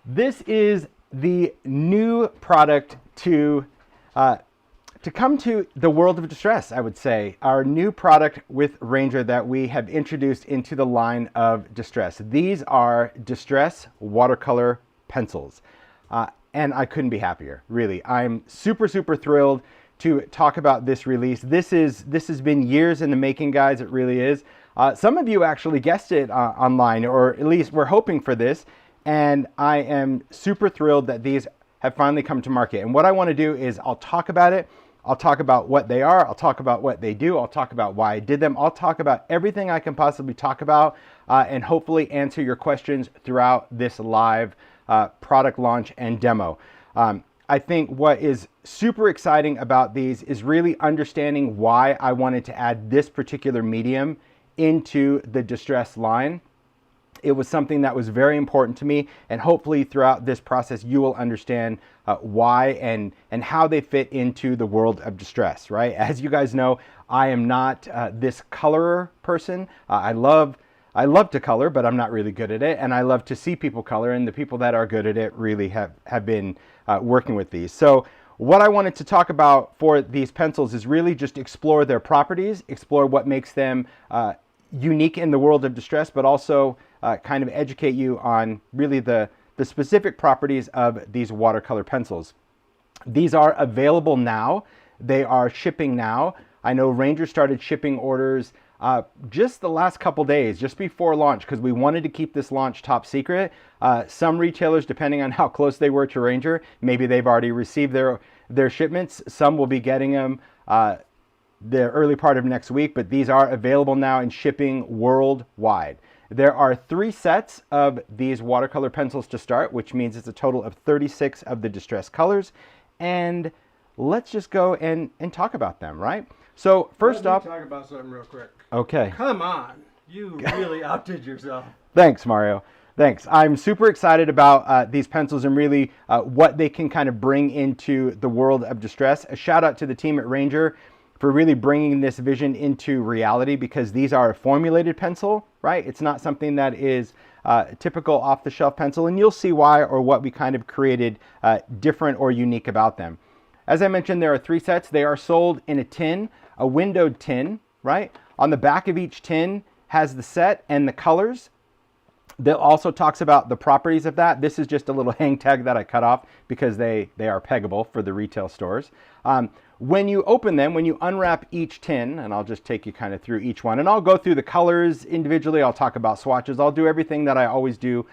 This is the new product to come to the world of Distress, I would say. Our new product with Ranger that we have introduced into the line of Distress. These are Distress Watercolor Pencils. And I couldn't be happier, really. I'm super, super thrilled to talk about this release. This has been years in the making, guys. It really is. Some of you actually guessed it online, or at least we're hoping for this. And I am super thrilled that these have finally come to market. And what I want to do is I'll talk about it. I'll talk about what they are. I'll talk about what they do. I'll talk about why I did them. I'll talk about everything I can possibly talk about and hopefully answer your questions throughout this live product launch and demo. I think what is super exciting about these is really understanding why I wanted to add this particular medium into the Distress line. It was something that was very important to me, and hopefully throughout this process you will understand why and how they fit into the world of Distress, right? As you guys know, I am not this colorer person. I love to color, but I'm not really good at it, and I love to see people color, and the people that are good at it really have been working with these. So what I wanted to talk about for these pencils is really just explore their properties, explore what makes them unique in the world of Distress, but also kind of educate you on really the specific properties of these watercolor pencils. These are available now. They are shipping now. I know Ranger started shipping orders just the last couple days, just before launch, because we wanted to keep this launch top secret. Some retailers, depending on how close they were to Ranger, maybe they've already received their shipments. Some will be getting them the early part of next week, but these are available now and shipping worldwide. There are 3 sets of these watercolor pencils to start, which means it's a total of 36 of the Distress colors. And let's just go and talk about them, right? So first off, talk about something real quick. Okay. Come on, you really outdid yourself. Thanks, Mario. Thanks. I'm super excited about these pencils and really what they can kind of bring into the world of Distress. A shout out to the team at Ranger for really bringing this vision into reality, because these are a formulated pencil, right? It's not something that is typical off-the-shelf pencil, and you'll see why, or what we kind of created different or unique about them. As I mentioned, there are 3 sets. They are sold in a tin, a windowed tin, right? On the back of each tin has the set and the colors. That also talks about the properties of that. This is just a little hang tag that I cut off because they are peggable for the retail stores. When you open them, when you unwrap each tin, and I'll just take you kind of through each one, and I'll go through the colors individually. I'll talk about swatches. I'll do everything that I always do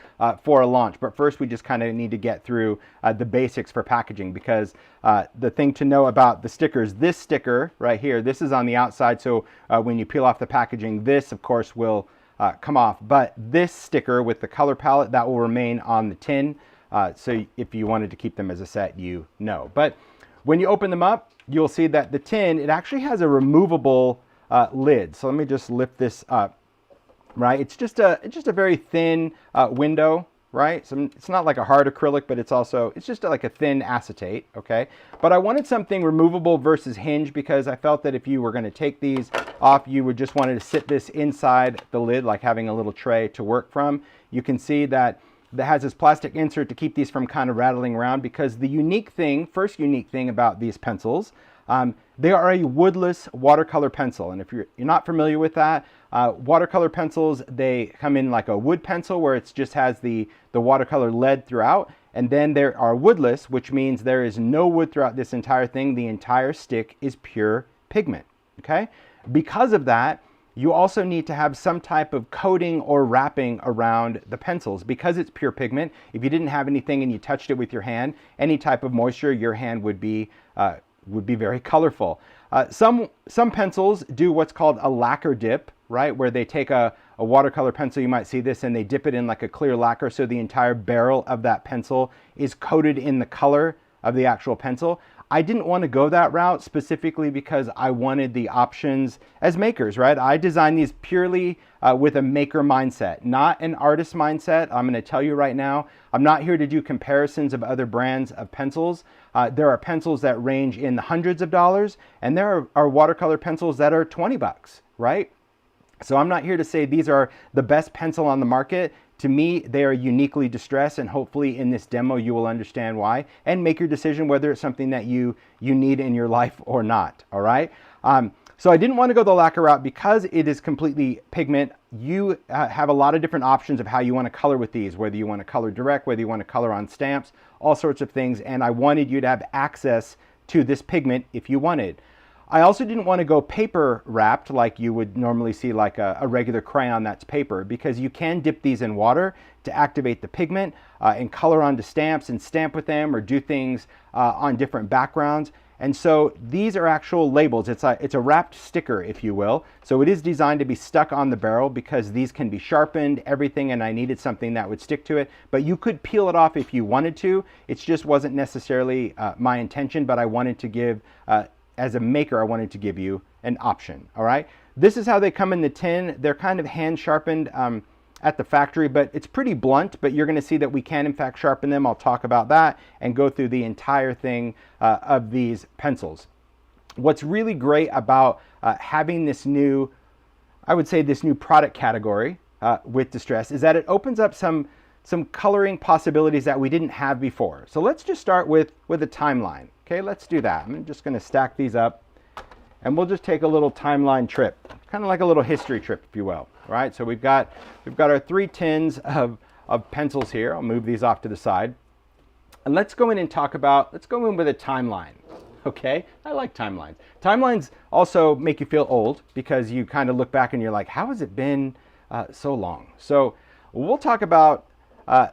for a launch. But first, we just kind of need to get through the basics for packaging, because the thing to know about the stickers, this sticker right here, this is on the outside. So when you peel off the packaging, this, of course, will come off. But this sticker with the color palette, that will remain on the tin. So if you wanted to keep them as a set, you know. But when you open them up, you'll see that the tin, it actually has a removable lid. So let me just lift this up, right? It's just a very thin window, right? So it's not like a hard acrylic, but it's just like a thin acetate, okay? But I wanted something removable versus hinge, because I felt that if you were going to take these off, you would just wanted to sit this inside the lid, like having a little tray to work from. You can see that has this plastic insert to keep these from kind of rattling around, because the first unique thing about these pencils, they are a woodless watercolor pencil. And if you're not familiar with that, watercolor pencils, they come in like a wood pencil where it just has the watercolor lead throughout. And then there are woodless, which means there is no wood throughout this entire thing. The entire stick is pure pigment, okay? Because of that, you also need to have some type of coating or wrapping around the pencils, because it's pure pigment. If you didn't have anything and you touched it with your hand, any type of moisture, your hand would be very colorful. Some pencils do what's called a lacquer dip, right? Where they take a watercolor pencil, you might see this, and they dip it in like a clear lacquer, so the entire barrel of that pencil is coated in the color of the actual pencil. I didn't want to go that route, specifically because I wanted the options as makers, right? I designed these purely with a maker mindset, not an artist mindset. I'm going to tell you right now, I'm not here to do comparisons of other brands of pencils. There are pencils that range in the hundreds of dollars, and there are watercolor pencils that are $20, right? So I'm not here to say these are the best pencil on the market. To me, they are uniquely Distress, and hopefully in this demo you will understand why and make your decision whether it's something that you need in your life or not, all right? So I didn't want to go the lacquer route because it is completely pigment. You have a lot of different options of how you want to color with these, whether you want to color direct, whether you want to color on stamps, all sorts of things, and I wanted you to have access to this pigment if you wanted. I also didn't want to go paper wrapped like you would normally see like a regular crayon that's paper, because you can dip these in water to activate the pigment and color onto stamps and stamp with them or do things on different backgrounds. And so these are actual labels. It's a wrapped sticker, if you will. So it is designed to be stuck on the barrel because these can be sharpened, everything, and I needed something that would stick to it. But you could peel it off if you wanted to. It just wasn't necessarily my intention, but I wanted to give, as a maker, I wanted to give you an option, all right? This is how they come in the tin. They're kind of hand sharpened at the factory, but it's pretty blunt, but you're gonna see that we can in fact sharpen them. I'll talk about that and go through the entire thing of these pencils. What's really great about having this new, I would say this new product category with Distress is that it opens up some coloring possibilities that we didn't have before. So let's just start with a timeline. Okay, let's do that. I'm just gonna stack these up and we'll just take a little timeline trip, kind of like a little history trip, if you will. Right, so we've got our 3 tins of pencils here. I'll move these off to the side. And let's go in and let's go in with a timeline, okay? I like timelines. Timelines also make you feel old because you kind of look back and you're like, how has it been so long? So we'll talk about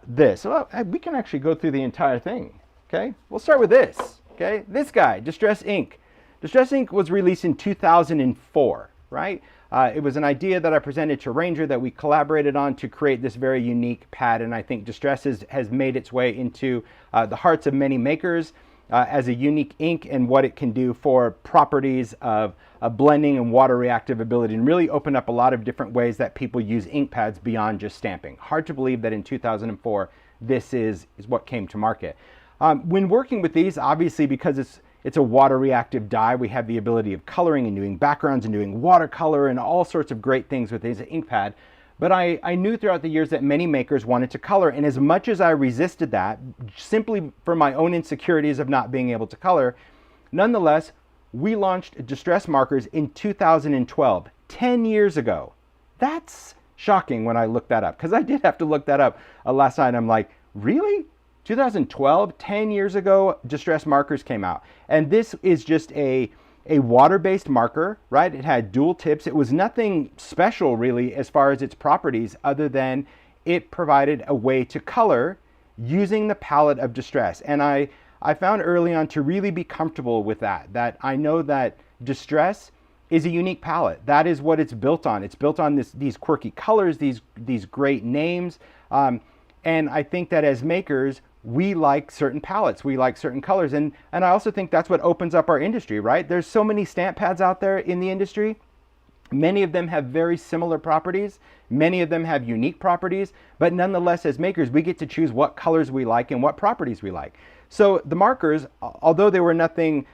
this. Well, we can actually go through the entire thing, okay? We'll start with this, okay? This guy, Distress Ink. Distress Ink was released in 2004, right? It was an idea that I presented to Ranger that we collaborated on to create this very unique pad, and I think Distress has made its way into the hearts of many makers as a unique ink and what it can do for properties of blending and water reactive ability, and really open up a lot of different ways that people use ink pads beyond just stamping. Hard to believe that in 2004 this is what came to market. When working with these, obviously because it's a water reactive dye, we have the ability of coloring and doing backgrounds and doing watercolor and all sorts of great things with this ink pad. But I knew throughout the years that many makers wanted to color, and as much as I resisted that, simply for my own insecurities of not being able to color, nonetheless, we launched Distress markers in 2012, 10 years ago. That's shocking when I looked that up, because I did have to look that up last night. I'm like, really? 2012, 10 years ago, Distress markers came out. And this is just a water-based marker, right? It had dual tips. It was nothing special really as far as its properties, other than it provided a way to color using the palette of Distress. And I found early on to really be comfortable with that I know that Distress is a unique palette. That is what it's built on. It's built on these quirky colors, these great names. And I think that as makers, we like certain palettes, we like certain colors, and I also think that's what opens up our industry, right? There's so many stamp pads out there in the industry. Many of them have very similar properties, many of them have unique properties, but nonetheless, as makers, we get to choose what colors we like and what properties we like. So the markers, although they were nothing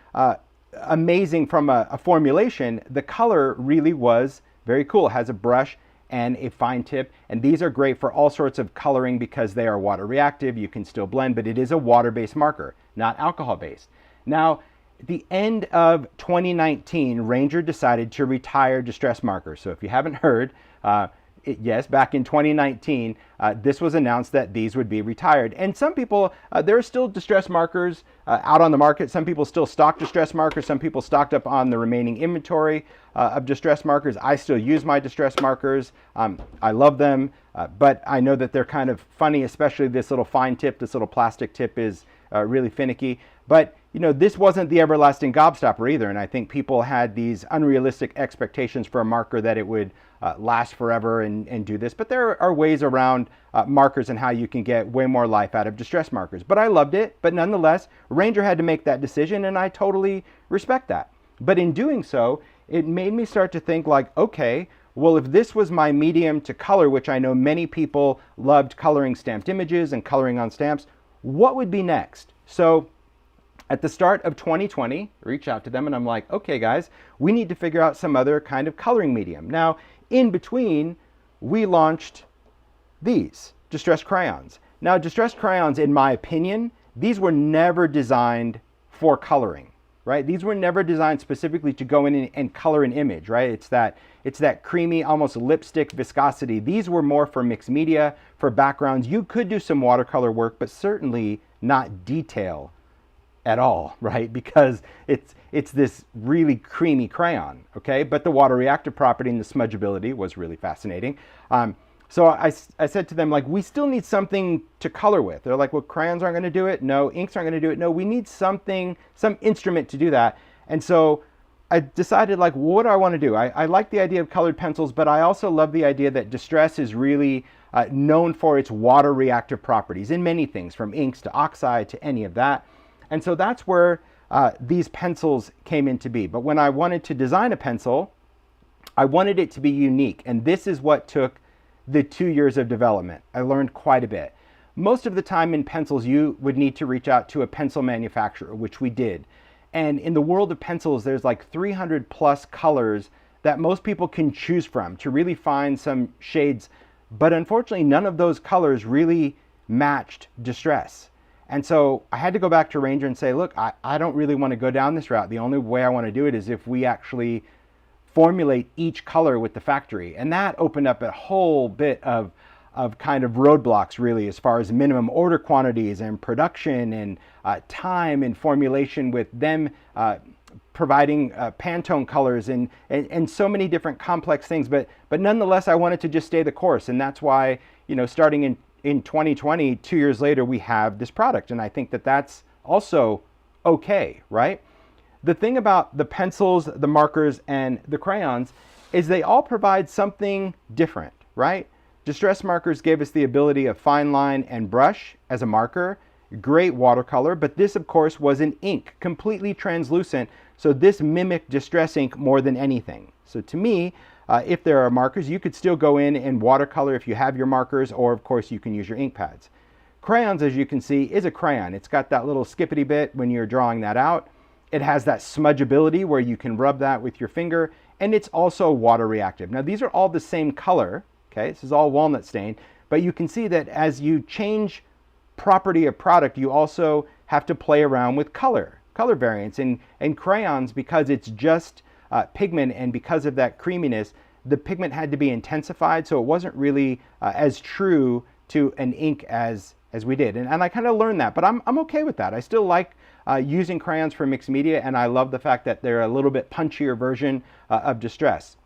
amazing from a formulation, the color really was very cool. It has a brush and a fine tip, and these are great for all sorts of coloring because they are water reactive. You can still blend, but it is a water-based marker, not alcohol-based. Now, at the end of 2019, Ranger decided to retire Distress markers. So if you haven't heard, yes, back in 2019, this was announced that these would be retired. And some people, there are still Distress markers out on the market. Some people still stock Distress markers. Some people stocked up on the remaining inventory of Distress markers. I still use my Distress markers. I love them, but I know that they're kind of funny, especially this little fine tip, this little plastic tip is really finicky. But you know, this wasn't the everlasting gobstopper either, and I think people had these unrealistic expectations for a marker that it would last forever and do this. But there are ways around markers and how you can get way more life out of Distress markers. But I loved it, but nonetheless, Ranger had to make that decision, and I totally respect that. But in doing so, it made me start to think like, okay, well, if this was my medium to color, which I know many people loved coloring stamped images and coloring on stamps, what would be next? So at the start of 2020, reach out to them and I'm like, okay guys, we need to figure out some other kind of coloring medium. Now, in between, we launched these. Distress crayons. Now, Distress crayons, in my opinion, these were never designed for coloring, right? These were never designed specifically to go in and color an image, right? It's that creamy, almost lipstick viscosity. These were more for mixed media, for backgrounds. You could do some watercolor work, but certainly not detail at all, right? Because it's this really creamy crayon, okay? But the water reactive property and the smudgeability was really fascinating. So I said to them, like, we still need something to color with. They're like, well, crayons aren't going to do it. No, inks aren't going to do it. No, we need something, some instrument to do that. And so I decided, like, what do I want to do? I like the idea of colored pencils, but I also love the idea that Distress is really known for its water reactive properties in many things, from inks to oxide to any of that. And so that's where these pencils came into be. But when I wanted to design a pencil, I wanted it to be unique. And this is what took the 2 years of development. I learned quite a bit. Most of the time in pencils, you would need to reach out to a pencil manufacturer, which we did. And in the world of pencils, there's like 300 plus colors that most people can choose from to really find some shades. But unfortunately, none of those colors really matched Distress. And so I had to go back to Ranger and say, look, I don't really want to go down this route. The only way I want to do it is if we actually formulate each color with the factory. And that opened up a whole bit of kind of roadblocks, really, as far as minimum order quantities and production and time and formulation, with them providing Pantone colors and so many different complex things. But nonetheless, I wanted to just stay the course. And that's why, you know, starting in 2020, 2 years later, we have this product. And I think that that's also okay, right? The thing about the pencils, the markers, and the crayons is they all provide something different, right? Distress markers gave us the ability of fine line and brush as a marker, great watercolor, but this, of course, was an ink, completely translucent, so this mimicked Distress ink more than anything. So to me, if there are markers, you could still go in and watercolor if you have your markers, or of course you can use your ink pads. Crayons, as you can see, is a crayon. It's got that little skippity bit when you're drawing that out. It has that smudgeability where you can rub that with your finger, and it's also water reactive. Now, these are all the same color, okay? This is all walnut stain, but you can see that as you change property of product, you also have to play around with color variants. And crayons, because it's just pigment, and because of that creaminess, the pigment had to be intensified, so it wasn't really as true to an ink as we did. And I kind of learned that, but I'm okay with that. I still like using crayons for mixed media, and I love the fact that they're a little bit punchier version of Distress.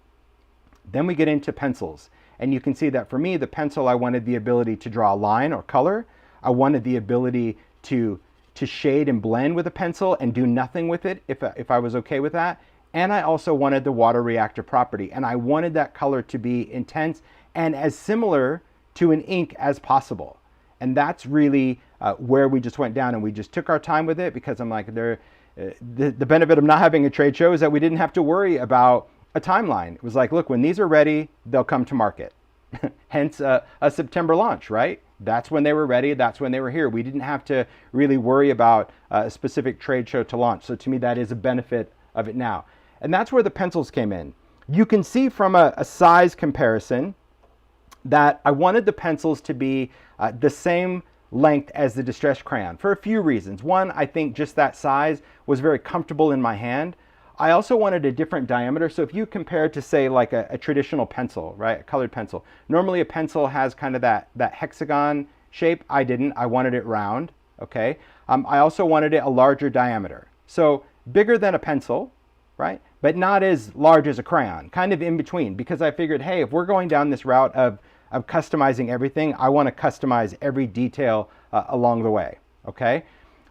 Then we get into pencils, and you can see that for me, the pencil, I wanted the ability to draw a line or color. I wanted the ability to shade and blend with a pencil and do nothing with it if I was okay with that. And I also wanted the water reactive property, and I wanted that color to be intense and as similar to an ink as possible. And that's really where we just went down, and we just took our time with it, because I'm like, the benefit of not having a trade show is that we didn't have to worry about a timeline. It was like, look, when these are ready, they'll come to market. Hence a September launch, right? That's when they were ready. That's when they were here. We didn't have to really worry about a specific trade show to launch. So to me, that is a benefit of it now. And that's where the pencils came in. You can see from a size comparison that I wanted the pencils to be the same length as the Distress crayon for a few reasons. One, I think just that size was very comfortable in my hand. I also wanted a different diameter. So if you compare it to, say, like a traditional pencil, right, a colored pencil, normally a pencil has kind of that hexagon shape. I didn't. I wanted it round, okay? I also wanted it a larger diameter. So bigger than a pencil, right, but not as large as a crayon, kind of in between, because I figured, hey, if we're going down this route of customizing everything, I want to customize every detail along the way, okay?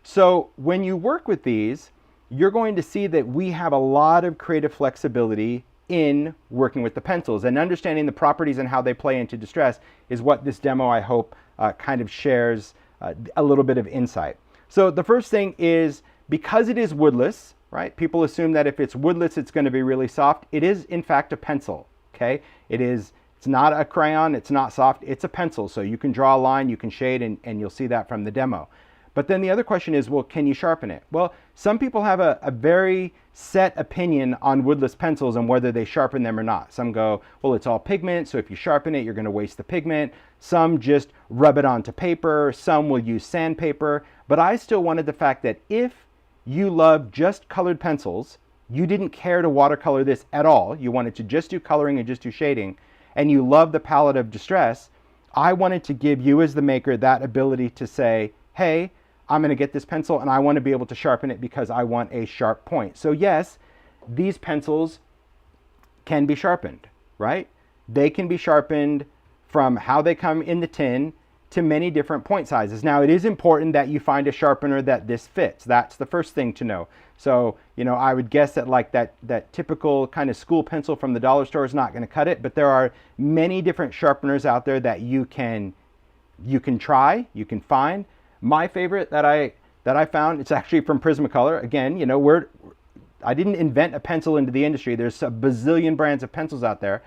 So when you work with these, you're going to see that we have a lot of creative flexibility in working with the pencils, and understanding the properties and how they play into Distress is what this demo, I hope, kind of shares a little bit of insight. So the first thing is, because it is woodless, right? People assume that if it's woodless, it's going to be really soft. It is, in fact, a pencil, okay? It's not a crayon, it's not soft, it's a pencil. So you can draw a line, you can shade, and you'll see that from the demo. But then the other question is, well, can you sharpen it? Well, some people have a very set opinion on woodless pencils and whether they sharpen them or not. Some go, well, it's all pigment, so if you sharpen it, you're going to waste the pigment. Some just rub it onto paper. Some will use sandpaper. But I still wanted the fact that if you love just colored pencils, you didn't care to watercolor this at all, you wanted to just do coloring and just do shading, and you love the palette of Distress, I wanted to give you as the maker that ability to say, hey, I'm going to get this pencil and I want to be able to sharpen it because I want a sharp point. So yes, these pencils can be sharpened, right? They can be sharpened from how they come in the tin to many different point sizes. Now, it is important that you find a sharpener that this fits. That's the first thing to know. So, you know, I would guess that like that typical kind of school pencil from the dollar store is not going to cut it, but there are many different sharpeners out there that you can try, you can find. My favorite that I found, it's actually from Prismacolor. Again, you know, I didn't invent a pencil into the industry. There's a bazillion brands of pencils out there.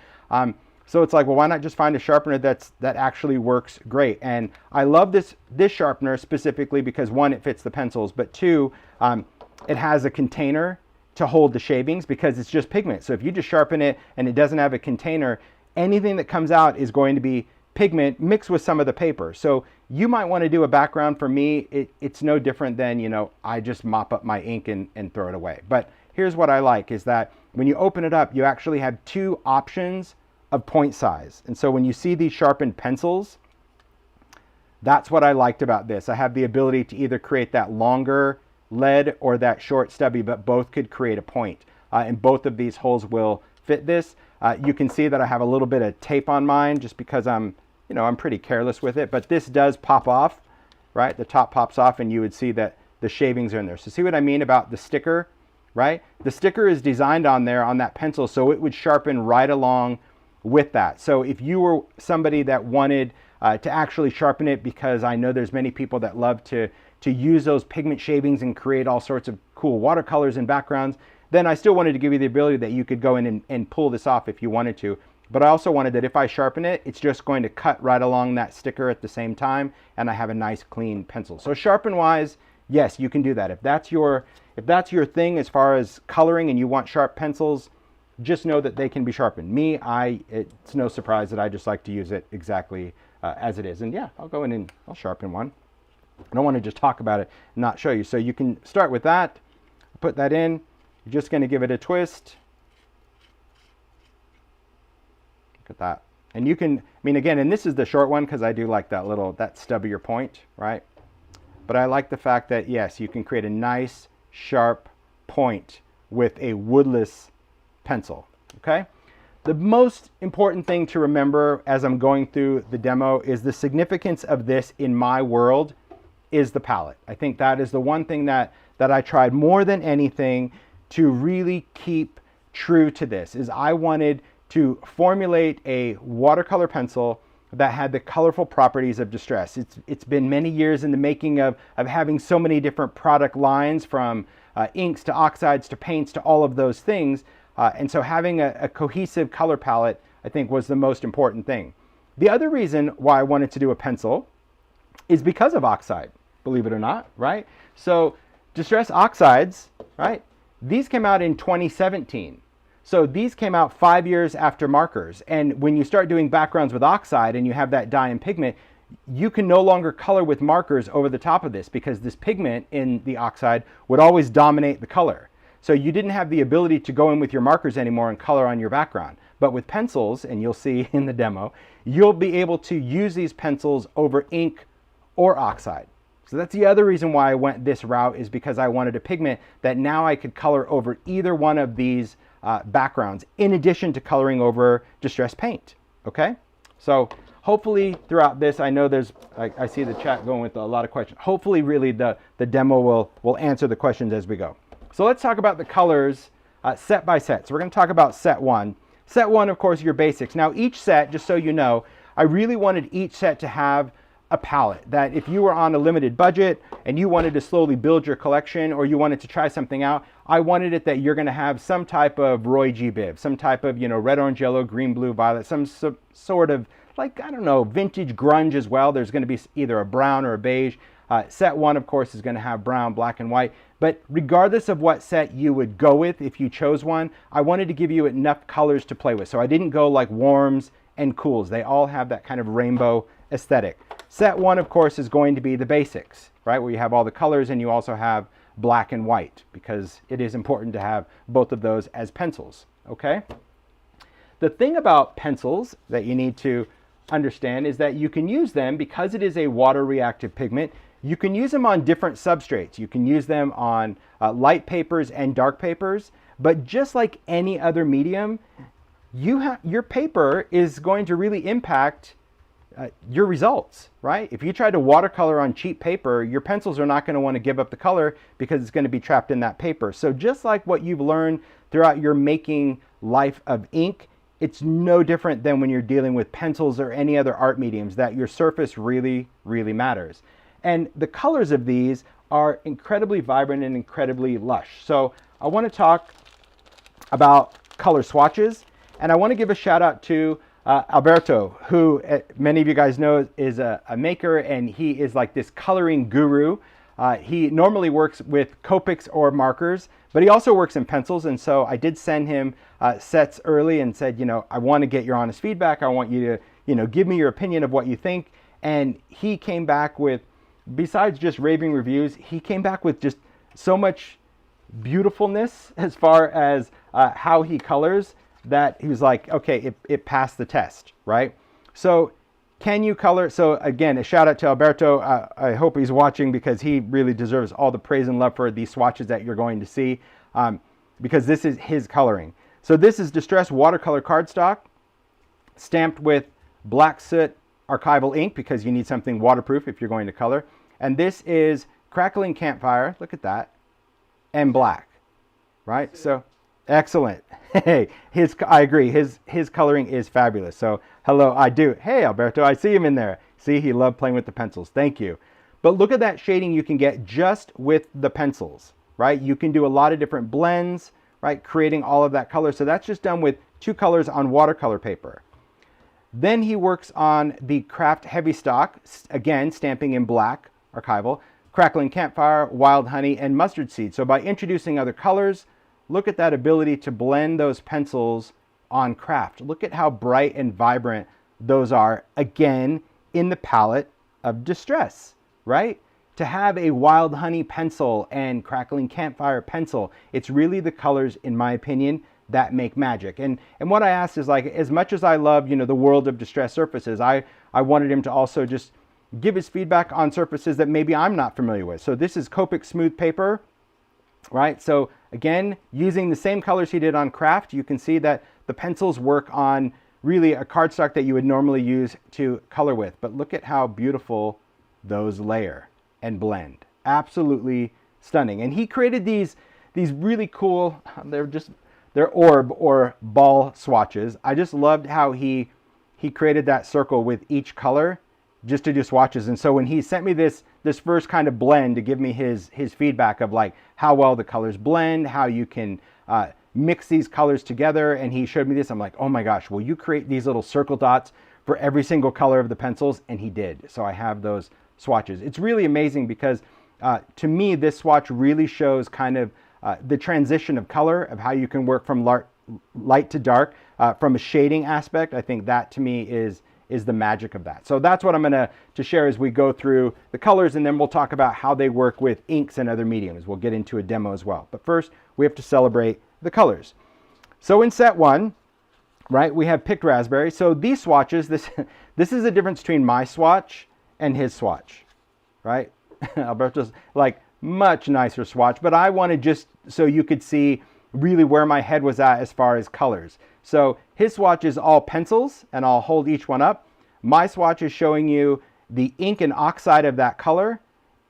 So it's like, well, why not just find a sharpener that actually works great? And I love this sharpener specifically because one, it fits the pencils, but two, it has a container to hold the shavings because it's just pigment. So if you just sharpen it and it doesn't have a container, anything that comes out is going to be pigment mixed with some of the paper. So you might want to do a background. For me, it's no different than, you know, I just mop up my ink and throw it away. But here's what I like is that when you open it up, you actually have two options of point size. And so when you see these sharpened pencils, that's what I liked about this. I have the ability to either create that longer lead or that short stubby, but both could create a point. And both of these holes will fit this. You can see that I have a little bit of tape on mine just because I'm pretty careless with it, but this does pop off, right? The top pops off and you would see that the shavings are in there. So see what I mean about the sticker, right? The sticker is designed on there on that pencil so it would sharpen right along with that. So if you were somebody that wanted to actually sharpen it, because I know there's many people that love to use those pigment shavings and create all sorts of cool watercolors and backgrounds, then I still wanted to give you the ability that you could go in and pull this off if you wanted to. But I also wanted that if I sharpen it, it's just going to cut right along that sticker at the same time, and I have a nice clean pencil. So sharpen wise, yes, you can do that. If that's your thing as far as coloring and you want sharp pencils, just know that they can be sharpened. Me, it's no surprise that I just like to use it exactly as it is. And yeah, I'll go in and I'll sharpen one. I don't want to just talk about it and not show you. So you can start with that, put that in. You're just going to give it a twist. Look at that. And you can, I mean, again, and this is the short one because I do like that stubbier point, right? But I like the fact that, yes, you can create a nice, sharp point with a woodless pencil, okay? The most important thing to remember as I'm going through the demo is the significance of this in my world is the palette. I think that is the one thing that I tried more than anything to really keep true to this, is I wanted to formulate a watercolor pencil that had the colorful properties of Distress. It's been many years in the making of having so many different product lines, from inks to oxides to paints to all of those things. And so having a cohesive color palette, I think, was the most important thing. The other reason why I wanted to do a pencil is because of oxide, believe it or not, right? So Distress Oxides, right? These came out in 2017. So these came out 5 years after markers. And when you start doing backgrounds with oxide and you have that dye and pigment, you can no longer color with markers over the top of this because this pigment in the oxide would always dominate the color. So you didn't have the ability to go in with your markers anymore and color on your background. But with pencils, and you'll see in the demo, you'll be able to use these pencils over ink or oxide. So that's the other reason why I went this route, is because I wanted a pigment that now I could color over either one of these backgrounds, in addition to coloring over Distress paint, okay? So hopefully throughout this, I know I see the chat going with a lot of questions. Hopefully really the demo will answer the questions as we go. So let's talk about the colors set by set. So we're going to talk about set one. Set one, of course, your basics. Now each set, just so you know, I really wanted each set to have a palette that if you were on a limited budget and you wanted to slowly build your collection, or you wanted to try something out, I wanted it that you're going to have some type of Roy G. Biv, some type of, red, orange, yellow, green, blue, violet, some sort of, like, I don't know, vintage grunge as well. There's going to be either a brown or a beige. Set one, of course, is going to have brown, black, and white. But regardless of what set you would go with, if you chose one, I wanted to give you enough colors to play with. So I didn't go like warms and cools. They all have that kind of rainbow aesthetic. Set 1, of course, is going to be the basics, right? Where you have all the colors and you also have black and white, because it is important to have both of those as pencils, okay? The thing about pencils that you need to understand is that you can use them, because it is a water reactive pigment, you can use them on different substrates. You can use them on light papers and dark papers, but just like any other medium, your paper is going to really impact your results, right? If you try to watercolor on cheap paper, your pencils are not going to want to give up the color because it's going to be trapped in that paper. So just like what you've learned throughout your making life of ink, it's no different than when you're dealing with pencils or any other art mediums, that your surface really, really matters. And the colors of these are incredibly vibrant and incredibly lush. So I want to talk about color swatches, and I want to give a shout out to Alberto, who many of you guys know is a maker, and he is like this coloring guru. He normally works with Copics or markers, but he also works in pencils. And so I did send him sets early and said, I want to get your honest feedback. I want you to, give me your opinion of what you think. And he came back with, besides just raving reviews, he came back with just so much beautifulness as far as how he colors, that he was like, okay, it passed the test, right? So can you color? So again, a shout out to Alberto. I hope he's watching, because he really deserves all the praise and love for these swatches that you're going to see, because this is his coloring. So this is Distress Watercolor cardstock, stamped with black soot archival ink, because you need something waterproof if you're going to color. And this is Crackling Campfire, look at that, and black, right? So excellent. Hey, I agree. His coloring is fabulous. So hello, Hey, Alberto, I see him in there. See, he loved playing with the pencils. Thank you. But look at that shading you can get just with the pencils, right? You can do a lot of different blends, right? Creating all of that color. So that's just done with 2 colors on watercolor paper. Then he works on the Craft Heavy Stock, again, stamping in black, archival, Crackling Campfire, Wild Honey, and Mustard Seed. So by introducing other colors, look at that ability to blend those pencils on craft. Look at how bright and vibrant those are, again, in the palette of Distress, right? To have a Wild Honey pencil and Crackling Campfire pencil, it's really the colors, in my opinion, that make magic. And what I asked is, like, as much as I love, the world of Distress surfaces, I wanted him to also just give his feedback on surfaces that maybe I'm not familiar with. So this is Copic smooth paper, right? So again, using the same colors he did on craft, you can see that the pencils work on really a cardstock that you would normally use to color with. But look at how beautiful those layer and blend. Absolutely stunning. And he created these really cool, they're orb or ball swatches. I just loved how he created that circle with each color just to do swatches. And so when he sent me this first kind of blend to give me his feedback of like how well the colors blend, how you can mix these colors together, and he showed me this, I'm like, oh my gosh, will you create these little circle dots for every single color of the pencils? And he did. So I have those swatches. It's really amazing, because to me, this swatch really shows kind of the transition of color, of how you can work from light to dark, from a shading aspect. I think that to me is the magic of that. So that's what I'm going to share as we go through the colors, and then we'll talk about how they work with inks and other mediums. We'll get into a demo as well. But first, we have to celebrate the colors. So in set 1, right, we have picked raspberry. So these swatches, this is the difference between my swatch and his swatch, right? Alberto's like much nicer swatch, but I wanted just so you could see really where my head was at as far as colors. So his swatch is all pencils, and I'll hold each one up. My swatch is showing you the ink and oxide of that color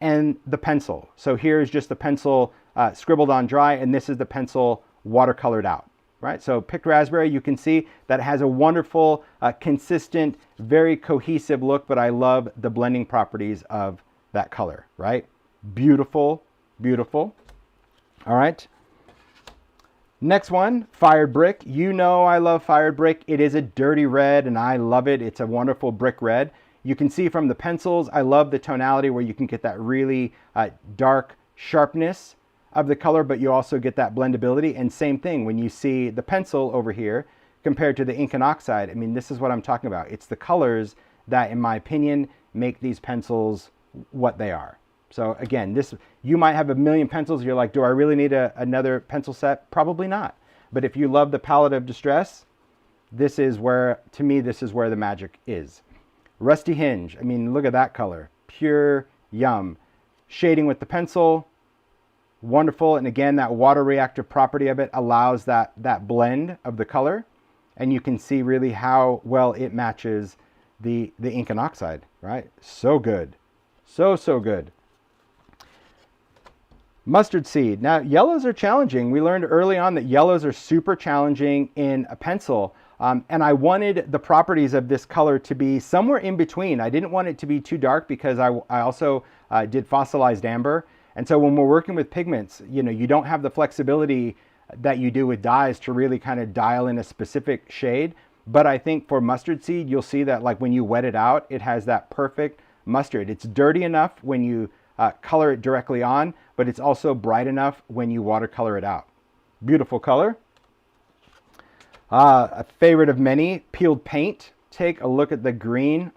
and the pencil. So here's just the pencil scribbled on dry, and this is the pencil watercolored out, right? So picked raspberry, you can see that it has a wonderful, consistent, very cohesive look, but I love the blending properties of that color, right? Beautiful, beautiful. All right. Next one, Fired Brick. You know I love Fired Brick. It is a dirty red, and I love it. It's a wonderful brick red. You can see from the pencils, I love the tonality where you can get that really dark sharpness of the color, but you also get that blendability. And same thing when you see the pencil over here compared to the ink and oxide. I mean, this is what I'm talking about. It's the colors that, in my opinion, make these pencils what they are. So again, you might have a million pencils. You're like, do I really need another pencil set? Probably not. But if you love the palette of Distress, this is where, to me, this is where the magic is. Rusty Hinge. I mean, look at that color. Pure yum. Shading with the pencil. Wonderful. And again, that water reactive property of it allows that blend of the color. And you can see really how well it matches the ink and oxide, right? So good. So good. Mustard seed. Now, yellows are challenging. We learned early on that yellows are super challenging in a pencil. And I wanted the properties of this color to be somewhere in between. I didn't want it to be too dark because I also did fossilized amber. And so when we're working with pigments, you don't have the flexibility that you do with dyes to really kind of dial in a specific shade. But I think for mustard seed, you'll see that like when you wet it out, it has that perfect mustard. It's dirty enough when you color it directly on, but it's also bright enough when you watercolor it out. Beautiful color. A favorite of many, peeled paint. Take a look at the green.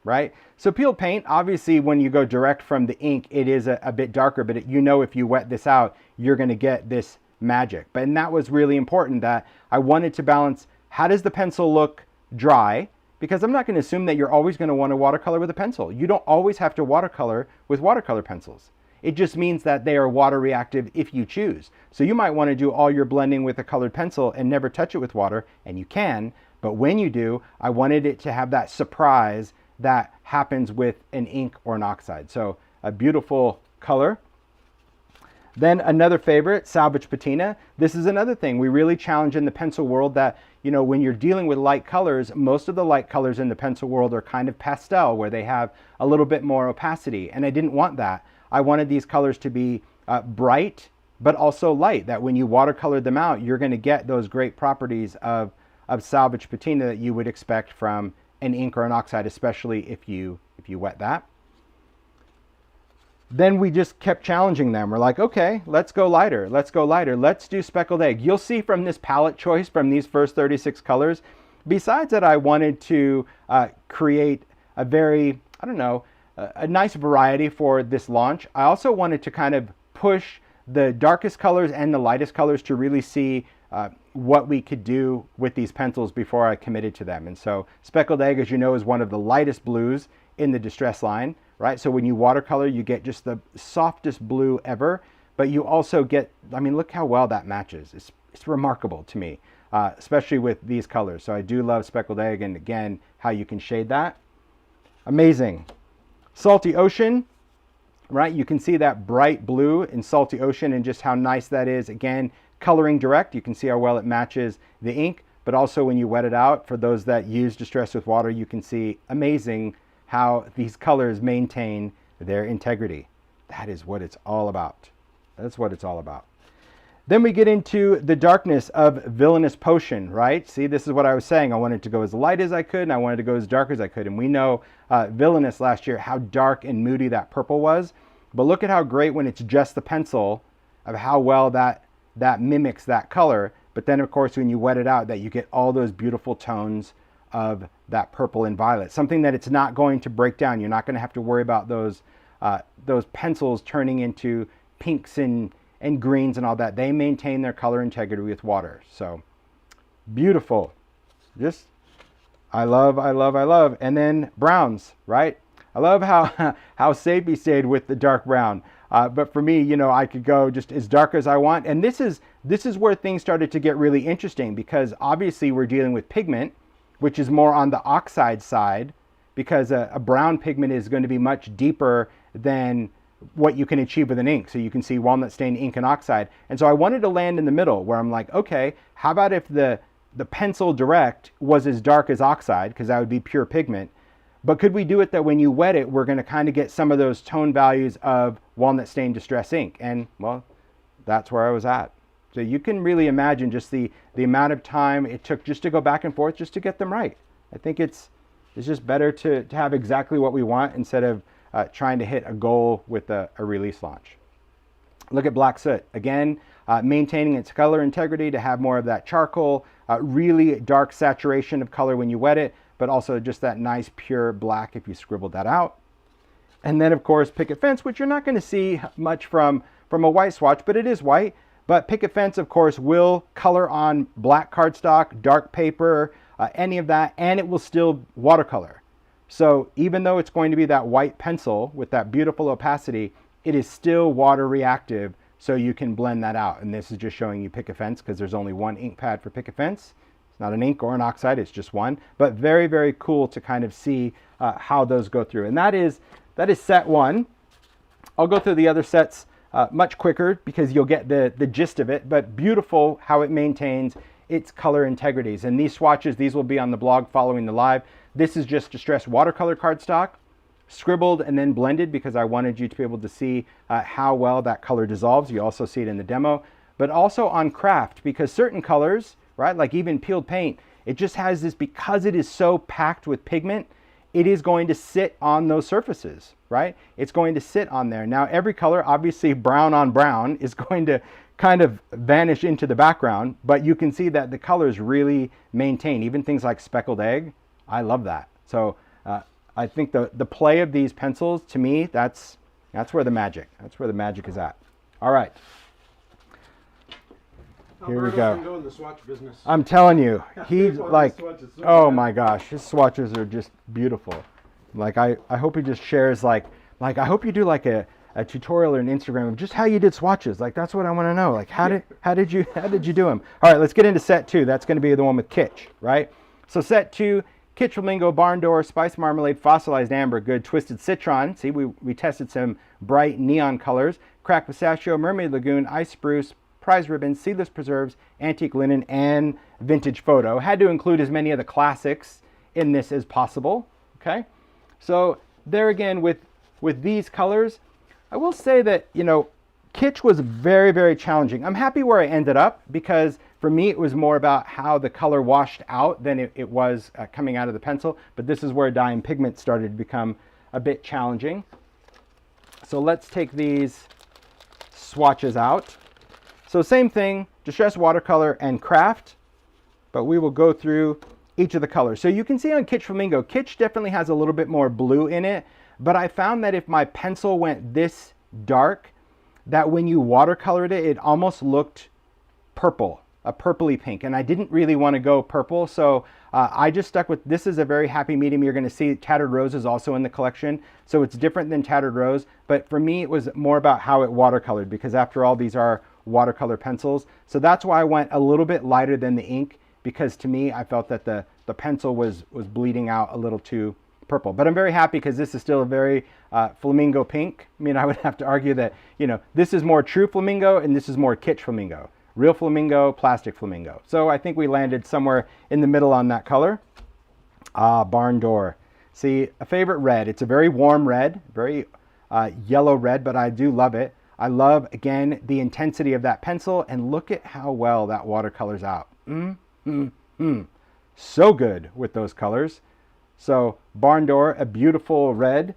Right? So peeled paint, obviously when you go direct from the ink, it is a bit darker, but if you wet this out, you're going to get this magic. And that was really important, that I wanted to balance, how does the pencil look dry? Because I'm not going to assume that you're always going to want to watercolor with a pencil. You don't always have to watercolor with watercolor pencils. It just means that they are water reactive if you choose. So you might want to do all your blending with a colored pencil and never touch it with water, and you can. But when you do, I wanted it to have that surprise that happens with an ink or an oxide. So a beautiful color. Then another favorite, salvage patina. This is another thing we really challenge in the pencil world, that when you're dealing with light colors, most of the light colors in the pencil world are kind of pastel, where they have a little bit more opacity. And I didn't want that. I wanted these colors to be bright, but also light, that when you watercolor them out, you're going to get those great properties of salvage patina that you would expect from an ink or an oxide, especially if you wet that. Then we just kept challenging them. We're like, okay, let's go lighter. Let's go lighter. Let's do speckled egg. You'll see from this palette choice, from these first 36 colors, besides that I wanted to create a very, a nice variety for this launch. I also wanted to kind of push the darkest colors and the lightest colors to really see what we could do with these pencils before I committed to them. And so speckled egg, as you know, is one of the lightest blues in the Distress line, right? So when you watercolor, you get just the softest blue ever, but you also get, look how well that matches. It's remarkable to me, especially with these colors. So I do love speckled egg, and again, how you can shade that. Amazing. Salty Ocean, right? You can see that bright blue in Salty Ocean and just how nice that is. Again, coloring direct, you can see how well it matches the ink, but also when you wet it out, for those that use Distress with water, you can see amazing how these colors maintain their integrity. That is what it's all about. That's what it's all about. Then we get into the darkness of Villainous Potion, right? See, this is what I was saying. I wanted to go as light as I could, and I wanted to go as dark as I could. And we know Villainous last year, how dark and moody that purple was. But look at how great when it's just the pencil, of how well that mimics that color. But then, of course, when you wet it out, that you get all those beautiful tones of that purple and violet. Something that it's not going to break down. You're not going to have to worry about those pencils turning into pinks and greens and all that. They maintain their color integrity with water. So beautiful. Just, I love. And then browns, right? I love how safe he stayed with the dark brown. But for me, I could go just as dark as I want. And this is where things started to get really interesting, because obviously we're dealing with pigment, which is more on the oxide side, because a brown pigment is going to be much deeper than what you can achieve with an ink. So you can see walnut stain, ink, and oxide. And so I wanted to land in the middle, where I'm like, okay, how about if the pencil direct was as dark as oxide, because that would be pure pigment. But could we do it that when you wet it, we're going to kind of get some of those tone values of walnut stain Distress ink? And well, that's where I was at. So you can really imagine just the amount of time it took just to go back and forth just to get them right. I think it's just better to have exactly what we want instead of trying to hit a goal with a release launch. Look at Black Soot. Again, maintaining its color integrity to have more of that charcoal, really dark saturation of color when you wet it, but also just that nice pure black if you scribbled that out. And then of course picket fence, which you're not going to see much from a white swatch, but it is white. But picket fence, of course, will color on black cardstock, dark paper, any of that, and it will still watercolor. So even though it's going to be that white pencil with that beautiful opacity, it is still water reactive, so you can blend that out. And this is just showing you picket fence because there's only one ink pad for picket fence. It's not an ink or an oxide, it's just one. But very, very cool to kind of see how those go through. And that is set one. I'll go through the other sets much quicker because you'll get the gist of it, but beautiful how it maintains its color integrities. And these swatches, these will be on the blog following the live. This is just Distress Watercolor cardstock, scribbled and then blended because I wanted you to be able to see how well that color dissolves. You also see it in the demo, but also on craft because certain colors, right, like even peeled paint, it just has this, because it is so packed with pigment, it is going to sit on those surfaces, right? It's going to sit on there. Now every color, obviously brown on brown, is going to kind of vanish into the background, but you can see that the colors really maintain. Even things like speckled egg, I love that. So I think the play of these pencils, to me, that's where the magic is at. All right. Here we go. Go in the swatch business. I'm telling you, he's like, So oh bad. my gosh, his swatches are just beautiful. Like I hope he just shares like I hope you do like a tutorial or an Instagram of just how you did swatches. Like that's what I want to know. Like how did you do them? All right, let's get into set two. That's going to be the one with Kitsch, right? So set two, Kitsch Flamingo, Barn Door, Spice Marmalade, Fossilized Amber, Good, Twisted Citron. See, we tested some bright neon colors. Cracked Pistachio, Mermaid Lagoon, Ice Spruce, Prize Ribbon, Seedless Preserves, Antique Linen, and Vintage Photo. Had to include as many of the classics in this as possible, okay? So there again with these colors, I will say that, you know, Kitsch was very, very challenging. I'm happy where I ended up because for me it was more about how the color washed out than it was coming out of the pencil, but this is where dye and pigment started to become a bit challenging. So let's take these swatches out. So same thing, Distress Watercolor and Craft, but we will go through each of the colors. So you can see on Kitsch Flamingo, Kitsch definitely has a little bit more blue in it, but I found that if my pencil went this dark, that when you watercolored it, it almost looked purple, a purpley pink, and I didn't really want to go purple, so I just stuck with, this is a very happy medium. You're going to see Tattered Rose is also in the collection, so it's different than Tattered Rose, but for me it was more about how it watercolored, because after all, these are watercolor pencils. So that's why I went a little bit lighter than the ink, because to me I felt that the pencil was bleeding out a little too purple. But I'm very happy because this is still a very flamingo pink. I mean, I would have to argue that, you know, this is more true flamingo and this is more Kitsch Flamingo. Real flamingo, plastic flamingo. So I think we landed somewhere in the middle on that color. Barn Door. See, a favorite red. It's a very warm red, very yellow red, but I do love it. I love, again, the intensity of that pencil, and look at how well that watercolors out. So good with those colors. So Barn Door, a beautiful red.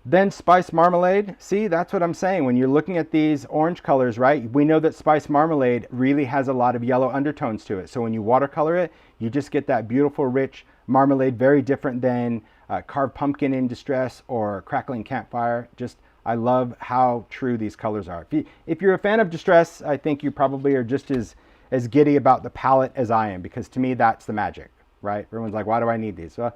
Then Spice Marmalade. See, that's what I'm saying. When you're looking at these orange colors, right, we know that Spice Marmalade really has a lot of yellow undertones to it. So when you watercolor it, you just get that beautiful, rich marmalade, very different than Carved Pumpkin in Distress or Crackling Campfire. Just, I love how true these colors are. If you're a fan of Distress, I think you probably are just as giddy about the palette as I am, because to me, that's the magic, right? Everyone's like, why do I need these? Well,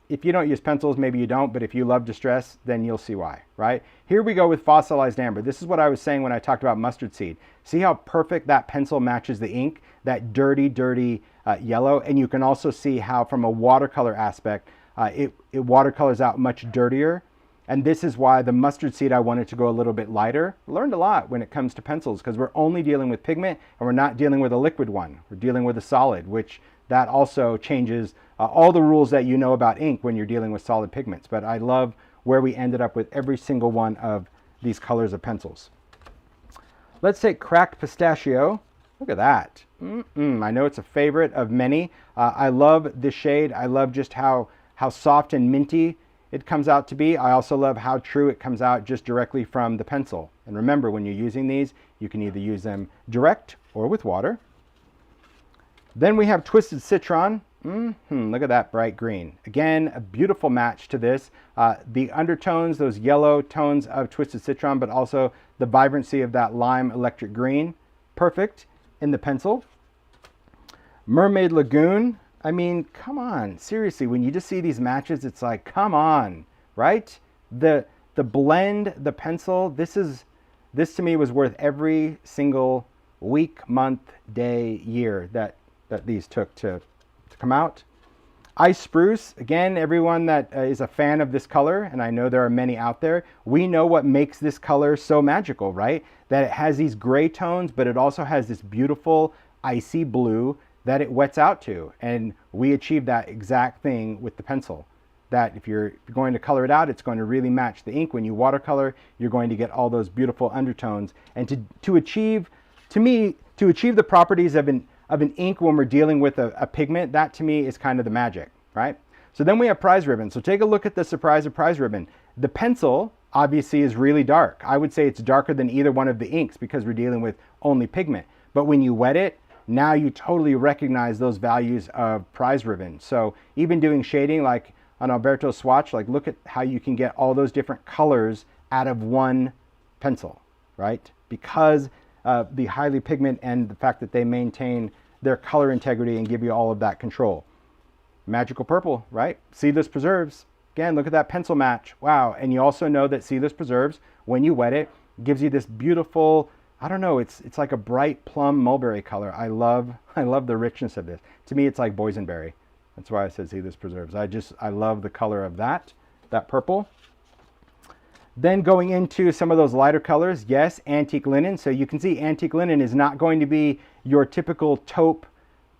if you don't use pencils, maybe you don't, but if you love Distress, then you'll see why, right? Here we go with Fossilized Amber. This is what I was saying when I talked about mustard seed. See how perfect that pencil matches the ink, that dirty, dirty yellow, and you can also see how from a watercolor aspect, it watercolors out much dirtier. And this is why the mustard seed, I wanted to go a little bit lighter. Learned a lot when it comes to pencils, because we're only dealing with pigment and we're not dealing with a liquid one. We're dealing with a solid, which that also changes all the rules that you know about ink when you're dealing with solid pigments. But I love where we ended up with every single one of these colors of pencils. Let's take Cracked Pistachio. Look at that. I know it's a favorite of many. I love this shade. I love just how soft and minty it comes out to be. I also love how true it comes out just directly from the pencil. And remember, when you're using these, you can either use them direct or with water. Then we have Twisted Citron. Look at that bright green. Again, a beautiful match to this. The undertones, those yellow tones of Twisted Citron, but also the vibrancy of that lime electric green. Perfect in the pencil. Mermaid Lagoon. I mean, come on. Seriously, when you just see these matches, it's like, come on, right? The blend, the pencil, this to me was worth every single week, month, day, year that these took to come out. Ice Spruce, again, everyone that is a fan of this color, and I know there are many out there, we know what makes this color so magical, right? That it has these gray tones, but it also has this beautiful icy blue that it wets out to. And we achieved that exact thing with the pencil. That if you're going to color it out, it's going to really match the ink. When you watercolor, you're going to get all those beautiful undertones. And to achieve, to me, to achieve the properties of an ink when we're dealing with a pigment, that to me is kind of the magic, right? So then we have prize ribbon. So take a look at the surprise of prize ribbon. The pencil obviously is really dark. I would say it's darker than either one of the inks because we're dealing with only pigment. But when you wet it, now you totally recognize those values of prize ribbon. So even doing shading like on Alberto's swatch, like look at how you can get all those different colors out of one pencil, right? Because the highly pigment and the fact that they maintain their color integrity and give you all of that control. Magical purple, right? Seedless preserves. Again, look at that pencil match. Wow. And you also know that seedless preserves, when you wet it, gives you this beautiful, I don't know, it's like a bright plum mulberry color. I love the richness of this. To me, it's like boysenberry. That's why I said seedless preserves. I love the color of that purple. Then going into some of those lighter colors, yes, antique linen. So you can see antique linen is not going to be your typical taupe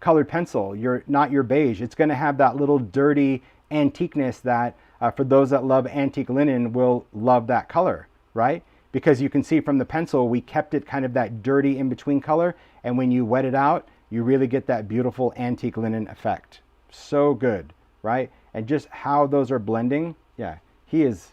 colored pencil. Not your beige. It's going to have that little dirty antiqueness that for those that love antique linen will love that color, right? Because you can see from the pencil, we kept it kind of that dirty in-between color. And when you wet it out, you really get that beautiful antique linen effect. So good, right? And just how those are blending. Yeah, he's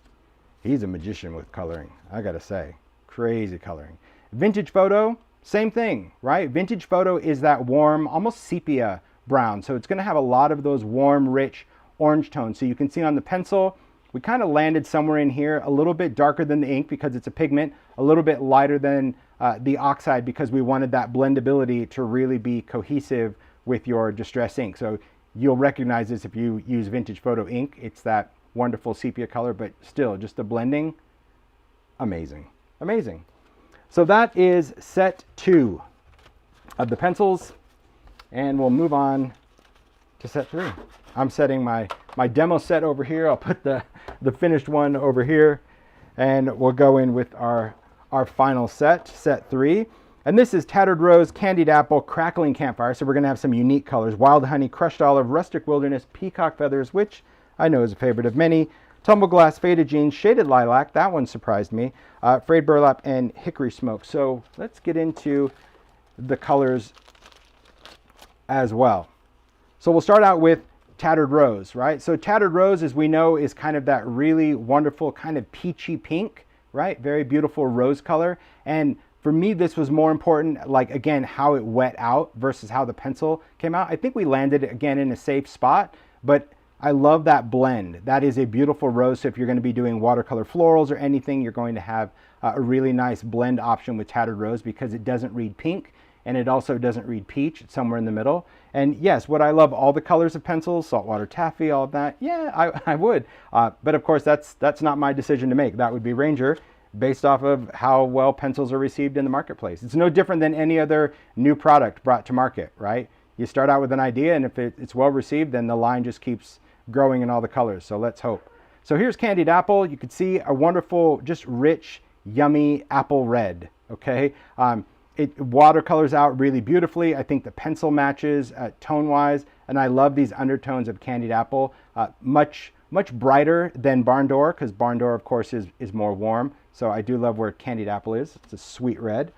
a magician with coloring, I gotta say. Crazy coloring. Vintage photo, same thing, right? Vintage photo is that warm, almost sepia brown. So it's gonna have a lot of those warm, rich orange tones. So you can see on the pencil, we kind of landed somewhere in here, a little bit darker than the ink because it's a pigment, a little bit lighter than the oxide because we wanted that blendability to really be cohesive with your Distress ink. So you'll recognize this if you use vintage photo ink. It's that wonderful sepia color, but still just the blending, amazing, amazing. So that is set 2 of the pencils, and we'll move on to set 3. I'm setting my demo set over here. I'll put the finished one over here, and we'll go in with our final set 3. And this is Tattered Rose, Candied Apple, Crackling Campfire. So we're going to have some unique colors. Wild Honey, Crushed Olive, Rustic Wilderness, Peacock Feathers, which I know is a favorite of many. Tumble Glass, Faded Jeans, Shaded Lilac. That one surprised me. Frayed Burlap, and Hickory Smoke. So let's get into the colors as well. So we'll start out with Tattered Rose, right? So Tattered Rose, as we know, is kind of that really wonderful kind of peachy pink, right? Very beautiful rose color. And for me, this was more important, like, again, how it wet out versus how the pencil came out. I think we landed, again, in a safe spot, but I love that blend. That is a beautiful rose. So if you're going to be doing watercolor florals or anything, you're going to have a really nice blend option with Tattered Rose because it doesn't read pink and it also doesn't read peach. It's somewhere in the middle. And yes, would I love all the colors of pencils, saltwater taffy, all of that? Yeah, I would. But of course, that's not my decision to make. That would be Ranger, based off of how well pencils are received in the marketplace. It's no different than any other new product brought to market, right? You start out with an idea, and if it's well received, then the line just keeps growing in all the colors. So let's hope. So here's Candied Apple. You can see a wonderful, just rich, yummy apple red, okay? It watercolors out really beautifully. I think the pencil matches tone-wise, and I love these undertones of Candied Apple. Much brighter than Barn Door, because Barn Door, of course, is more warm. So I do love where Candied Apple is. It's a sweet red.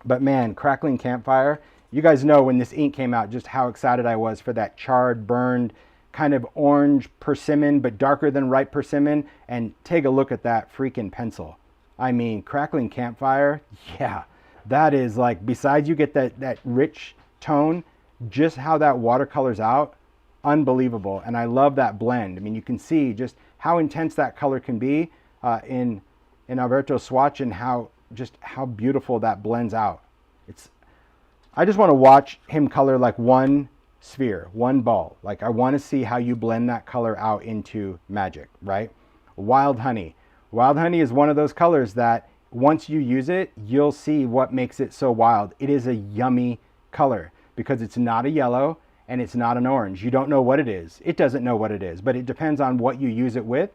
But man, Crackling Campfire, you guys know when this ink came out just how excited I was for that charred, burned, kind of orange persimmon, but darker than ripe persimmon. And take a look at that freaking pencil. I mean, Crackling Campfire, yeah, that is like, besides you get that rich tone, just how that watercolors out, unbelievable. And I love that blend. I mean, you can see just how intense that color can be in Alberto's swatch, and how beautiful that blends out. I just want to watch him color like one sphere, one ball. Like, I want to see how you blend that color out into magic, right? Wild honey. Wild honey is one of those colors that once you use it, you'll see what makes it so wild. It is a yummy color because it's not a yellow and it's not an orange. You don't know what it is. It doesn't know what it is, but it depends on what you use it with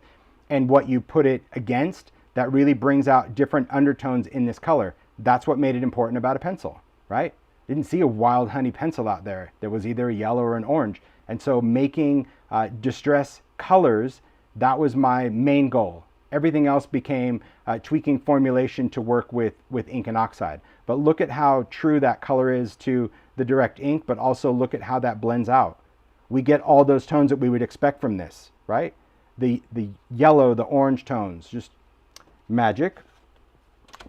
and what you put it against. That really brings out different undertones in this color. That's what made it important about a pencil, right? Didn't see a wild honey pencil out there. There was either a yellow or an orange. And so making distress colors, that was my main goal. Everything else became tweaking formulation to work with ink and oxide. But look at how true that color is to the direct ink, but also look at how that blends out. We get all those tones that we would expect from this, right? The yellow, the orange tones, just magic.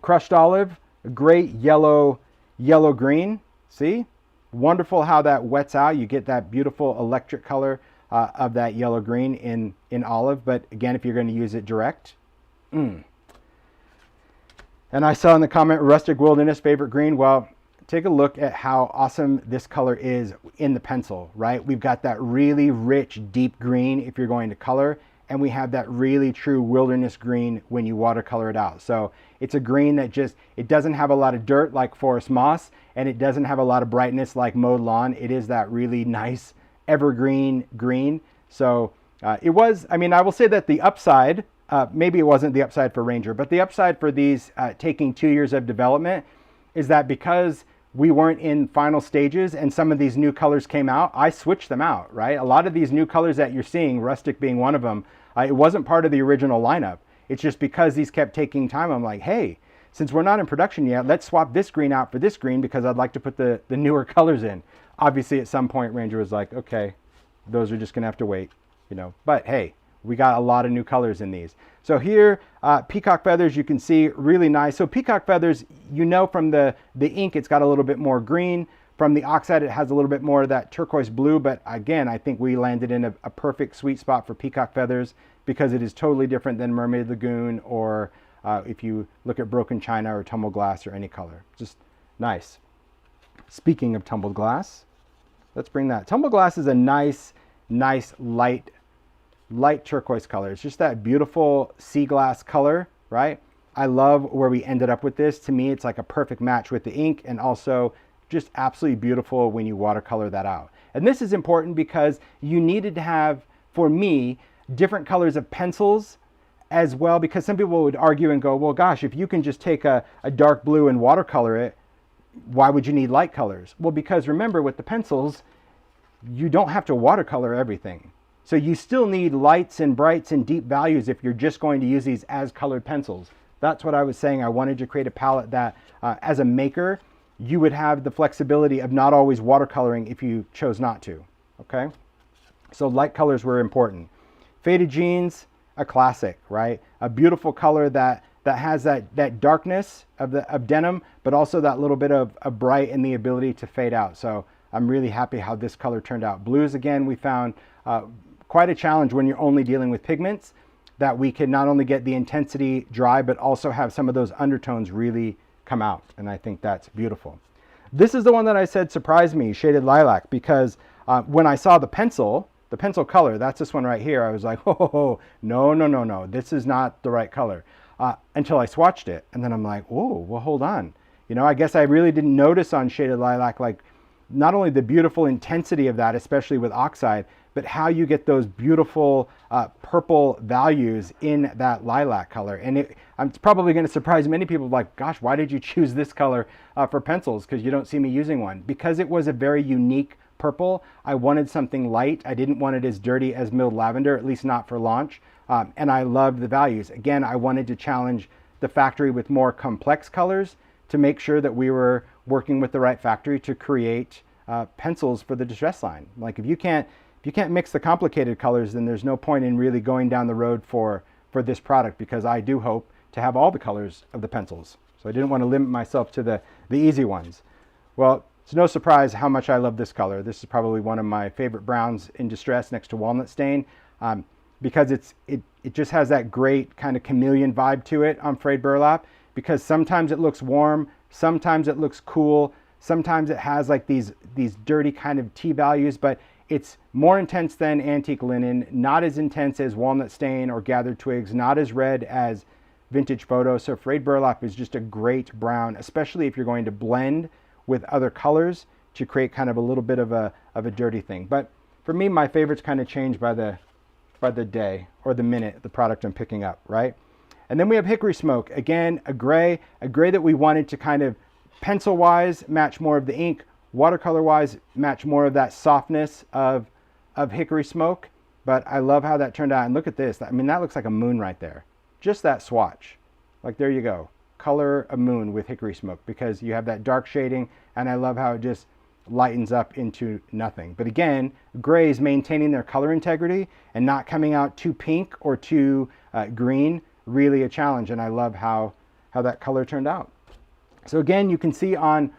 Crushed olive, a great yellow green. See? Wonderful how that wets out. You get that beautiful electric color of that yellow green in olive, but again, if you're going to use it direct. And I saw in the comment, rustic wilderness favorite green. Well, take a look at how awesome this color is in the pencil, right? We've got that really rich, deep green if you're going to color, and we have that really true wilderness green when you watercolor it out. So it's a green that it doesn't have a lot of dirt like forest moss, and it doesn't have a lot of brightness like mowed lawn. It is that really nice evergreen green. So I will say that the upside, maybe it wasn't the upside for Ranger, but the upside for these taking 2 years of development is that because we weren't in final stages and some of these new colors came out, I switched them out, right? A lot of these new colors that you're seeing, rustic being one of them, it wasn't part of the original lineup. It's just because these kept taking time, I'm like, hey, since we're not in production yet, let's swap this green out for this green because I'd like to put the newer colors in. Obviously, at some point, Ranger was like, okay, those are just gonna have to wait, But hey, we got a lot of new colors in these. So here, peacock feathers, you can see really nice. So peacock feathers, from the ink, it's got a little bit more green. From the oxide, it has a little bit more of that turquoise blue. But again, I think we landed in a perfect sweet spot for peacock feathers because it is totally different than Mermaid Lagoon or if you look at Broken China or Tumbled Glass or any color. Just nice. Speaking of tumbled glass, let's bring that. Tumbled glass is a nice light turquoise color. It's just that beautiful sea glass color, right? I love where we ended up with this. To me, it's like a perfect match with the ink, and also just absolutely beautiful when you watercolor that out. And this is important because you needed to have, for me, different colors of pencils as well, because some people would argue and go, well, gosh, if you can just take a dark blue and watercolor it, why would you need light colors? Well, because remember, with the pencils, you don't have to watercolor everything. So you still need lights and brights and deep values if you're just going to use these as colored pencils. That's what I was saying. I wanted to create a palette that, as a maker, you would have the flexibility of not always watercoloring if you chose not to, okay? So light colors were important. Faded jeans, a classic, right? A beautiful color that has that darkness of denim, but also that little bit of bright and the ability to fade out. So I'm really happy how this color turned out. Blues, again, we found quite a challenge when you're only dealing with pigments, that we can not only get the intensity dry, but also have some of those undertones really come out. And I think that's beautiful. This is the one that I said surprised me, Shaded Lilac, because when I saw the pencil color, that's this one right here, I was like, oh, no, this is not the right color. Until I swatched it. And then I'm like, oh, well, hold on. I guess I really didn't notice on Shaded Lilac, like, not only the beautiful intensity of that, especially with oxide, but how you get those beautiful purple values in that lilac color. And it's probably going to surprise many people, like, gosh, why did you choose this color for pencils? Because you don't see me using one. Because it was a very unique purple, I wanted something light. I didn't want it as dirty as milled lavender, at least not for launch. And I loved the values. Again, I wanted to challenge the factory with more complex colors to make sure that we were working with the right factory to create pencils for the Distress line. Like, if you can't mix the complicated colors, then there's no point in really going down the road for this product, because I do hope to have all the colors of the pencils. So I didn't want to limit myself to the easy ones. Well, it's no surprise how much I love this color. This is probably one of my favorite browns in Distress next to Walnut Stain, because it just has that great kind of chameleon vibe to it on frayed burlap, because sometimes it looks warm, sometimes it looks cool, sometimes it has like these dirty kind of T values, but it's more intense than antique linen, not as intense as Walnut Stain or Gathered Twigs, not as red as Vintage Photo. So frayed burlap is just a great brown, especially if you're going to blend with other colors to create kind of a little bit of a dirty thing. But for me, my favorites kind of change by the day or the minute the product I'm picking up, right? And then we have Hickory Smoke. Again, a gray that we wanted to kind of pencil-wise match more of the ink, watercolor-wise match more of that softness of Hickory Smoke. But I love how that turned out. And look at this. I mean, that looks like a moon right there. Just that swatch. Like, there you go. Color a moon with Hickory Smoke, because you have that dark shading, and I love how it just lightens up into nothing. But again, grays maintaining their color integrity and not coming out too pink or too green, really a challenge. And I love how that color turned out. So again, you can see on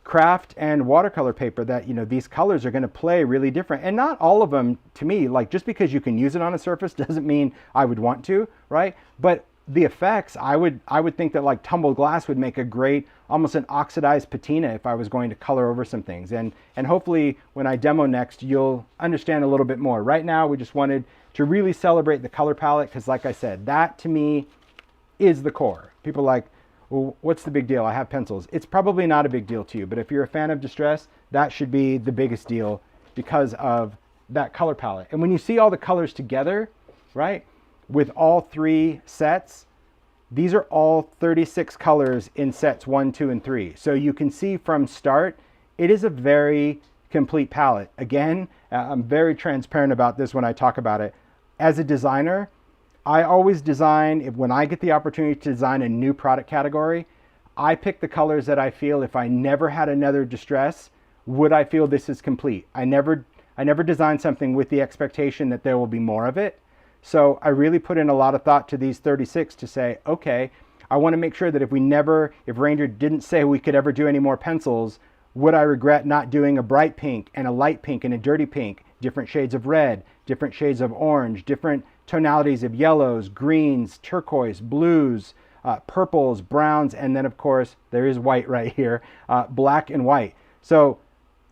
craft and watercolor paper that, you know, these colors are going to play really different. And not all of them, to me, like, just because you can use it on a surface doesn't mean I would want to, right? But the effects, I would think that like tumbled glass would make a great, almost an oxidized patina if I was going to color over some things. And hopefully when I demo next, you'll understand a little bit more. Right now, we just wanted to really celebrate the color palette, because like I said, that to me is the core. People are like, well, what's the big deal? I have pencils. It's probably not a big deal to you, but if you're a fan of Distress, that should be the biggest deal because of that color palette. And when you see all the colors together, right, with all three sets, these are all 36 colors in sets 1, 2, and 3. So you can see from start, it is a very complete palette. Again, I'm very transparent about this when I talk about it. As a designer, I always design, when I get the opportunity to design a new product category, I pick the colors that I feel, if I never had another Distress, would I feel this is complete? I never design something with the expectation that there will be more of it. So I really put in a lot of thought to these 36 to say, okay, I want to make sure that if Ranger didn't say we could ever do any more pencils, would I regret not doing a bright pink and a light pink and a dirty pink, different shades of red, different shades of orange, different tonalities of yellows, greens, turquoise, blues, purples, browns, and then of course, there is white right here, black and white. So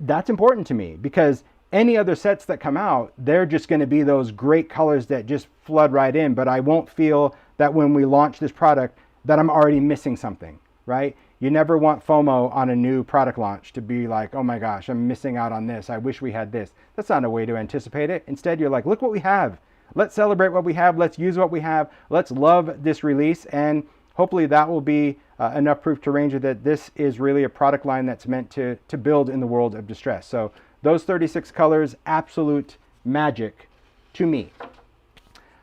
that's important to me, because any other sets that come out, they're just going to be those great colors that just flood right in, but I won't feel that when we launch this product that I'm already missing something, right? You never want FOMO on a new product launch to be like, oh my gosh, I'm missing out on this. I wish we had this. That's not a way to anticipate it. Instead, you're like, look what we have. Let's celebrate what we have. Let's use what we have. Let's love this release. And hopefully that will be enough proof to Ranger that this is really a product line that's meant to build in the world of Distress. So those 36 colors, absolute magic to me.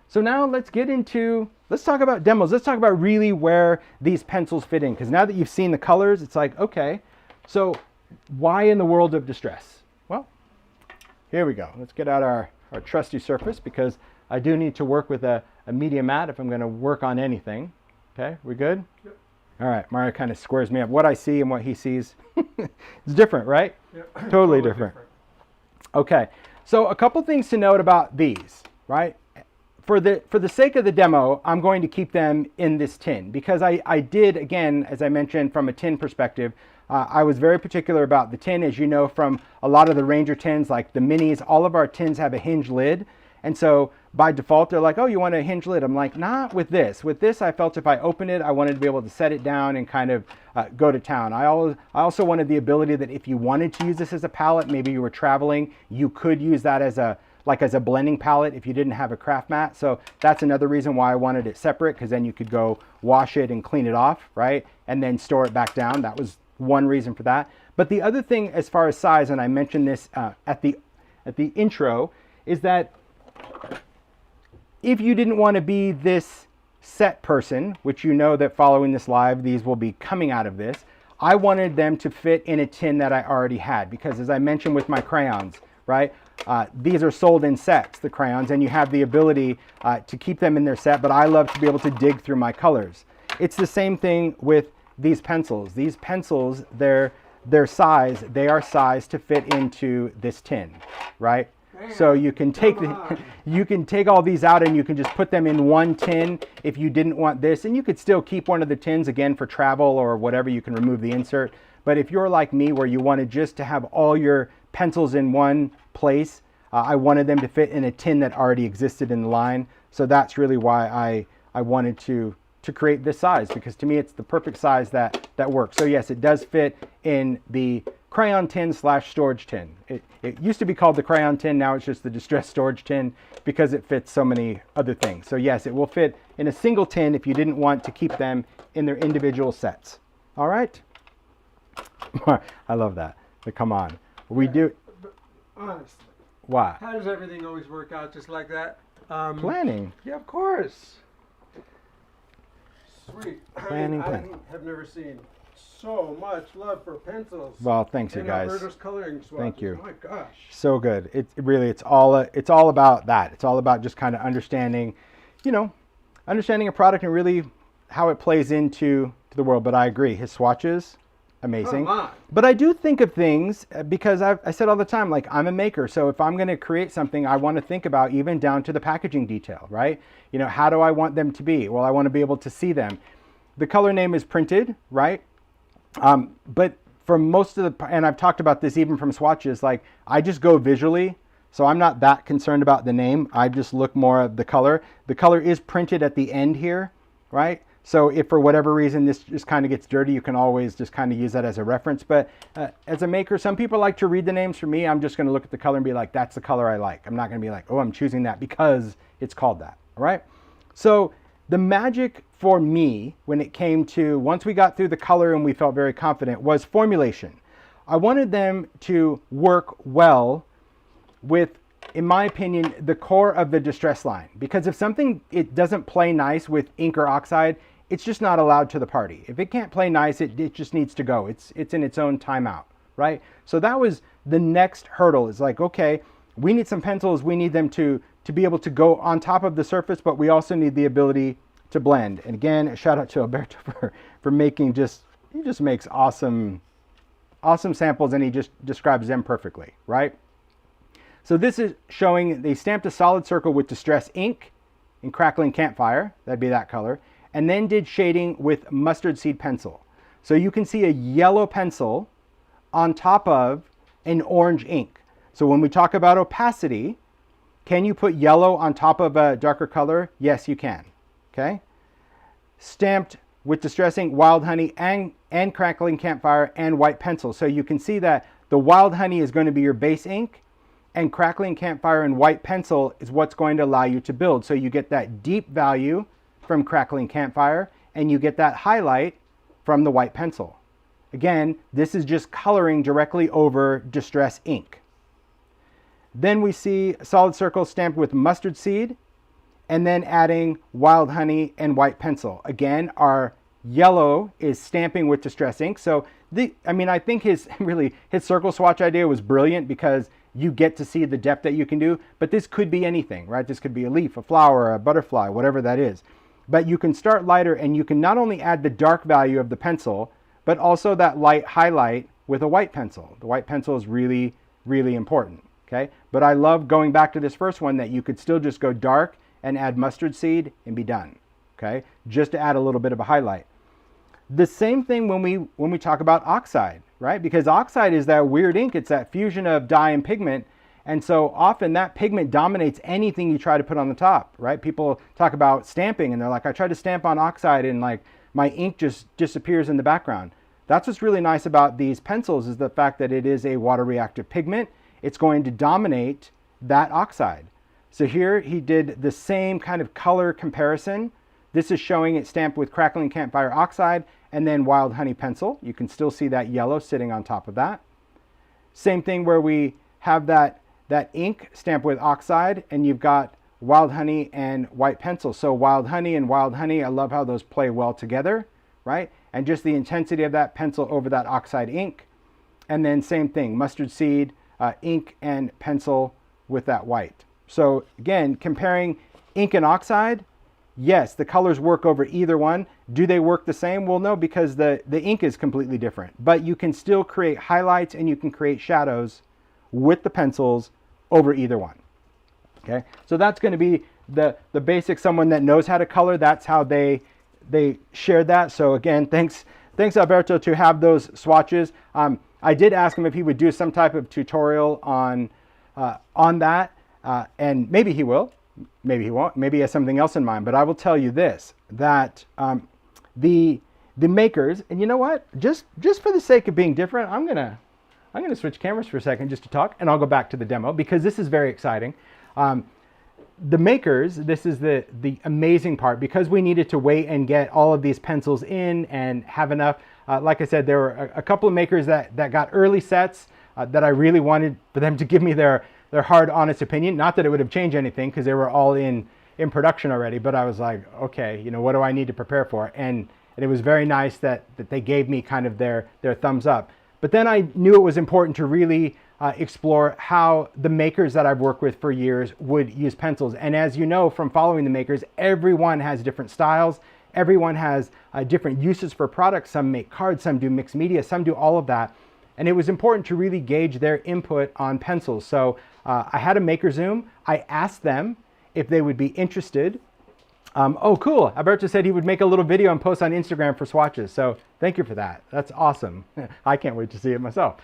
So now let's talk about demos. Let's talk about really where these pencils fit in. Because now that you've seen the colors, it's like, okay, so why in the world of Distress? Well, here we go. Let's get out our trusty surface, because I do need to work with a media mat if I'm going to work on anything. Okay, we good? Yep. All right, Mario kind of squares me up. What I see and what he sees, it's different, right? Yep. Totally different. Okay, so a couple things to note about these, right? For the sake of the demo, I'm going to keep them in this tin, because I did, again, as I mentioned, from a tin perspective, I was very particular about the tin. As you know, from a lot of the Ranger tins, like the minis, all of our tins have a hinge lid. And so by default, they're like, oh, you want a hinge lid? I'm like, not with this. With this, I felt if I opened it, I wanted to be able to set it down and kind of go to town. I also wanted the ability that if you wanted to use this as a palette, maybe you were traveling, you could use that as a blending palette if you didn't have a craft mat. So that's another reason why I wanted it separate, because then you could go wash it and clean it off, right? And then store it back down. That was one reason for that. But the other thing as far as size, and I mentioned this at the intro, is that if you didn't want to be this set person, which you know that following this live, these will be coming out of this, I wanted them to fit in a tin that I already had, because as I mentioned with my crayons, right? These are sold in sets, the crayons, and you have the ability to keep them in their set, but I love to be able to dig through my colors. It's the same thing with these pencils. These pencils, they're their size, they are sized to fit into this tin, right? So you can take you can take all these out and you can just put them in one tin if you didn't want this, and you could still keep one of the tins again for travel or whatever. You can remove the insert. But if you're like me, where you wanted just to have all your pencils in one place, I wanted them to fit in a tin that already existed in the line. So that's really why I wanted to create this size, because to me it's the perfect size that works. So yes, it does fit in the crayon tin / storage tin. It used to be called the crayon tin, now it's just the distress storage tin because it fits so many other things. So yes, it will fit in a single tin if you didn't want to keep them in their individual sets. All right. I love that. But come on, we do. But honestly, Why? how does everything always work out just like that? Planning. Yeah, of course. Sweet. Planning. I have never seen so much love for pencils. Well, thanks you and guys. Alberto's coloring swatches. Thank you. My gosh. So good. It's all about that. It's all about just kind of understanding, understanding a product and really how it plays into the world. But I agree, his swatches, amazing. Come on. But I do think of things, because I said all the time, like, I'm a maker. So if I'm going to create something, I want to think about even down to the packaging detail, right? How do I want them to be? Well, I want to be able to see them. The color name is printed, right? But for most of and I've talked about this even from swatches, like, I just go visually. So I'm not that concerned about the name. I just look more at the color. The color is printed at the end here, right? So if for whatever reason this just kind of gets dirty, you can always just kind of use that as a reference. But as a maker, some people like to read the names. For me, I'm just going to look at the color and be like, that's the color I like. I'm not going to be like, oh, I'm choosing that because it's called that, all right? So the magic for me when it came to, once we got through the color and we felt very confident, was formulation. I wanted them to work well with, in my opinion, the core of the Distress line. Because if something, it doesn't play nice with ink or oxide, it's just not allowed to the party. If it can't play nice, it just needs to go. It's in its own timeout, right? So that was the next hurdle. Is like, okay, we need some pencils. We need them to be able to go on top of the surface, but we also need the ability to blend. And again, a shout out to Alberto for making he just makes awesome samples, and he just describes them perfectly, right? So this is showing they stamped a solid circle with Distress ink in Crackling Campfire, that'd be that color, and then did shading with Mustard Seed pencil. So you can see a yellow pencil on top of an orange ink. So when we talk about opacity, can you put yellow on top of a darker color? Yes, you can. Okay. Stamped with Distress ink, Wild Honey, and Crackling Campfire, and white pencil. So you can see that the Wild Honey is going to be your base ink, and Crackling Campfire and white pencil is what's going to allow you to build. So you get that deep value from Crackling Campfire, and you get that highlight from the white pencil. Again, this is just coloring directly over Distress ink. Then we see a solid circle stamped with Mustard Seed, and then adding Wild Honey and white pencil. Again, our yellow is stamping with Distress ink. So I think his circle swatch idea was brilliant, because you get to see the depth that you can do. But this could be anything, right? This could be a leaf, a flower, a butterfly, whatever that is. But you can start lighter, and you can not only add the dark value of the pencil, but also that light highlight with a white pencil. The white pencil is really, really important, okay? But I love going back to this first one, that you could still just go dark and add Mustard Seed and be done, okay? Just to add a little bit of a highlight. The same thing when we talk about oxide, right? Because oxide is that weird ink. It's that fusion of dye and pigment. And so often that pigment dominates anything you try to put on the top, right? People talk about stamping and they're like, I tried to stamp on oxide and like my ink just disappears in the background. That's what's really nice about these pencils, is the fact that it is a water reactive pigment. It's going to dominate that oxide. So here he did the same kind of color comparison. This is showing it stamped with Crackling Campfire oxide and then Wild Honey pencil. You can still see that yellow sitting on top of that. Same thing where we have that ink stamped with oxide, and you've got Wild Honey and white pencil. So Wild Honey and Wild Honey, I love how those play well together, right? And just the intensity of that pencil over that oxide ink. And then same thing, Mustard Seed, ink and pencil with that white. So again, comparing ink and oxide, Yes, the colors work over either one. Do they work the same? Well, no, because the ink is completely different. But you can still create highlights and you can create shadows with the pencils over either one. Okay, so that's going to be the basic. Someone that knows how to color, that's how they shared that. So again, thanks Alberto to have those swatches. I did ask him if he would do some type of tutorial on that, and maybe he will, maybe he won't, maybe he has something else in mind. But I will tell you this, that the makers, and you know what, just for the sake of being different, I'm gonna switch cameras for a second just to talk, and I'll go back to the demo because this is very exciting. The makers, this is the amazing part, because we needed to wait and get all of these pencils in and have enough. Like I said, there were a couple of makers that got early sets that I really wanted for them to give me their hard, honest opinion. Not that it would have changed anything because they were all in production already, but I was like, okay, what do I need to prepare for? And it was very nice that they gave me kind of their thumbs up. But then I knew it was important to really explore how the makers that I've worked with for years would use pencils. And as you know from following the makers, everyone has different styles. Everyone has different uses for products. Some make cards, some do mixed media, some do all of that. And it was important to really gauge their input on pencils. So I had a maker Zoom. I asked them if they would be interested. Oh, cool. Alberto said he would make a little video and post on Instagram for swatches. So thank you for that. That's awesome. I can't wait to see it myself.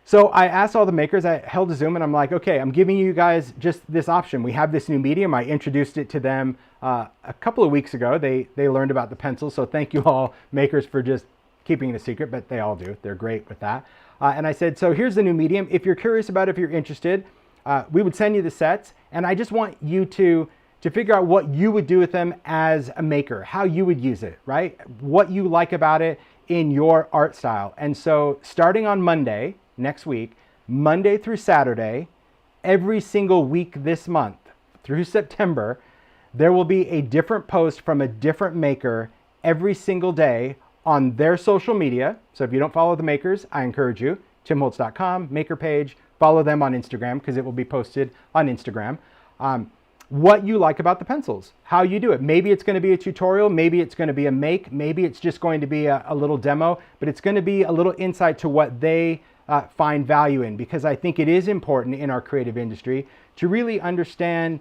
So I asked all the makers, I held a Zoom, and I'm like, okay, I'm giving you guys just this option. We have this new medium. I introduced it to them a couple of weeks ago. They learned about the pencils. So thank you all makers for just keeping it a secret, but they all do. They're great with that. And I said, so here's the new medium. If you're curious about it, if you're interested, we would send you the sets. And I just want you to figure out what you would do with them as a maker, how you would use it, right? What you like about it in your art style. And so starting on Monday, next week, Monday through Saturday, every single week this month through September, there will be a different post from a different maker every single day on their social media. So if you don't follow the makers, I encourage you, timholtz.com, maker page, follow them on Instagram because it will be posted on Instagram. What you like about the pencils, how you do it. Maybe it's going to be a tutorial, maybe it's going to be a make, maybe it's just going to be a little demo, but it's going to be a little insight to what they find value in, because I think it is important in our creative industry to really understand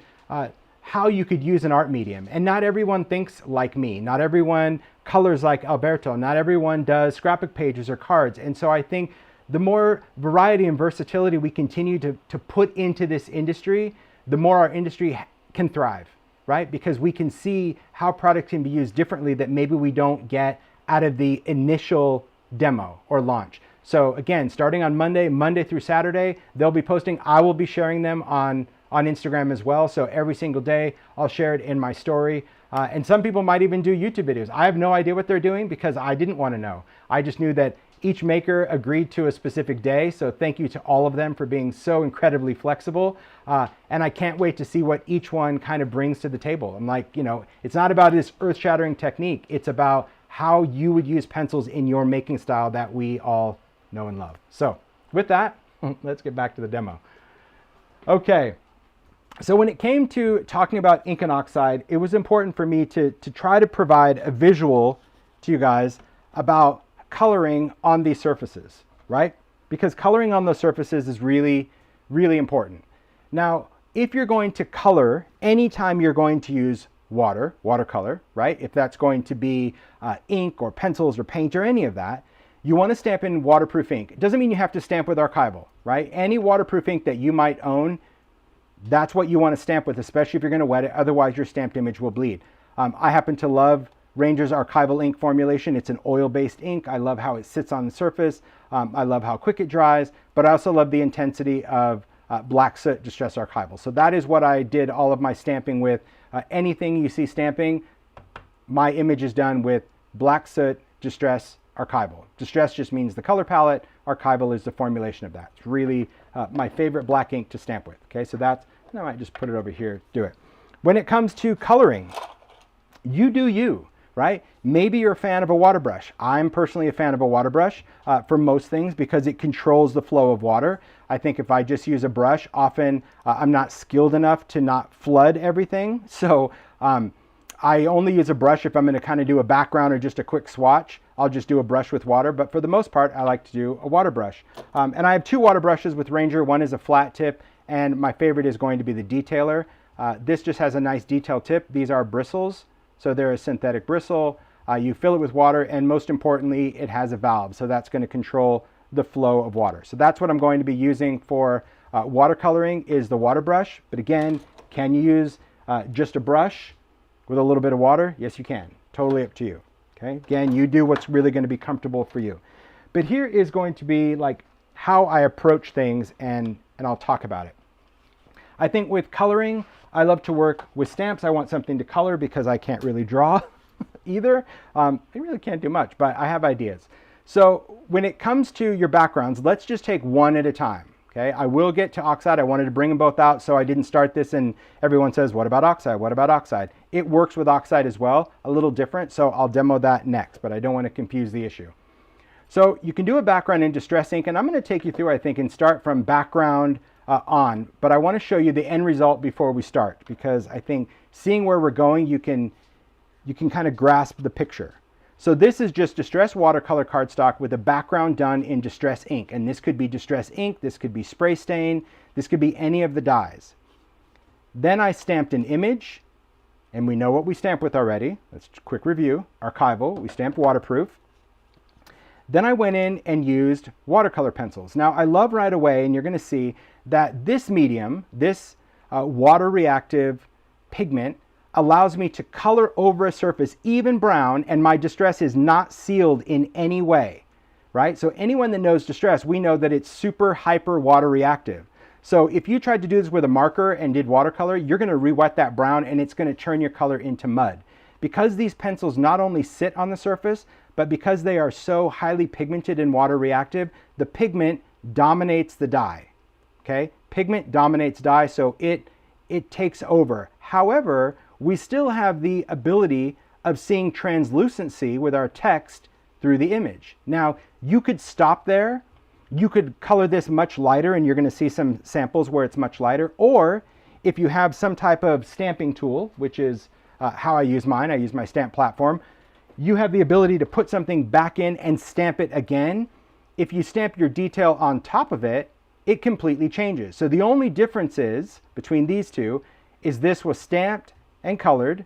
how you could use an art medium. And not everyone thinks like me, not everyone colors like Alberto, not everyone does scrapbook pages or cards. And so I think the more variety and versatility we continue to put into this industry, the more our industry can thrive, right? Because we can see how product can be used differently that maybe we don't get out of the initial demo or launch. So again, starting on Monday through Saturday, they'll be posting. I will be sharing them on Instagram as well. So every single day I'll share it in my story. And some people might even do YouTube videos. I have no idea what they're doing because I didn't want to know. I just knew that each maker agreed to a specific day. So thank you to all of them for being so incredibly flexible. And I can't wait to see what each one kind of brings to the table. I'm like, it's not about this earth-shattering technique. It's about how you would use pencils in your making style that we all know and love. So with that, let's get back to the demo. Okay. So when it came to talking about ink and oxide, it was important for me to try to provide a visual to you guys about coloring on these surfaces, right? Because coloring on those surfaces is really, really important. Now, if you're going to color, anytime you're going to use watercolor, right? If that's going to be ink or pencils or paint or any of that, you want to stamp in waterproof ink. It doesn't mean you have to stamp with archival, right? Any waterproof ink that you might own, that's what you want to stamp with, especially if you're going to wet it. Otherwise, your stamped image will bleed. I happen to love Ranger's archival ink formulation. It's an oil-based ink. I love how it sits on the surface. I love how quick it dries, but I also love the intensity of Black Soot Distress Archival. So that is what I did all of my stamping with. Anything you see stamping, my image is done with Black Soot Distress Archival. Distress just means the color palette. Archival is the formulation of that. It's really my favorite black ink to stamp with. Okay, so that's, I might just put it over here, do it. When it comes to coloring, you do you, right? Maybe you're a fan of a water brush. I'm personally a fan of a water brush for most things because it controls the flow of water. I think if I just use a brush, often I'm not skilled enough to not flood everything. So I only use a brush if I'm going to kind of do a background or just a quick swatch. I'll just do a brush with water, but for the most part, I like to do a water brush. And I have two water brushes with Ranger. One is a flat tip, and my favorite is going to be the detailer. This just has a nice detail tip. These are bristles, so they're a synthetic bristle. You fill it with water, and most importantly, it has a valve, so that's going to control the flow of water. So that's what I'm going to be using for watercoloring, is the water brush. But again, can you use just a brush with a little bit of water? Yes, you can. Totally up to you. Okay. Again, you do what's really going to be comfortable for you. But here is going to be like how I approach things, and I'll talk about it. I think with coloring, I love to work with stamps. I want something to color because I can't really draw either. I really can't do much, but I have ideas. So when it comes to your backgrounds, let's just take one at a time. Okay, I will get to oxide. I wanted to bring them both out, so I didn't start this and everyone says, what about oxide? What about oxide? It works with oxide as well, a little different, so I'll demo that next, but I don't want to confuse the issue. So you can do a background in Distress ink, and I'm going to take you through, I think, and start from background on, but I want to show you the end result before we start, because I think seeing where we're going, you can kind of grasp the picture. So this is just Distress Watercolor cardstock with a background done in Distress ink. And this could be Distress ink, this could be spray stain, this could be any of the dyes. Then I stamped an image, and we know what we stamp with already. Let's quick review. Archival, we stamped waterproof. Then I went in and used watercolor pencils. Now I love right away, and you're going to see that this medium, this water reactive pigment, allows me to color over a surface even brown, and my Distress is not sealed in any way, right? So anyone that knows Distress, we know that it's super hyper water reactive. So if you tried to do this with a marker and did watercolor, you're going to re-wet that brown and it's going to turn your color into mud. Because these pencils not only sit on the surface, but because they are so highly pigmented and water reactive, the pigment dominates the dye. Okay? Pigment dominates dye, so it takes over. However, we still have the ability of seeing translucency with our text through the image. Now, you could stop there. You could color this much lighter, and you're going to see some samples where it's much lighter. Or if you have some type of stamping tool, which is how I use mine, I use my stamp platform, you have the ability to put something back in and stamp it again. If you stamp your detail on top of it, it completely changes. So the only difference is between these two is this was stamped and colored.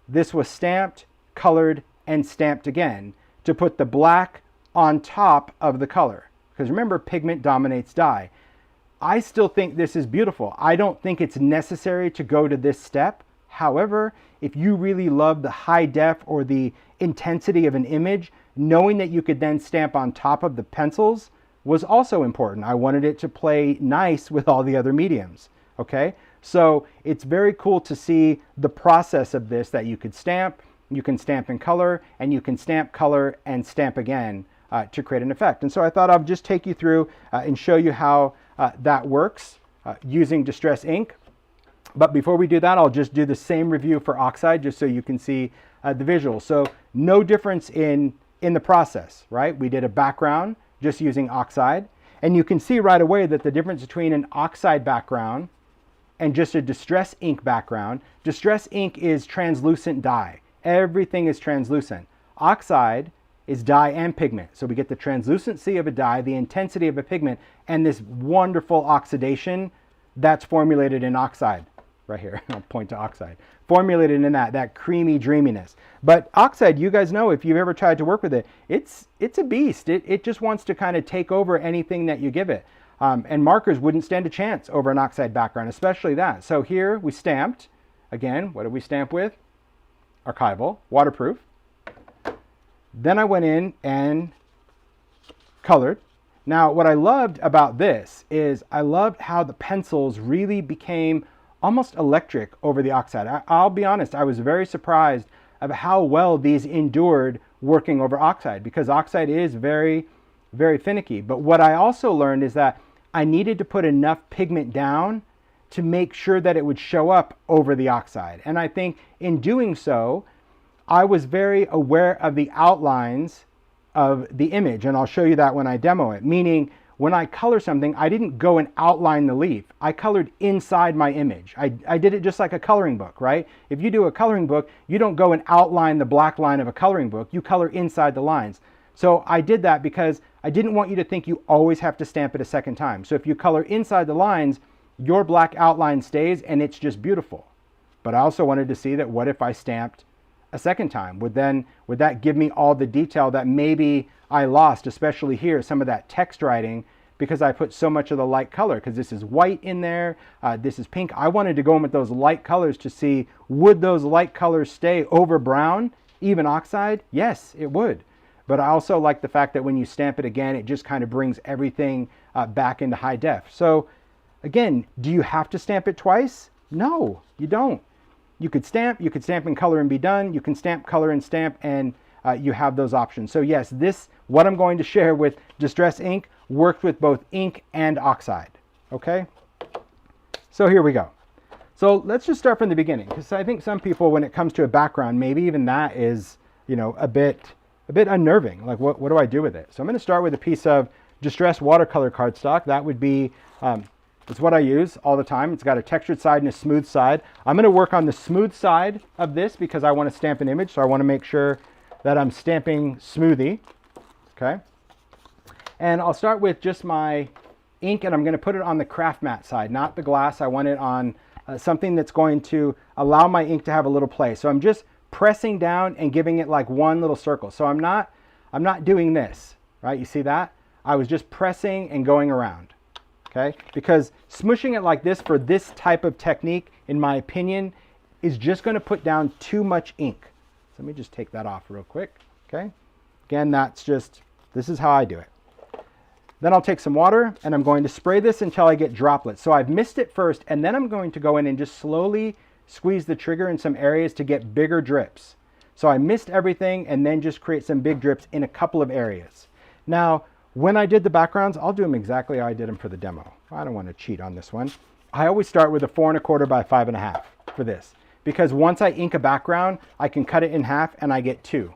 This was stamped, colored, and stamped again to put the black on top of the color. Because remember, pigment dominates dye. I still think this is beautiful. I don't think it's necessary to go to this step. However, if you really love the high def or the intensity of an image, knowing that you could then stamp on top of the pencils was also important. I wanted it to play nice with all the other mediums. Okay? So it's very cool to see the process of this, that you could stamp, you can stamp in color, and you can stamp, color, and stamp again to create an effect. And so I thought I'll just take you through and show you how that works using Distress ink. But before we do that, I'll just do the same review for oxide just so you can see the visual. So no difference in the process, right? We did a background just using oxide. And you can see right away that the difference between an oxide background and just a Distress ink background. Distress ink is translucent dye. Everything is translucent. Oxide is dye and pigment. So we get the translucency of a dye, the intensity of a pigment, and this wonderful oxidation that's formulated in oxide. Right here, I'll point to oxide. Formulated in that creamy dreaminess. But oxide, you guys know, if you've ever tried to work with it, it's a beast. It just wants to kind of take over anything that you give it. And markers wouldn't stand a chance over an oxide background, especially that. So here we stamped. Again, what did we stamp with? Archival, waterproof. Then I went in and colored. Now, what I loved about this is I loved how the pencils really became almost electric over the oxide. I'll be honest, I was very surprised of how well these endured working over oxide, because oxide is very, very finicky. But what I also learned is that I needed to put enough pigment down to make sure that it would show up over the oxide. And I think in doing so, I was very aware of the outlines of the image, and I'll show you that when I demo it. Meaning, when I color something, I didn't go and outline the leaf. I colored inside my image. I did it just like a coloring book, right? If you do a coloring book, you don't go and outline the black line of a coloring book. You color inside the lines. So I did that because I didn't want you to think you always have to stamp it a second time. So if you color inside the lines, your black outline stays and it's just beautiful. But I also wanted to see that what if I stamped a second time? Would that give me all the detail that maybe I lost, especially here, some of that text writing, because I put so much of the light color, because this is white in there, this is pink. I wanted to go in with those light colors to see, would those light colors stay over brown, even oxide? Yes, it would. But I also like the fact that when you stamp it again, it just kind of brings everything back into high def. So again, do you have to stamp it twice? No, you don't. You could stamp and color and be done. You can stamp, color, and stamp, and you have those options. So yes, what I'm going to share with Distress ink worked with both ink and oxide. Okay? So here we go. So let's just start from the beginning, because I think some people, when it comes to a background, maybe even that is, a bit unnerving. Like, what do I do with it? So I'm going to start with a piece of Distress watercolor cardstock. That would be, it's what I use all the time. It's got a textured side and a smooth side. I'm going to work on the smooth side of this because I want to stamp an image. So I want to make sure that I'm stamping smoothie. Okay. And I'll start with just my ink, and I'm going to put it on the craft mat side, not the glass. I want it on something that's going to allow my ink to have a little play. So I'm just pressing down and giving it like one little circle. So I'm not doing this, right? You see that? I was just pressing and going around. Okay? Because smushing it like this for this type of technique, in my opinion, is just going to put down too much ink. So let me just take that off real quick. Okay? Again, this is how I do it. Then I'll take some water and I'm going to spray this until I get droplets. So I've missed it first, and then I'm going to go in and just slowly squeeze the trigger in some areas to get bigger drips. So I missed everything and then just create some big drips in a couple of areas. Now, when I did the backgrounds, I'll do them exactly how I did them for the demo. I don't want to cheat on this one. I always start with a 4 1/4 by 5 1/2 for this, because once I ink a background, I can cut it in half and I get 2,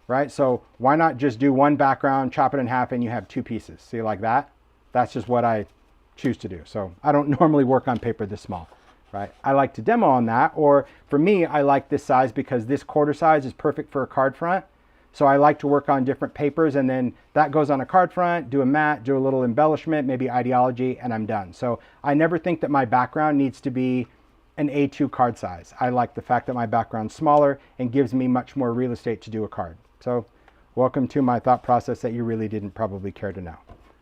right? So why not just do one background, chop it in half, and you have 2 pieces? See, like that? That's just what I choose to do. So I don't normally work on paper this small, right? I like to demo on that, or for me, I like this size because this quarter size is perfect for a card front. So I like to work on different papers, and then that goes on a card front, do a matte, do a little embellishment, maybe ideology, and I'm done. So I never think that my background needs to be an A2 card size. I like the fact that my background's smaller and gives me much more real estate to do a card. So welcome to my thought process that you really didn't probably care to know.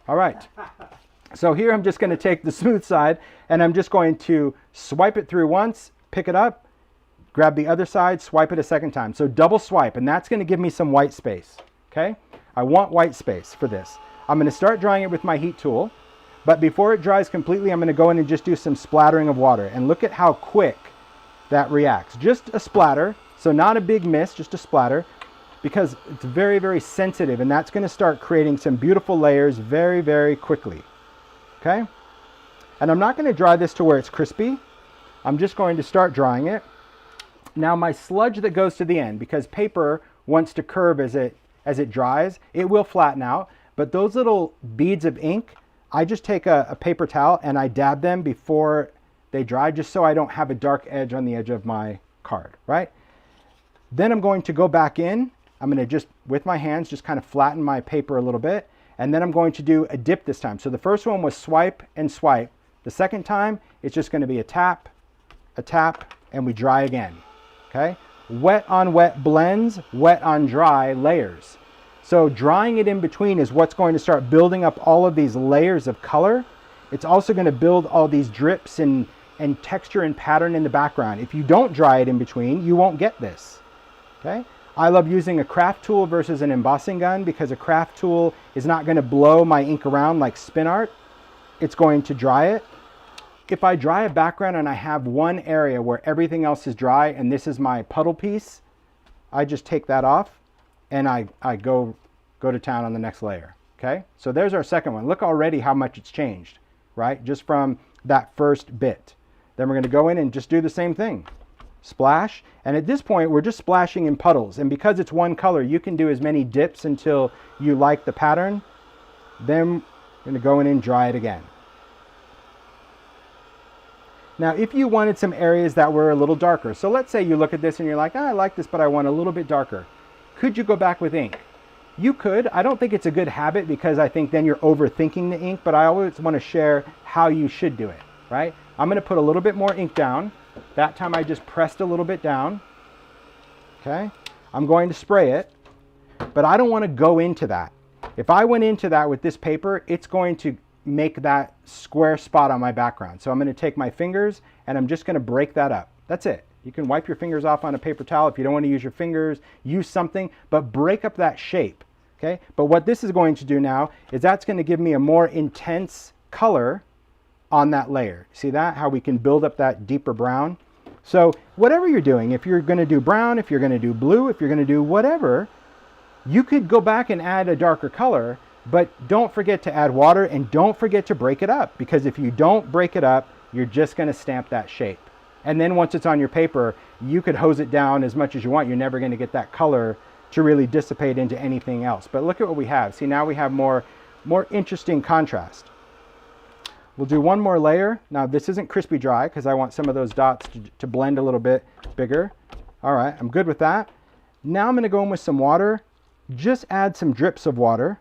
All right. So here I'm just going to take the smooth side and I'm just going to swipe it through once, pick it up, grab the other side, swipe it a second time. So double swipe, and that's going to give me some white space. Okay? I want white space for this. I'm going to start drying it with my heat tool, but before it dries completely, I'm going to go in and just do some splattering of water, and look at how quick that reacts. Just a splatter, so not a big mist, just a splatter, because it's very, very sensitive, and that's going to start creating some beautiful layers very, very quickly. Okay? And I'm not going to dry this to where it's crispy. I'm just going to start drying it. Now my sludge that goes to the end, because paper wants to curve as it dries, it will flatten out, but those little beads of ink, I just take a paper towel and I dab them before they dry, just so I don't have a dark edge on the edge of my card, right? Then I'm going to go back in. I'm going to just, with my hands, just kind of flatten my paper a little bit, and then I'm going to do a dip this time. So the first one was swipe and swipe. The second time, it's just going to be a tap, and we dry again. Okay? Wet on wet blends, wet on dry layers. So drying it in between is what's going to start building up all of these layers of color. It's also going to build all these drips and texture and pattern in the background. If you don't dry it in between, you won't get this. Okay? I love using a craft tool versus an embossing gun, because a craft tool is not going to blow my ink around like spin art. It's going to dry it. If I dry a background and I have one area where everything else is dry and this is my puddle piece, I just take that off and I go to town on the next layer. Okay, so there's our second one. Look already how much it's changed, right? Just from that first bit. Then we're going to go in and just do the same thing. Splash, and at this point we're just splashing in puddles, and because it's one color, you can do as many dips until you like the pattern. Then I'm going to go in and dry it again. Now, if you wanted some areas that were a little darker, so let's say you look at this and you're like, I like this, but I want a little bit darker. Could you go back with ink? You could. I don't think it's a good habit because I think then you're overthinking the ink, but I always want to share how you should do it, right? I'm going to put a little bit more ink down. That time I just pressed a little bit down. Okay. I'm going to spray it, but I don't want to go into that. If I went into that with this paper, it's going to make that square spot on my background. So I'm going to take my fingers and I'm just going to break that up. That's it. You can wipe your fingers off on a paper towel. If you don't want to use your fingers, use something, but break up that shape. Okay. But what this is going to do now is that's going to give me a more intense color on that layer. See that? How we can build up that deeper brown. So whatever you're doing, if you're going to do brown, if you're going to do blue, if you're going to do whatever, you could go back and add a darker color, but don't forget to add water and don't forget to break it up, because if you don't break it up, you're just going to stamp that shape. And then once it's on your paper, you could hose it down as much as you want. You're never going to get that color to really dissipate into anything else. But look at what we have. See, now we have more interesting contrast. We'll do one more layer. Now this isn't crispy dry because I want some of those dots to blend a little bit bigger. All right, I'm good with that. Now I'm going to go in with some water. Just add some drips of water.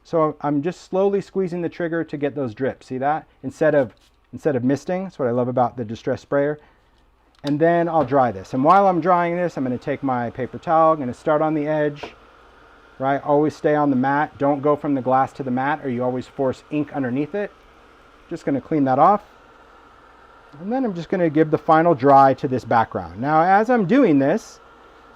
So I'm just slowly squeezing the trigger to get those drips. See that? Instead of misting. That's what I love about the Distress sprayer. And then I'll dry this. And while I'm drying this, I'm going to take my paper towel. I'm going to start on the edge. Right? Always stay on the mat. Don't go from the glass to the mat or you always force ink underneath it. Just going to clean that off. And then I'm just going to give the final dry to this background. Now, as I'm doing this,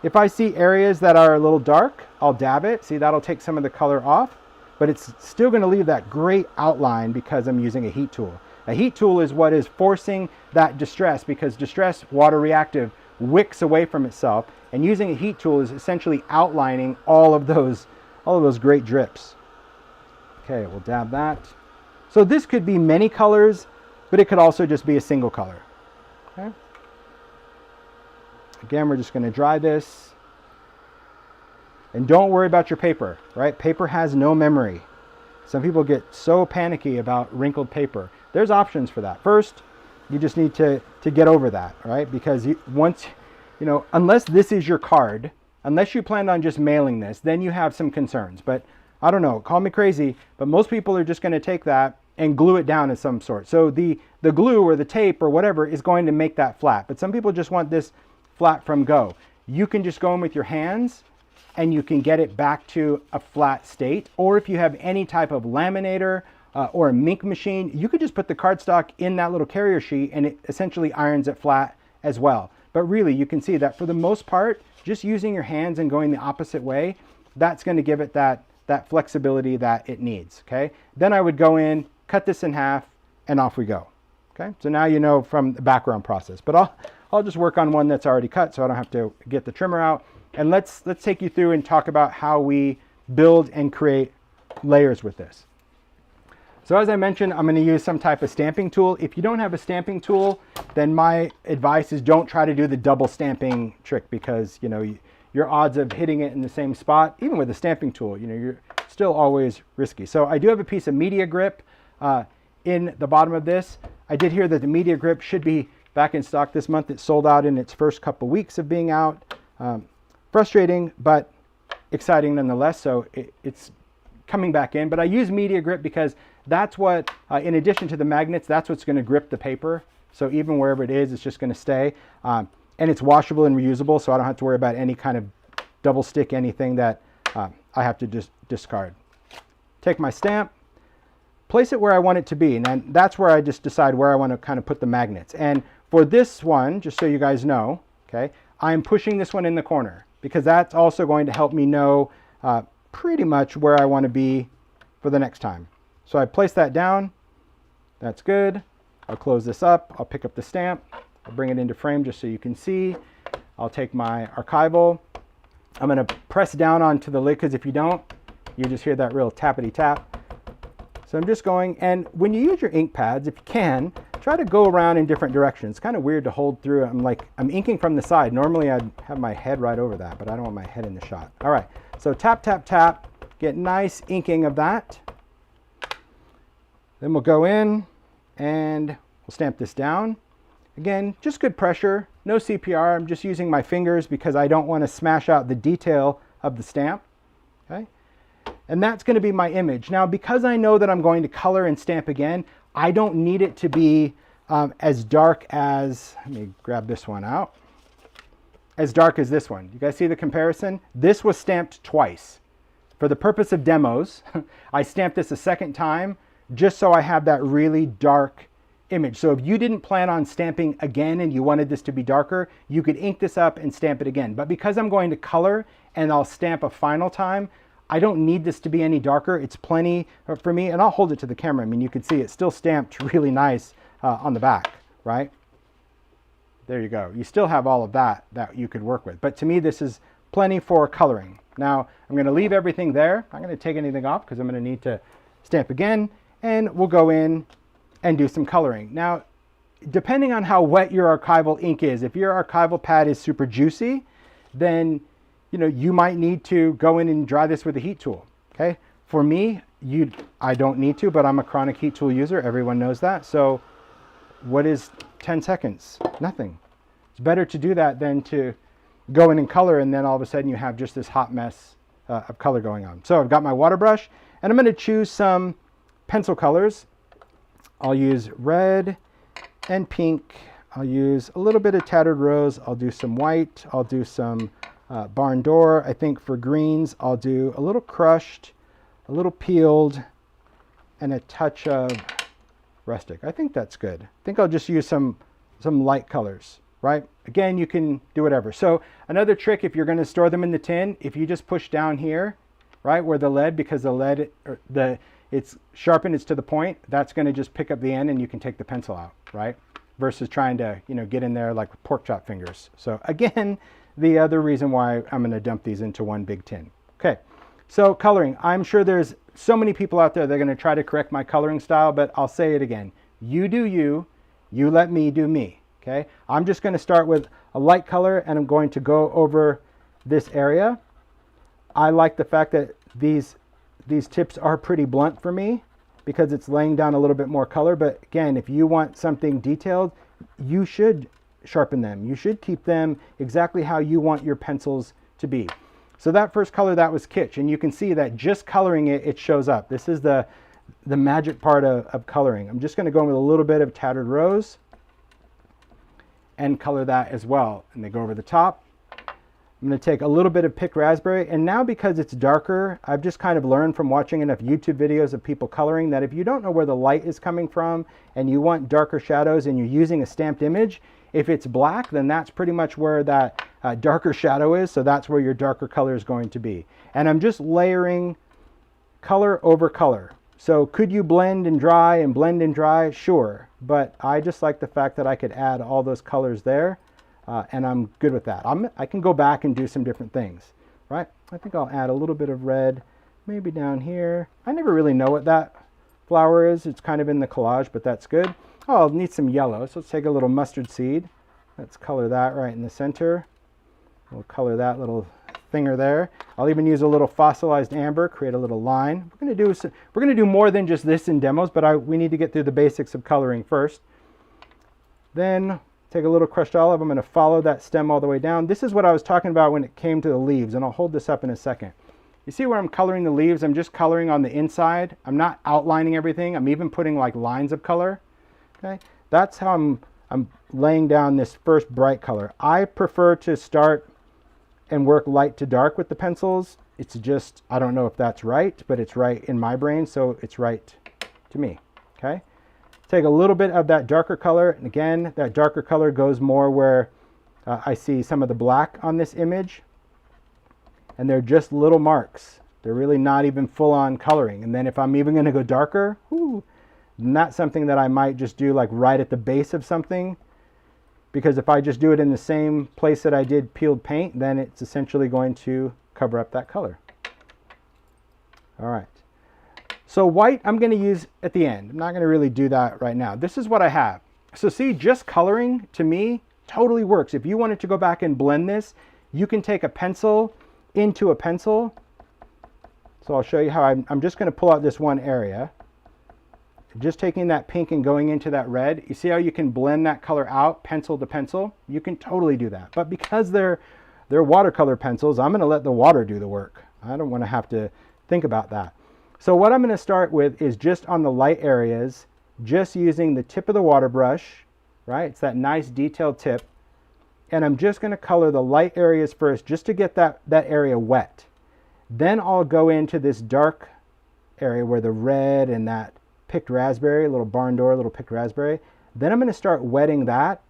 if I see areas that are a little dark, I'll dab it. See, that'll take some of the color off, but it's still going to leave that great outline because I'm using a heat tool. A heat tool is what is forcing that distress, because distress, water reactive, wicks away from itself, and using a heat tool is essentially outlining all of those great drips. Okay, we'll dab that. So this could be many colors, but it could also just be a single color. Okay. Again, we're just going to dry this. And don't worry about your paper, right? Paper has no memory. Some people get so panicky about wrinkled paper. There's options for that. First, you just need to get over that, right? Because unless this is your card, unless you planned on just mailing this, then you have some concerns. But I don't know, call me crazy, but most people are just going to take that and glue it down of some sort. So the glue or the tape or whatever is going to make that flat. But some people just want this flat from go. You can just go in with your hands and you can get it back to a flat state. Or if you have any type of laminator or a mink machine, you could just put the cardstock in that little carrier sheet and it essentially irons it flat as well. But really, you can see that for the most part, just using your hands and going the opposite way, that's going to give it that flexibility that it needs. Okay. Then I would go in, cut this in half, and off we go. Okay. So now you know from the background process. But I'll just work on one that's already cut, so I don't have to get the trimmer out. And let's take you through and talk about how we build and create layers with this. So as I mentioned, I'm going to use some type of stamping tool. If you don't have a stamping tool, then my advice is don't try to do the double stamping trick, because your odds of hitting it in the same spot, even with a stamping tool, you're still always risky. So I do have a piece of media grip in the bottom of this. I did hear that the media grip should be back in stock this month. It sold out in its first couple weeks of being out. Frustrating, but exciting nonetheless. So it's coming back in. But I use media grip because that's what, in addition to the magnets, that's what's going to grip the paper. So even wherever it is, it's just going to stay. And it's washable and reusable, so I don't have to worry about any kind of double stick anything that I have to just discard. Take my stamp, place it where I want it to be, and then that's where I just decide where I want to kind of put the magnets. And for this one, just so you guys know, okay, I'm pushing this one in the corner because that's also going to help me know pretty much where I want to be for the next time. So I place that down. That's good. I'll close this up. I'll pick up the stamp. I'll bring it into frame just so you can see. I'll take my archival. I'm going to press down onto the lid, because if you don't, you just hear that real tappity tap. So I'm just going, and when you use your ink pads, if you can, try to go around in different directions. It's kind of weird to hold through. I'm inking from the side. Normally I'd have my head right over that, but I don't want my head in the shot. All right, so tap, tap, tap. Get nice inking of that. Then we'll go in and we'll stamp this down. Again, just good pressure, no CPR. I'm just using my fingers because I don't want to smash out the detail of the stamp. Okay? And that's going to be my image. Now, because I know that I'm going to color and stamp again, I don't need it to be as dark as, let me grab this one out, as dark as this one. You guys see the comparison? This was stamped twice. For the purpose of demos, I stamped this a second time just so I have that really dark image. So if you didn't plan on stamping again and you wanted this to be darker, you could ink this up and stamp it again. But because I'm going to color and I'll stamp a final time, I don't need this to be any darker. It's plenty for me, and I'll hold it to the camera. I mean, you can see it's still stamped really nice on the back, right? There you go. You still have all of that you could work with. But to me, this is plenty for coloring. Now, I'm going to leave everything there. I'm not going to take anything off because I'm going to need to stamp again, and we'll go in and do some coloring. Now, depending on how wet your archival ink is, if your archival pad is super juicy, then you might need to go in and dry this with a heat tool. Okay, for me, I don't need to, but I'm a chronic heat tool user. Everyone knows that. So what is 10 seconds? Nothing. It's better to do that than to go in and color, and then all of a sudden you have just this hot mess of color going on. So I've got my water brush, and I'm going to choose some pencil colors. I'll use red and pink. I'll use a little bit of tattered rose. I'll do some white. I'll do some barn door. I think for greens, I'll do a little crushed, a little peeled, and a touch of rustic. I think that's good. I think I'll just use some light colors, right? Again, you can do whatever. So another trick, if you're going to store them in the tin, if you just push down here, right, where the lead, because the lead, it's sharpened, it's to the point, that's going to just pick up the end and you can take the pencil out, right? Versus trying to, get in there like pork chop fingers. So again, the other reason why I'm going to dump these into one big tin. Okay, so coloring. I'm sure there's so many people out there that are going to try to correct my coloring style, but I'll say it again. You do you, you let me do me. Okay, I'm just going to start with a light color and I'm going to go over this area. I like the fact that these tips are pretty blunt for me because it's laying down a little bit more color. But again, if you want something detailed, you should sharpen them. You should keep them exactly how you want your pencils to be. So that first color, that was kitsch, and you can see that just coloring it, it shows up. This is the magic part of coloring. I'm just going to go in with a little bit of tattered rose and color that as well. And they go over the top. I'm going to take a little bit of picked raspberry, and now because it's darker, I've just kind of learned from watching enough YouTube videos of people coloring that if you don't know where the light is coming from and you want darker shadows and you're using a stamped image, if it's black, then that's pretty much where that darker shadow is, so that's where your darker color is going to be. And I'm just layering color over color. So could you blend and dry and blend and dry? Sure, but I just like the fact that I could add all those colors there. And I'm good with that. I can go back and do some different things, right? I think I'll add a little bit of red, maybe down here. I never really know what that flower is. It's kind of in the collage, but that's good. Oh, I'll need some yellow. So let's take a little mustard seed. Let's color that right in the center. We'll color that little thinger there. I'll even use a little fossilized amber, create a little line. We're going to do more than just this in demos, but we need to get through the basics of coloring first. Then take a little crushed olive. I'm going to follow that stem all the way down. This is what I was talking about when it came to the leaves, and I'll hold this up in a second. You see where I'm coloring the leaves? I'm just coloring on the inside. I'm not outlining everything. I'm even putting like lines of color. Okay, that's how I'm laying down this first bright color. I prefer to start and work light to dark with the pencils. It's just, I don't know if that's right, but it's right in my brain, so it's right to me. Okay. Take a little bit of that darker color, and again, that darker color goes more where I see some of the black on this image, and they're just little marks. They're really not even full-on coloring. And then if I'm even going to go darker, then that's something that I might just do like right at the base of something, because if I just do it in the same place that I did peeled paint, then it's essentially going to cover up that color. All right. So white I'm going to use at the end. I'm not going to really do that right now. This is what I have. So see, just coloring to me totally works. If you wanted to go back and blend this, you can take a pencil into a pencil. So I'll show you how I'm just going to pull out this one area. just taking that pink and going into that red. You see how you can blend that color out pencil to pencil? You can totally do that. But because they're watercolor pencils, I'm going to let the water do the work. I don't want to have to think about that. So what I'm going to start with is just on the light areas, just using the tip of the water brush, right? It's that nice detailed tip. And I'm just going to color the light areas first just to get that area wet. Then I'll go into this dark area where the red and that picked raspberry, little barn door, little picked raspberry. Then I'm going to start wetting that.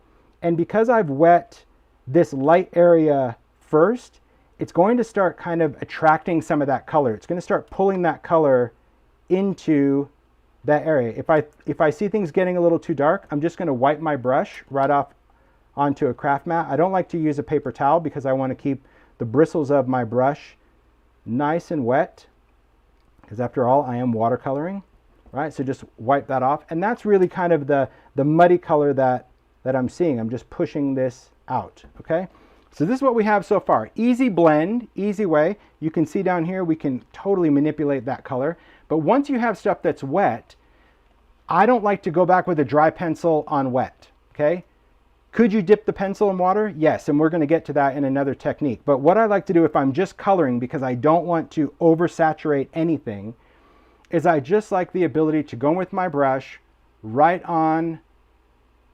And because I've wet this light area first, it's going to start kind of attracting some of that color. It's going to start pulling that color into that area. If I see things getting a little too dark, I'm just going to wipe my brush right off onto a craft mat. I don't like to use a paper towel because I want to keep the bristles of my brush nice and wet, because after all, I am watercoloring, right? So just wipe that off. And that's really kind of the muddy color that I'm seeing. I'm just pushing this out, okay? So this is what we have so far. Easy blend, easy way. You can see down here, we can totally manipulate that color. But once you have stuff that's wet, I don't like to go back with a dry pencil on wet, okay? Could you dip the pencil in water? Yes, and we're going to get to that in another technique. But what I like to do if I'm just coloring, because I don't want to oversaturate anything, is I just like the ability to go with my brush right on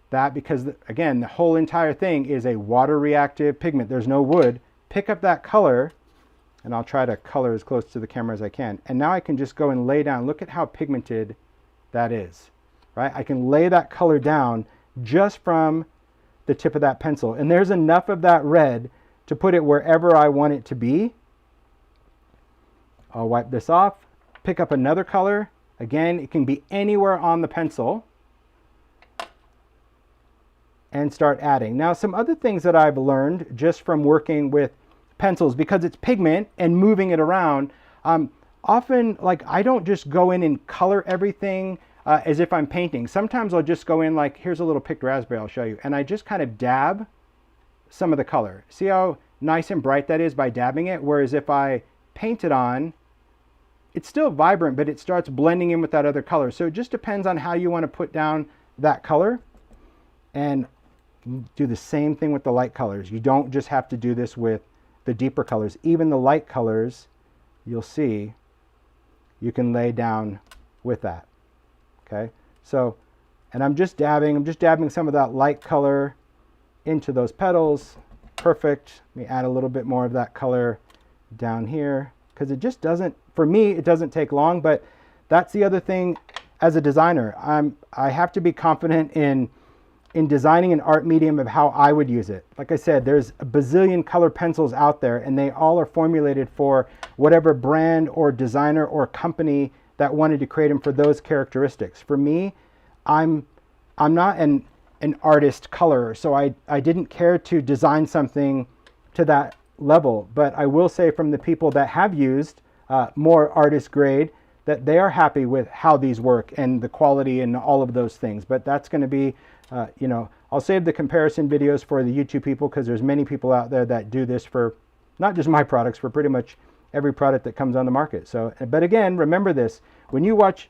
that, because again, the whole entire thing is a water reactive pigment. There's no wood. Pick up that color, and I'll try to color as close to the camera as I can. And now I can just go and lay down. Look at how pigmented that is, right? I can lay that color down just from the tip of that pencil. And there's enough of that red to put it wherever I want it to be. I'll wipe this off, pick up another color. Again, it can be anywhere on the pencil, and start adding. Now, some other things that I've learned just from working with pencils, because it's pigment and moving it around, often, like, I don't just go in and color everything as if I'm painting. Sometimes I'll just go in, like, here's a little picked raspberry I'll show you, and I just kind of dab some of the color. See how nice and bright that is by dabbing it? Whereas if I paint it on, it's still vibrant, but it starts blending in with that other color. So it just depends on how you want to put down that color. And do the same thing with the light colors. You don't just have to do this with the deeper colors. Even the light colors, you'll see, you can lay down with that. Okay, so, and I'm just dabbing some of that light color into those petals. Perfect. Let me add a little bit more of that color down here, because it just doesn't, for me, it doesn't take long. But that's the other thing as a designer. I have to be confident in designing an art medium of how I would use it. Like I said, there's a bazillion color pencils out there, and they all are formulated for whatever brand or designer or company that wanted to create them for those characteristics. For me, I'm not an artist colorer, so I didn't care to design something to that level. But I will say, from the people that have used more artist grade, that they are happy with how these work and the quality and all of those things. But that's going to be, you know, I'll save the comparison videos for the YouTube people, because there's many people out there that do this for not just my products, for pretty much every product that comes on the market. So, but again, remember this, when you watch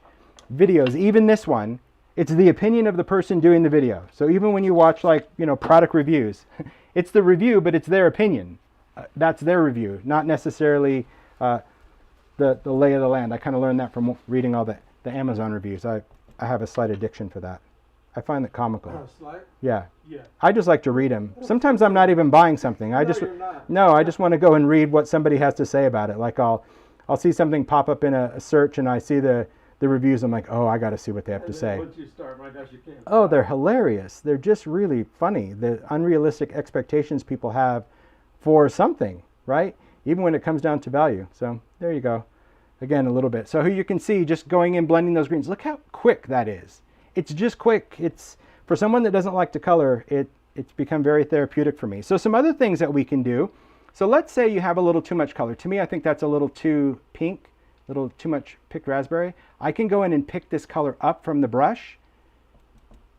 videos, even this one, it's the opinion of the person doing the video. So even when you watch, like, you know, product reviews, it's the review, but it's their opinion. That's their review, not necessarily the lay of the land. I kind of learned that from reading all the Amazon reviews. I have a slight addiction for that. I find that comical. Slight? Yeah. Yeah. I just like to read them. Sometimes I'm not even buying something. I just want to go and read what somebody has to say about it. Like I'll see something pop up in a search, and I see the reviews. I'm like, oh, I got to see what they have to say. Once you start, my gosh, you can't. Oh, they're hilarious. They're just really funny. The unrealistic expectations people have for something, right? Even when it comes down to value. So there you go. Again, a little bit. So you can see, just going in, blending those greens. Look how quick that is. It's just quick. It's, for someone that doesn't like to color, it's become very therapeutic for me. So some other things that we can do. So let's say you have a little too much color. To me, I think that's a little too pink, a little too much picked raspberry. I can go in and pick this color up from the brush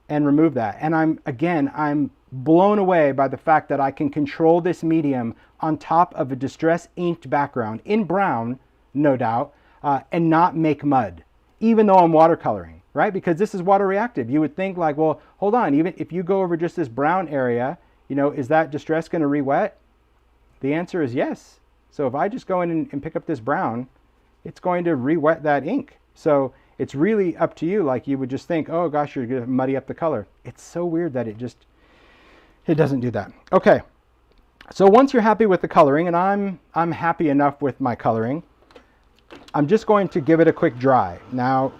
and remove that. And I'm blown away by the fact that I can control this medium on top of a distress inked background in brown, no doubt, and not make mud, even though I'm watercoloring. right? Because this is water reactive. You would think like, well, hold on, even if you go over just this brown area, you know, is that distress going to re-wet? The answer is yes. So if I just go in and pick up this brown, it's going to re-wet that ink. So it's really up to you. Like you would just think, oh gosh, you're going to muddy up the color. It's so weird that it doesn't do that. Okay. So once you're happy with the coloring, and I'm happy enough with my coloring, I'm just going to give it a quick dry. Now,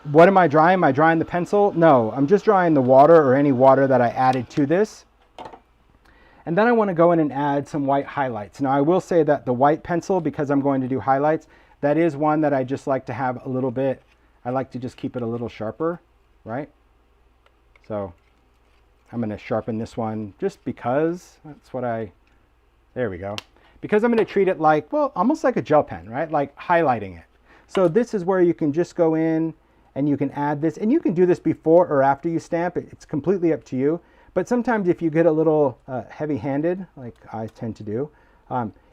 what am I drying? Am I drying the pencil? No, I'm just drying the water or any water that I added to this. And then I want to go in and add some white highlights. Now I will say that the white pencil, because I'm going to do highlights, that is one that I just like to have a little bit, I like to just keep it a little sharper, right? So I'm going to sharpen this one just because that's what there we go. Because I'm going to treat it like, well, almost like a gel pen, right? Like highlighting it. So this is where you can just go in and you can add this, and you can do this before or after you stamp it. It's completely up to you. But sometimes if you get a little heavy-handed, like I tend to do,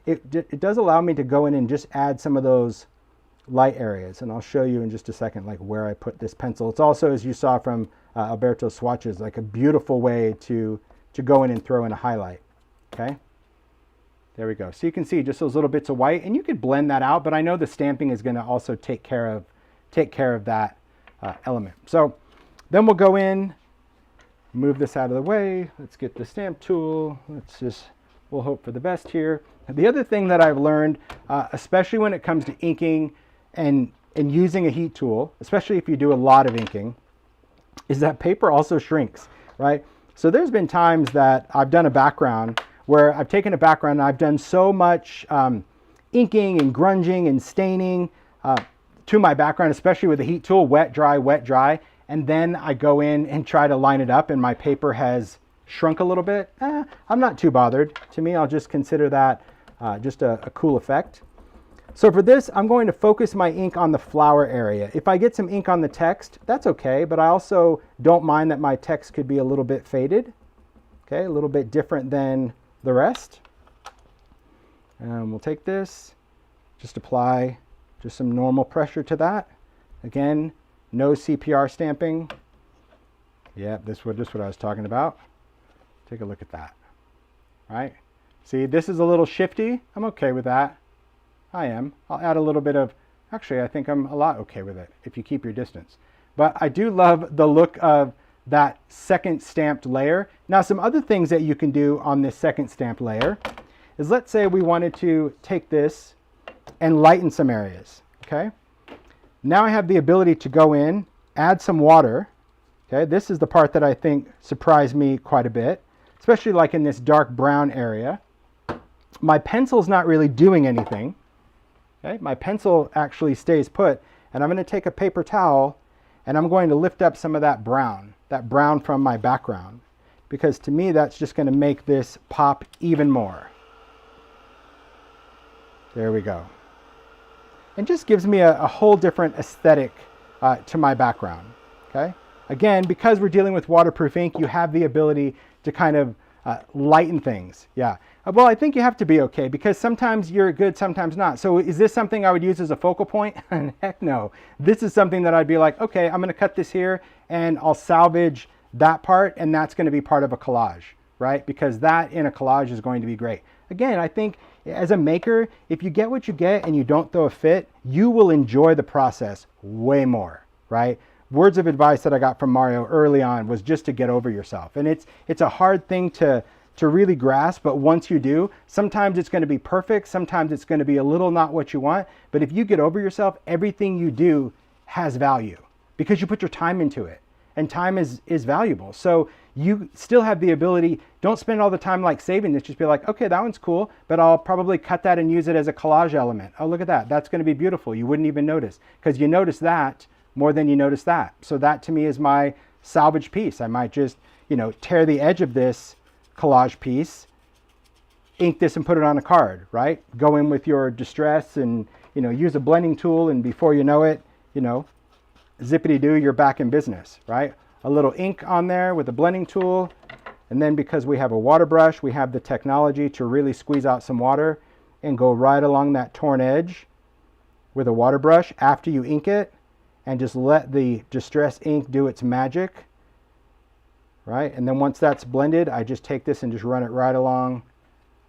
it does allow me to go in and just add some of those light areas. And I'll show you in just a second like where I put this pencil. It's also, as you saw from Alberto's swatches, like a beautiful way to go in and throw in a highlight. Okay, there we go. So you can see just those little bits of white, and you could blend that out, but I know the stamping is going to also take care of that element. So then we'll go in, move this out of the way. Let's get the stamp tool. We'll hope for the best here. The other thing that I've learned, especially when it comes to inking and using a heat tool, especially if you do a lot of inking, is that paper also shrinks, right? So there's been times that I've done a background where I've taken a background and I've done so much inking and grunging and staining to my background, especially with the heat tool, wet, dry, and then I go in and try to line it up and my paper has shrunk a little bit. I'm not too bothered. To me, I'll just consider that just a cool effect. So for this, I'm going to focus my ink on the flower area. If I get some ink on the text, that's okay, but I also don't mind that my text could be a little bit faded, okay, a little bit different than the rest. And we'll take this, just apply just some normal pressure to that. Again, no CPR stamping. Yeah, this is what I was talking about. Take a look at that, right? See, this is a little shifty. I'm okay with that. I am. I'll add a little bit of, actually, I think I'm a lot okay with it if you keep your distance. But I do love the look of that second stamped layer. Now, some other things that you can do on this second stamped layer is, let's say we wanted to take this and lighten some areas, okay? Now I have the ability to go in, add some water, okay? This is the part that I think surprised me quite a bit, especially like in this dark brown area. My pencil's not really doing anything, okay? My pencil actually stays put, and I'm going to take a paper towel and I'm going to lift up some of that brown from my background, because to me that's just going to make this pop even more. There we go. It just gives me a whole different aesthetic to my background, okay? Again, because we're dealing with waterproof ink, you have the ability to kind of lighten things. Yeah. Well, I think you have to be okay, because sometimes you're good, sometimes not. So is this something I would use as a focal point? Heck no. This is something that I'd be like, okay, I'm going to cut this here and I'll salvage that part, and that's going to be part of a collage, right? Because that in a collage is going to be great. Again, I think as a maker, if you get what you get and you don't throw a fit, you will enjoy the process way more, right? Words of advice that I got from Mario early on was just to get over yourself. And it's a hard thing to really grasp, but once you do, sometimes it's going to be perfect, sometimes it's going to be a little not what you want, but if you get over yourself, everything you do has value because you put your time into it, and time is valuable. So you still have the ability, don't spend all the time like saving this, just be like, okay, that one's cool, but I'll probably cut that and use it as a collage element. Oh, look at that, that's going to be beautiful. You wouldn't even notice, because you notice that more than you notice that. So that to me is my salvage piece. I might just, tear the edge of this collage piece, ink this and put it on a card, right? Go in with your Distress and, use a blending tool, and before you know it, zippity-doo, you're back in business, right? A little ink on there with a blending tool, and then because we have a water brush, we have the technology to really squeeze out some water and go right along that torn edge with a water brush after you ink it, and just let the Distress ink do its magic, right? And then once that's blended, I just take this and just run it right along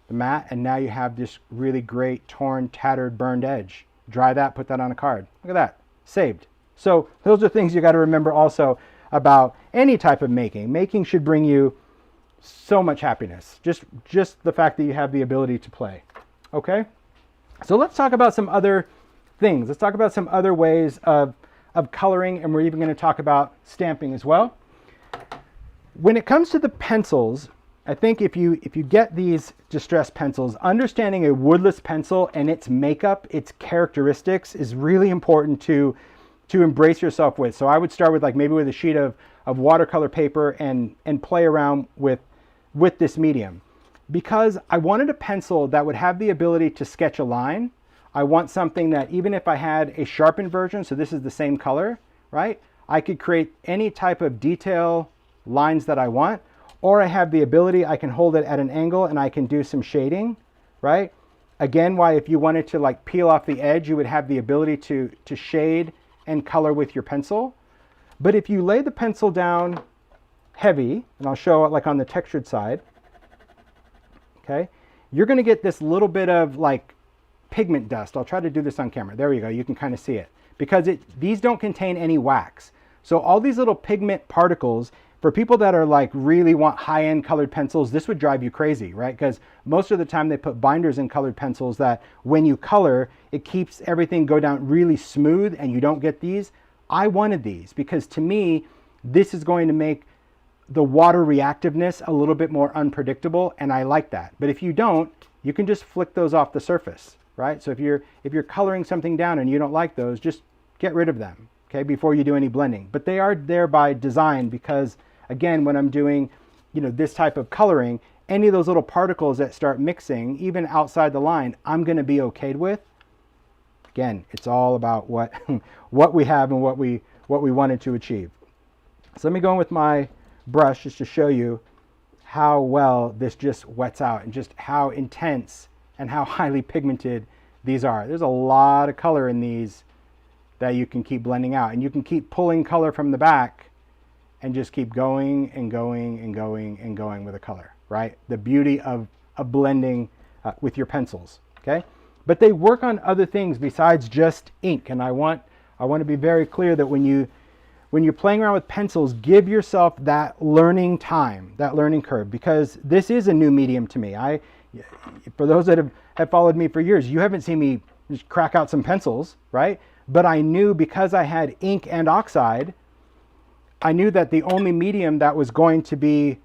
the mat, and now you have this really great torn, tattered, burned edge. Dry that, put that on a card. Look at that, saved. So those are things you got to remember also about any type of making. Making should bring you so much happiness. Just the fact that you have the ability to play. Okay? So let's talk about some other things. Let's talk about some other ways of coloring, and we're even going to talk about stamping as well. When it comes to the pencils, I think if you get these Distress pencils, understanding a woodless pencil and its makeup, its characteristics is really important to embrace yourself with. So I would start with like maybe with a sheet of watercolor paper and play around with this medium. Because I wanted a pencil that would have the ability to sketch a line. I want something that even if I had a sharpened version, so this is the same color, right? I could create any type of detail lines that I want, or I have the ability, I can hold it at an angle and I can do some shading, right? Again, why if you wanted to like peel off the edge, you would have the ability to shade and color with your pencil. But if you lay the pencil down heavy, and I'll show it like on the textured side, okay, you're going to get this little bit of like pigment dust. I'll try to do this on camera. There you go. You can kind of see it because these don't contain any wax. So all these little pigment particles, for people that are like really want high-end colored pencils, this would drive you crazy, right? Because most of the time they put binders in colored pencils that when you color, it keeps everything go down really smooth and you don't get these. I wanted these because to me, this is going to make the water reactiveness a little bit more unpredictable, and I like that. But if you don't, you can just flick those off the surface, right? So if you're coloring something down and you don't like those, just get rid of them, okay, before you do any blending. But they are there by design because, again, when I'm doing, this type of coloring, any of those little particles that start mixing, even outside the line, I'm going to be okayed with. Again, it's all about what we have and what we wanted to achieve. So let me go in with my brush just to show you how well this just wets out and just how intense and how highly pigmented these are. There's a lot of color in these that you can keep blending out, and you can keep pulling color from the back and just keep going and going and going and going with a color, right? The beauty of blending with your pencils, okay? But they work on other things besides just ink, and I want to be very clear that when you're playing around with pencils, give yourself that learning time, that learning curve, because this is a new medium to me. For those that have followed me for years, you haven't seen me just crack out some pencils, right? But I knew because I had ink and oxide, I knew that the only medium that was going to be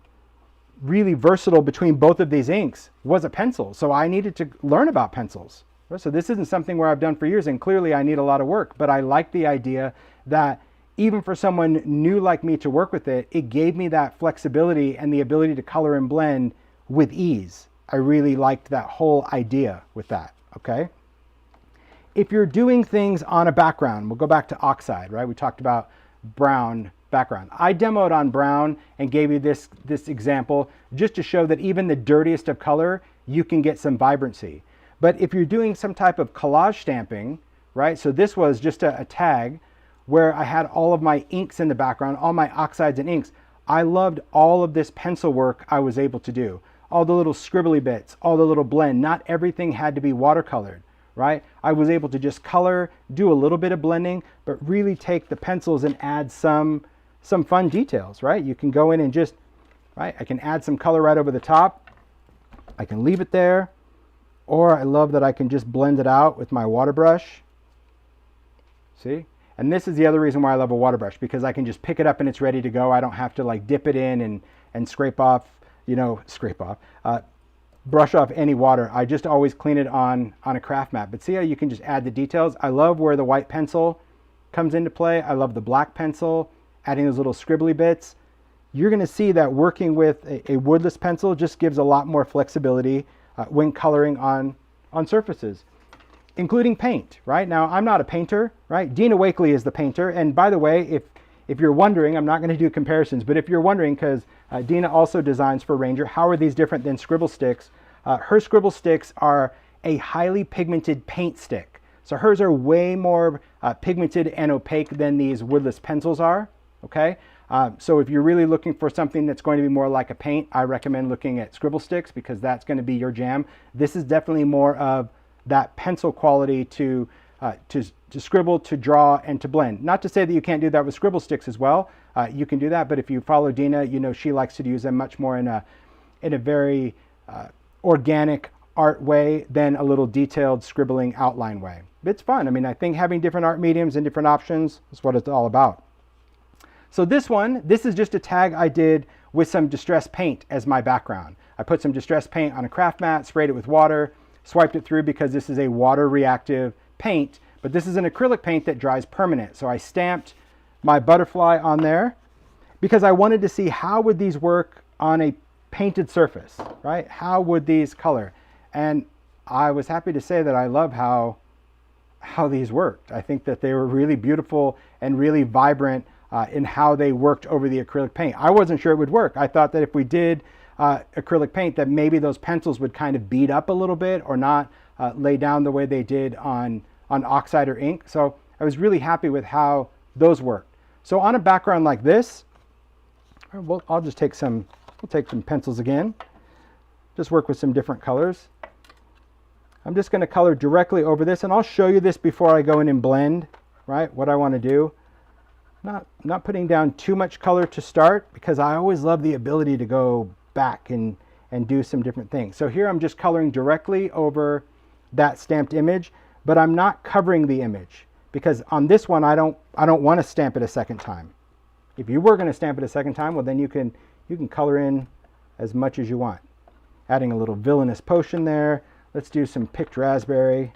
really versatile between both of these inks was a pencil. So I needed to learn about pencils. So this isn't something where I've done for years, and clearly I need a lot of work, but I like the idea that even for someone new like me to work with it, it gave me that flexibility and the ability to color and blend with ease. I really liked that whole idea with that, okay? If you're doing things on a background, we'll go back to oxide, right? We talked about brown background. I demoed on brown and gave you this example just to show that even the dirtiest of color, you can get some vibrancy. But if you're doing some type of collage stamping, right? So this was just a tag where I had all of my inks in the background, all my oxides and inks. I loved all of this pencil work I was able to do. All the little scribbly bits, all the little blend. Not everything had to be watercolored, right? I was able to just color, do a little bit of blending, but really take the pencils and add some fun details, right? You can go in and just, right? I can add some color right over the top. I can leave it there. Or I love that I can just blend it out with my water brush. See? And this is the other reason why I love a water brush, because I can just pick it up and it's ready to go. I don't have to like dip it in and scrape off, brush off any water. I just always clean it on a craft mat. But see how you can just add the details? I love where the white pencil comes into play. I love the black pencil, adding those little scribbly bits. You're going to see that working with a woodless pencil just gives a lot more flexibility when coloring on surfaces, including paint, right? Now, I'm not a painter, right? Dina Wakely is the painter. And by the way, if you're wondering, I'm not going to do comparisons, but if you're wondering, because Dina also designs for Ranger, how are these different than Scribble Sticks? Her Scribble Sticks are a highly pigmented paint stick. So hers are way more pigmented and opaque than these woodless pencils are, okay? So if you're really looking for something that's going to be more like a paint, I recommend looking at Scribble Sticks because that's going to be your jam. This is definitely more of that pencil quality to scribble, to draw, and to blend. Not to say that you can't do that with Scribble Sticks as well. You can do that, but if you follow Dina, you know she likes to use them much more in a very organic art way than a little detailed scribbling outline way. It's fun. I mean, I think having different art mediums and different options is what it's all about. So this is just a tag I did with some Distress paint as my background. I put some Distress paint on a craft mat, sprayed it with water, swiped it through because this is a water reactive paint, but this is an acrylic paint that dries permanent. So I stamped my butterfly on there because I wanted to see how would these work on a painted surface, right? How would these color? And I was happy to say that I love how these worked. I think that they were really beautiful and really vibrant in how they worked over the acrylic paint. I wasn't sure it would work. I thought that if we did acrylic paint that maybe those pencils would kind of bead up a little bit or not lay down the way they did on oxide or ink. So I was really happy with how those worked. So on a background like this, I'll just take some, we'll take some pencils again, just work with some different colors. I'm just going to color directly over this, and I'll show you this before I go in and blend, right, what I want to do. Not putting down too much color to start because I always love the ability to go back and do some different things. So here I'm just coloring directly over that stamped image, but I'm not covering the image because on this one I don't want to stamp it a second time. If you were going to stamp it a second time, well then you can color in as much as you want. Adding a little villainous potion there. Let's do some picked raspberry.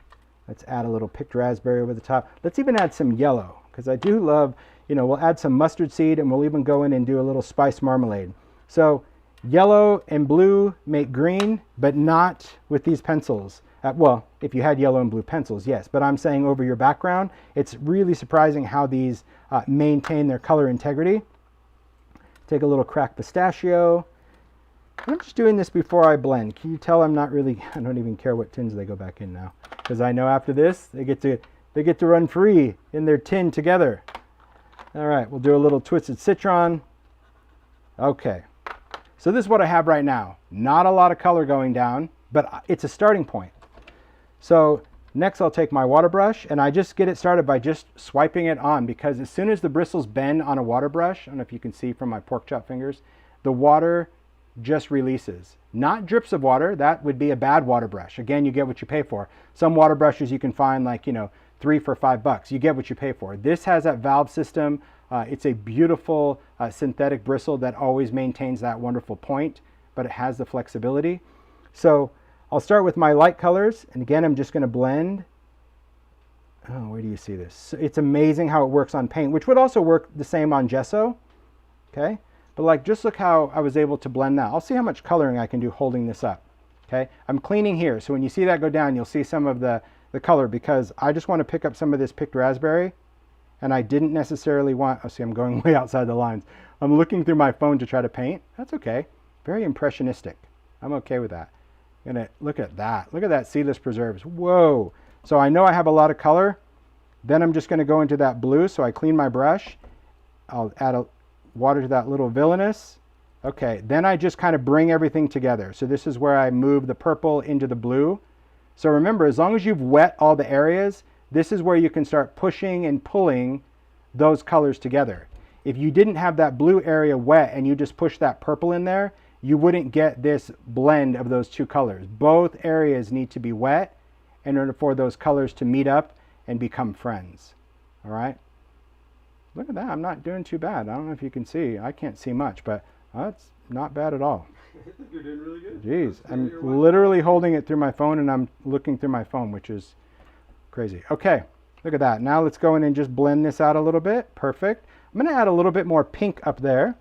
Let's add a little picked raspberry over the top. Let's even add some yellow because I do love, you know, we'll add some mustard seed and we'll even go in and do a little spice marmalade. So yellow and blue make green, but not with these pencils. Well, if you had yellow and blue pencils, yes, but I'm saying over your background, it's really surprising how these maintain their color integrity. Take a little cracked pistachio. I'm just doing this before I blend. Can you tell I don't even care what tins they go back in now. Because I know after this, they get to run free in their tin together. All right, we'll do a little twisted citron. Okay, so this is what I have right now. Not a lot of color going down, but it's a starting point. So next I'll take my water brush and I just get it started by just swiping it on because as soon as the bristles bend on a water brush, I don't know if you can see from my pork chop fingers, the water just releases. Not drips of water, that would be a bad water brush. Again, you get what you pay for. Some water brushes you can find like, you know, 3 for $5. You get what you pay for. This has that valve system. It's a beautiful synthetic bristle that always maintains that wonderful point, but it has the flexibility. So I'll start with my light colors, and again, I'm just going to blend. Oh, where do you see this? It's amazing how it works on paint, which would also work the same on gesso. Okay, but like, just look how I was able to blend that. I'll see how much coloring I can do holding this up. Okay, I'm cleaning here, so when you see that go down, you'll see some of the color because I just want to pick up some of this picked raspberry, and I didn't necessarily want, oh, see, I'm going way outside the lines. I'm looking through my phone to try to paint. That's okay. Very impressionistic. I'm okay with that. Look at that. Look at that seedless preserves. Whoa. So I know I have a lot of color. Then I'm just going to go into that blue. So I clean my brush. I'll add water to that little villainous. Okay. Then I just kind of bring everything together. So this is where I move the purple into the blue. So remember, as long as you've wet all the areas, this is where you can start pushing and pulling those colors together. If you didn't have that blue area wet and you just push that purple in there, you wouldn't get this blend of those two colors. Both areas need to be wet in order for those colors to meet up and become friends. All right? Look at that. I'm not doing too bad. I don't know if you can see. I can't see much, but that's not bad at all. I think you're doing really good. Jeez. I'm literally holding it through my phone and I'm looking through my phone, which is crazy. Okay. Look at that. Now let's go in and just blend this out a little bit. Perfect. I'm going to add a little bit more pink up there.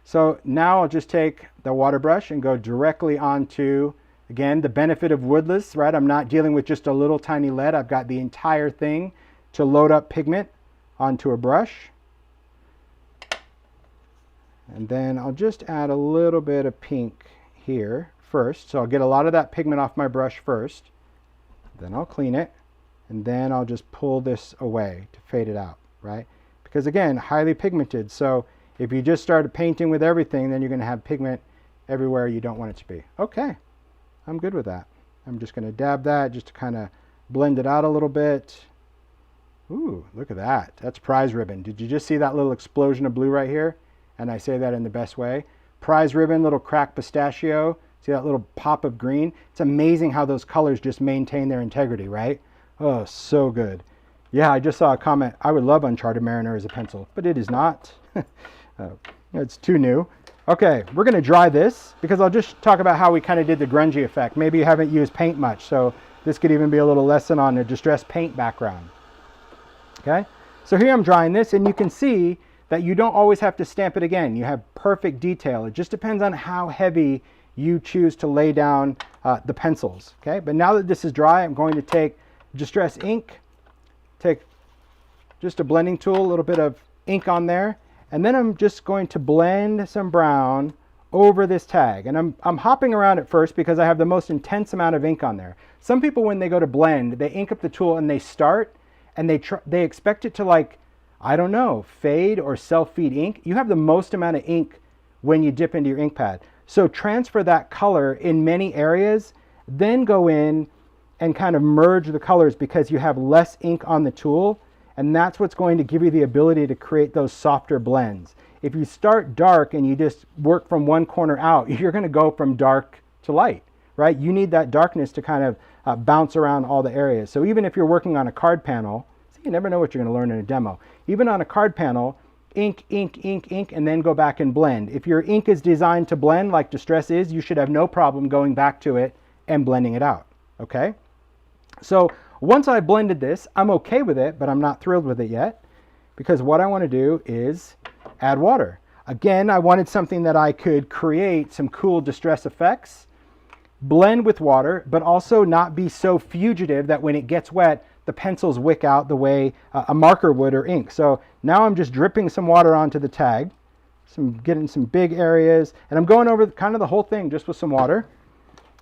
So now I'll just take the water brush and go directly onto, again, the benefit of woodless, right? I'm not dealing with just a little tiny lead. I've got the entire thing to load up pigment onto a brush. And then I'll just add a little bit of pink here first. So I'll get a lot of that pigment off my brush first. Then I'll clean it. And then I'll just pull this away to fade it out, right? Because again, highly pigmented. So if you just started painting with everything, then you're going to have pigment everywhere you don't want it to be. Okay, I'm good with that. I'm just going to dab that just to kind of blend it out a little bit. Ooh, look at that. That's prize ribbon. Did you just see that little explosion of blue right here? And I say that in the best way. Prize ribbon, little cracked pistachio. See that little pop of green? It's amazing how those colors just maintain their integrity, right? Oh, so good. Yeah, I just saw a comment. I would love Uncharted Mariner as a pencil, but it is not. It's too new. Okay, we're going to dry this because I'll just talk about how we kind of did the grungy effect. Maybe you haven't used paint much, so this could even be a little lesson on a distressed paint background. Okay, so here I'm drying this, and you can see that you don't always have to stamp it again. You have perfect detail. It just depends on how heavy you choose to lay down the pencils. Okay, but now that this is dry, I'm going to take Distress ink, take just a blending tool, a little bit of ink on there, and then I'm just going to blend some brown over this tag. And I'm hopping around at first because I have the most intense amount of ink on there. Some people, when they go to blend, they ink up the tool and they start and they expect it to, like, I don't know, fade or self-feed ink. You have the most amount of ink when you dip into your ink pad. So transfer that color in many areas, then go in and kind of merge the colors because you have less ink on the tool, and that's what's going to give you the ability to create those softer blends. If you start dark and you just work from one corner out, you're going to go from dark to light, right? You need that darkness to kind of bounce around all the areas. So even if you're working on a card panel, see, you never know what you're going to learn in a demo. Even on a card panel, ink, ink, ink, ink, and then go back and blend. If your ink is designed to blend like Distress is, you should have no problem going back to it and blending it out, okay? So once I blended this, I'm okay with it, but I'm not thrilled with it yet because what I want to do is add water. Again, I wanted something that I could create some cool distress effects, blend with water, but also not be so fugitive that when it gets wet, the pencils wick out the way a marker would or ink. So now I'm just dripping some water onto the tag, getting some big areas, and I'm going over kind of the whole thing just with some water.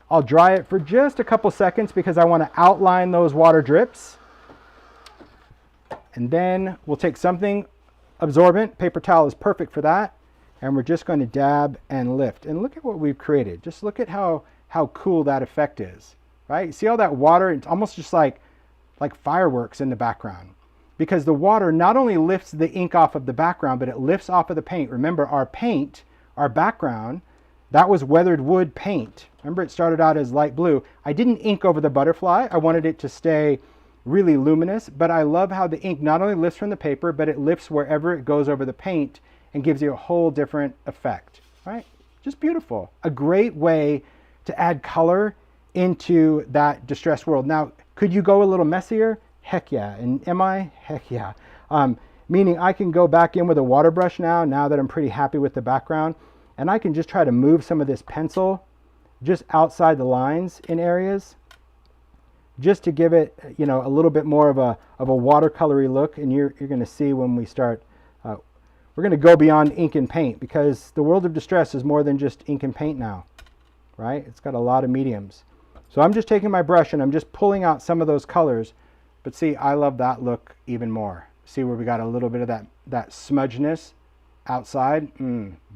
I'll dry it for just a couple seconds because I want to outline those water drips. And then we'll take something absorbent. Paper towel is perfect for that. And we're just going to dab and lift. And look at what we've created. Just look at how cool that effect is, right? See all that water? It's almost just like fireworks in the background. Because the water not only lifts the ink off of the background, but it lifts off of the paint. Remember, our paint, our background, that was weathered wood paint. Remember, it started out as light blue. I didn't ink over the butterfly. I wanted it to stay really luminous, but I love how the ink not only lifts from the paper, but it lifts wherever it goes over the paint and gives you a whole different effect, right? Just beautiful. A great way to add color into that distressed world. Now, could you go a little messier? Heck yeah. And am I? Heck yeah. Meaning I can go back in with a water brush now that I'm pretty happy with the background, and I can just try to move some of this pencil just outside the lines in areas, just to give it, you know, a little bit more of a watercolory look. And you're going to see when we start, we're going to go beyond ink and paint because the world of distress is more than just ink and paint now, right? It's got a lot of mediums. So I'm just taking my brush and I'm just pulling out some of those colors. But see, I love that look even more. See where we got a little bit of that smudgeness outside?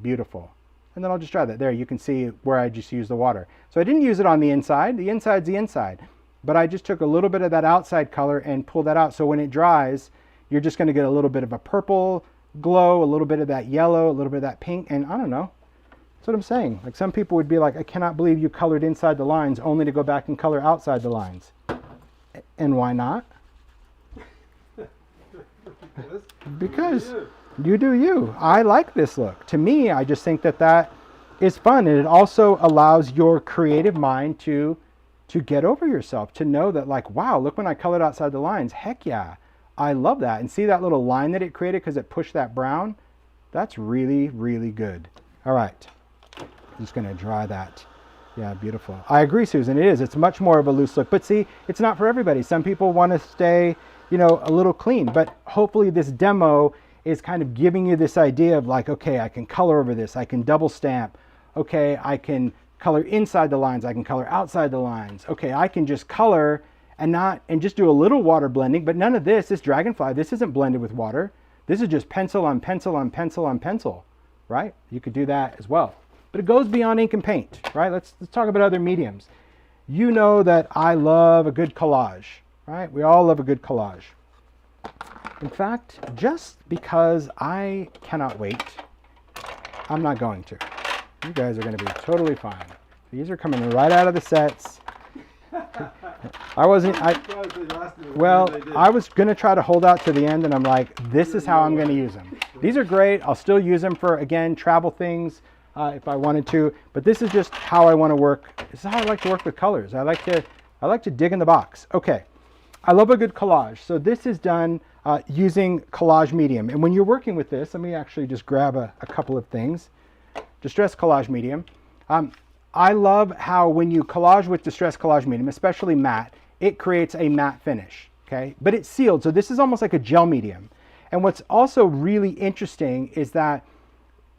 Beautiful. And then I'll just dry that. There, you can see where I just used the water. So I didn't use it on the inside. The inside's the inside. But I just took a little bit of that outside color and pulled that out. So when it dries, you're just going to get a little bit of a purple glow, a little bit of that yellow, a little bit of that pink. And I don't know. That's what I'm saying. Like, some people would be like, I cannot believe you colored inside the lines only to go back and color outside the lines. And why not? Because you do you. I like this look. To me, I just think that is fun, and it also allows your creative mind to get over yourself, to know that, like, wow, look, when I colored outside the lines, heck yeah, I love that. And see that little line that it created because it pushed that brown? That's really, really good. All right, I'm just gonna dry that. Yeah, beautiful. I agree, Susan, it is. It's much more of a loose look, but see, it's not for everybody. Some people want to stay, you know, a little clean, but hopefully this demo is kind of giving you this idea of, like, okay, I can color over this, I can double stamp, okay, I can color inside the lines, I can color outside the lines, okay, I can just color and just do a little water blending, but none of this dragonfly, this isn't blended with water. This is just pencil on pencil on pencil on pencil, right? You could do that as well. But it goes beyond ink and paint, right? Let's talk about other mediums. You know that I love a good collage, right? We all love a good collage. In fact, just because I cannot wait, I'm not going to. You guys are going to be totally fine. These are coming right out of the sets. I was going to try to hold out to the end, and I'm like, this is how I'm going to use them. These are great. I'll still use them for, again, travel things if I wanted to, but this is just how I want to work. This is how I like to work with colors. I like to dig in the box. Okay, I love a good collage. So this is done using collage medium. And when you're working with this, let me actually just grab a couple of things. Distress collage medium. I love how when you collage with Distress collage medium, especially matte, it creates a matte finish, okay? But it's sealed, so this is almost like a gel medium. And what's also really interesting is that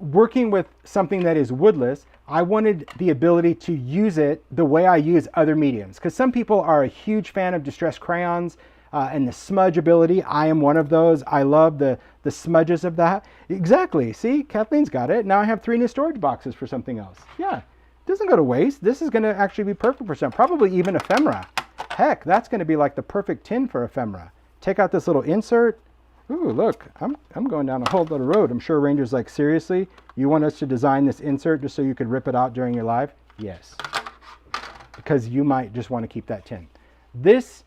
working with something that is woodless, I wanted the ability to use it the way I use other mediums. Because some people are a huge fan of Distress crayons and the smudge ability. I am one of those. I love the smudges of that. Exactly, see, Kathleen's got it. Now I have 3 new storage boxes for something else. Yeah. Doesn't go to waste. This is going to actually be perfect for some, probably even ephemera. Heck, that's going to be like the perfect tin for ephemera. Take out this little insert. Ooh, look, I'm going down a whole other road. I'm sure Ranger's like, seriously, you want us to design this insert just so you could rip it out during your live? Yes, because you might just want to keep that tin. This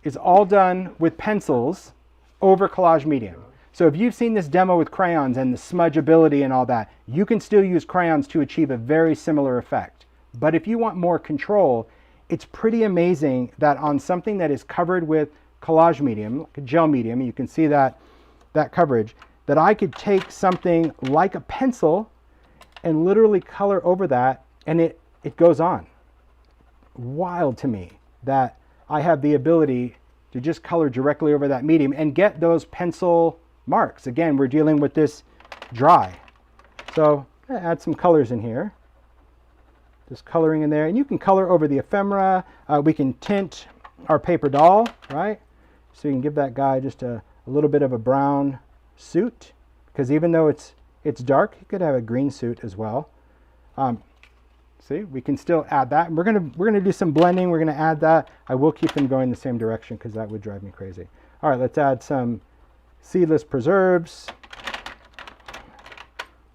is all done with pencils over collage medium. So if you've seen this demo with crayons and the smudge ability and all that, you can still use crayons to achieve a very similar effect. But if you want more control, it's pretty amazing that on something that is covered with collage medium, like a gel medium, you can see that coverage, that I could take something like a pencil and literally color over that, and it goes on. Wild to me that I have the ability to just color directly over that medium and get those pencil marks. Again, we're dealing with this dry. So add some colors in here. Just coloring in there. And you can color over the ephemera. We can tint our paper doll, right? So you can give that guy just a little bit of a brown suit. Because even though it's dark, you could have a green suit as well. See, we can still add that. We're gonna do some blending. We're gonna add that. I will keep them going the same direction because that would drive me crazy. All right, let's add some seedless preserves,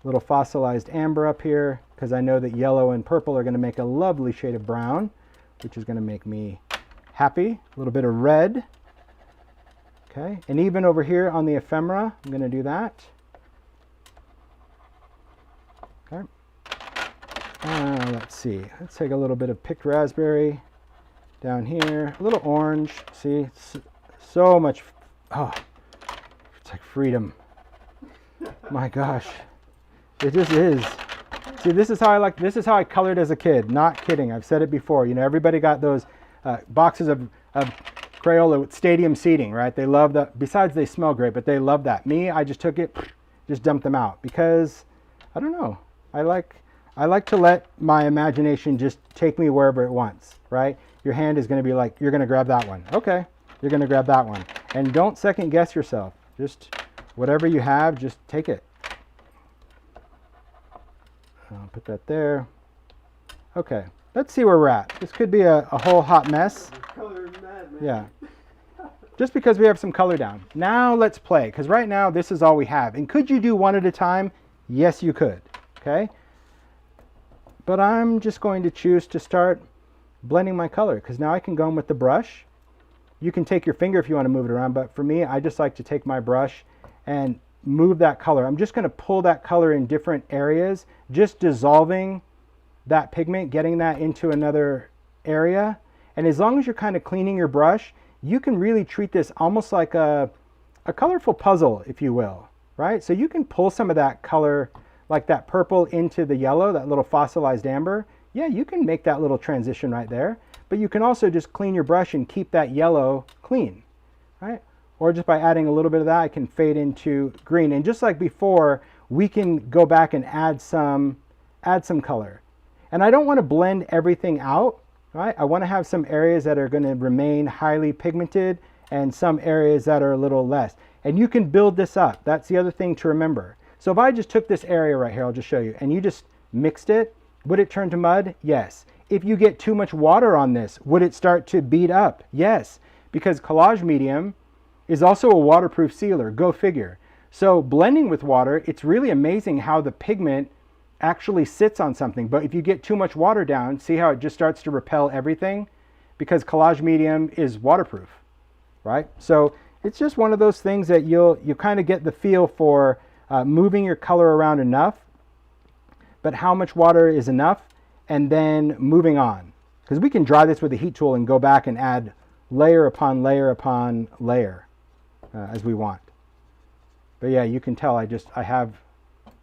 little fossilized amber up here, because I know that yellow and purple are going to make a lovely shade of brown, which is going to make me happy. A little bit of red. Okay, and even over here on the ephemera, I'm going to do that. Okay. Let's see. Let's take a little bit of picked raspberry down here. A little orange. See, so much. Oh. It's like freedom. My gosh. It just is. See, this is how I colored as a kid. Not kidding. I've said it before. You know, everybody got those boxes of Crayola with stadium seating, right? They love that. Besides, they smell great, but they love that. Me, I just took it, just dumped them out because, I don't know. I like to let my imagination just take me wherever it wants, right? Your hand is going to be like, you're going to grab that one. Okay, you're going to grab that one. And don't second guess yourself. Just whatever you have, just take it. I'll put that there. Okay, let's see where we're at. This could be a whole hot mess. Yeah, just because we have some color down. Now let's play, because right now this is all we have. And could you do one at a time? Yes, you could, okay? But I'm just going to choose to start blending my color, because now I can go in with the brush. You can take your finger if you want to move it around, but for me, I just like to take my brush and move that color. I'm just going to pull that color in different areas, just dissolving that pigment, getting that into another area. And as long as you're kind of cleaning your brush, you can really treat this almost like a colorful puzzle, if you will, right? So you can pull some of that color, like that purple, into the yellow, that little fossilized amber. Yeah, you can make that little transition right there. But you can also just clean your brush and keep that yellow clean, right? Or just by adding a little bit of that, I can fade into green. And just like before, we can go back and add some color. And I don't want to blend everything out. right? I want to have some areas that are going to remain highly pigmented and some areas that are a little less. And you can build this up. That's the other thing to remember. So if I just took this area right here, I'll just show you, and you just mixed it, would it turn to mud? Yes. If you get too much water on this, would it start to bead up? Yes, because collage medium is also a waterproof sealer, go figure. So blending with water, it's really amazing how the pigment actually sits on something. But if you get too much water down, see how it just starts to repel everything? Because collage medium is waterproof, right? So it's just one of those things that you kind of get the feel for moving your color around enough, but how much water is enough, and then moving on. Because we can dry this with a heat tool and go back and add layer upon layer upon layer as we want. But yeah, you can tell I have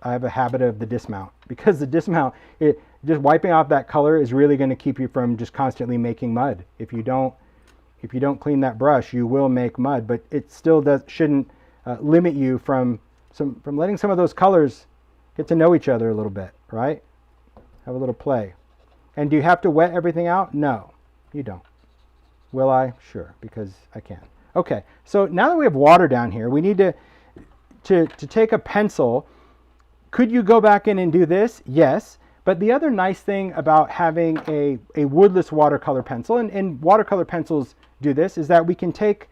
a habit of the dismount, because the dismount, just wiping off that color is really going to keep you from just constantly making mud. If you don't clean that brush, you will make mud, but it still shouldn't limit you from letting some of those colors get to know each other a little bit, right? Have a little play. And do you have to wet everything out? No, you don't. Will I? Sure, because I can. Okay, so now that we have water down here, we need to take a pencil. Could you go back in and do this? Yes. But the other nice thing about having a woodless watercolor pencil, and watercolor pencils do this, is that we can take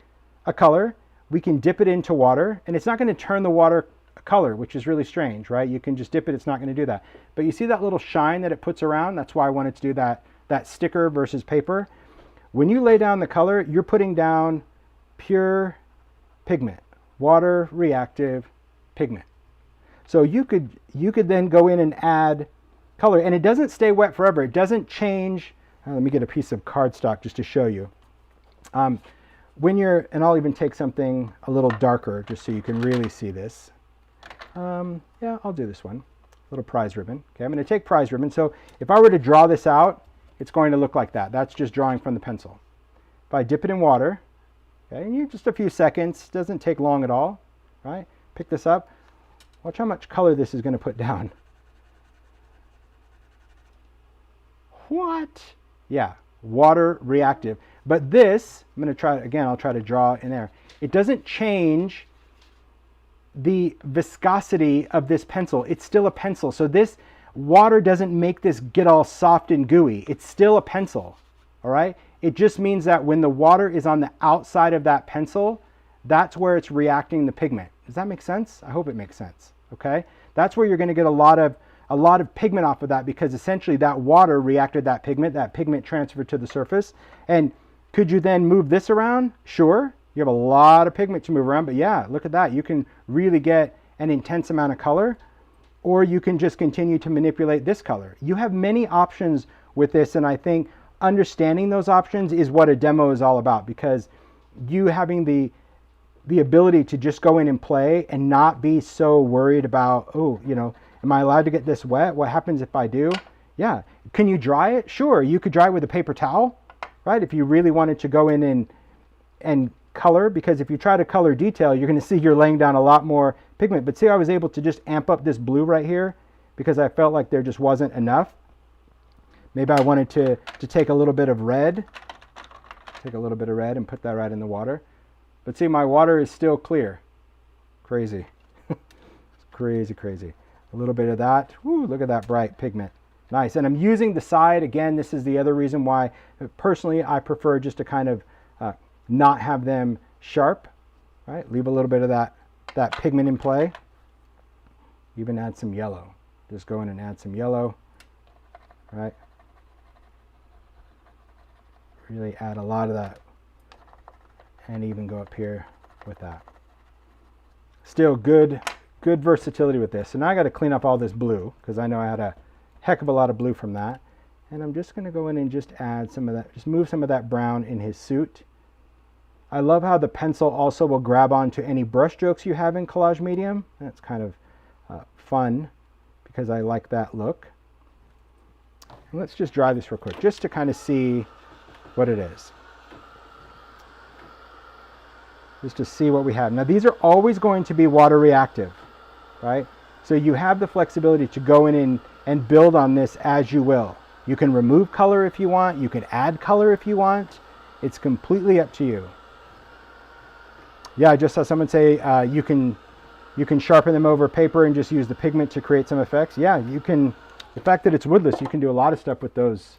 a color, we can dip it into water, and it's not going to turn the water color, which is really strange, right? You can just dip it, it's not going to do that. But you see that little shine that it puts around? That's why I wanted to do that sticker versus paper. When you lay down the color, you're putting down pure pigment, water reactive pigment. So you could then go in and add color, and it doesn't stay wet forever. It doesn't change. Let me get a piece of cardstock just to show you. When you're, and I'll even take something a little darker just so you can really see this. Yeah, I'll do this one. Little prize ribbon. Okay, I'm going to take prize ribbon. So if I were to draw this out, it's going to look like that. That's just drawing from the pencil. If I dip it in water, okay, and you just a few seconds, doesn't take long at all, right? Pick this up. Watch how much color this is going to put down. What? Yeah, water reactive. But this, I'm going to try, again, I'll try to draw in there. It doesn't change the viscosity of this pencil. It's still a pencil. So this water doesn't make this get all soft and gooey. It's still a pencil, all right? It just means that when the water is on the outside of that pencil, that's where it's reacting the pigment. Does that make sense? I hope it makes sense, okay? That's where you're going to get a lot of pigment off of that, because essentially that water reacted that pigment transferred to the surface. And could you then move this around? Sure. You have a lot of pigment to move around, but yeah, look at that. You can really get an intense amount of color, or you can just continue to manipulate this color. You have many options with this, and I think understanding those options is what a demo is all about, because you having the ability to just go in and play and not be so worried about, oh, you know, am I allowed to get this wet? What happens if I do? Yeah. Can you dry it? Sure. You could dry it with a paper towel, right? If you really wanted to go in and color, because if you try to color detail, you're going to see you're laying down a lot more pigment. But see, I was able to just amp up this blue right here because I felt like there just wasn't enough. Maybe I wanted to take a little bit of red, and put that right in the water. But see, my water is still clear. Crazy. Crazy, crazy. A little bit of that. Woo, look at that bright pigment. Nice. And I'm using the side. Again, this is the other reason why personally I prefer just to kind of not have them sharp, right? Leave a little bit of that pigment in play. Even add some yellow. Just go in and add some yellow, right? Really add a lot of that, and even go up here with that. Still good versatility with this. So now I got to clean up all this blue, because I know I had a heck of a lot of blue from that. And I'm just going to go in and just add some of that, just move some of that brown in his suit. I love how the pencil also will grab onto any brush strokes you have in collage medium. That's kind of fun, because I like that look. And let's just dry this real quick, just to kind of see what it is. Just to see what we have. Now these are always going to be water reactive, right? So you have the flexibility to go in and build on this as you will. You can remove color if you want. You can add color if you want. It's completely up to you. Yeah, I just saw someone say you can sharpen them over paper and just use the pigment to create some effects. Yeah, you can. The fact that it's woodless, you can do a lot of stuff with those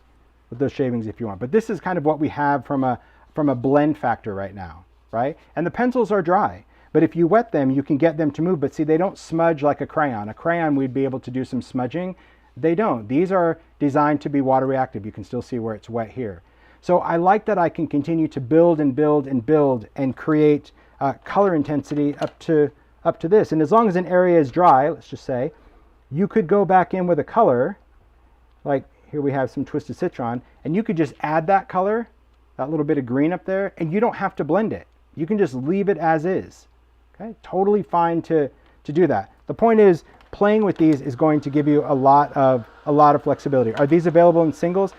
shavings if you want. But this is kind of what we have from a blend factor right now, right? And the pencils are dry. But if you wet them, you can get them to move. But see, they don't smudge like a crayon. A crayon, we'd be able to do some smudging. They don't. These are designed to be water reactive. You can still see where it's wet here. So I like that I can continue to build and build and build and create color intensity up to this. And as long as an area is dry, let's just say, you could go back in with a color, like here we have some Twisted Citron, and you could just add that color, that little bit of green up there, and you don't have to blend it. You can just leave it as is. Okay, totally fine to do that. The point is, playing with these is going to give you a lot of flexibility. Are these available in singles?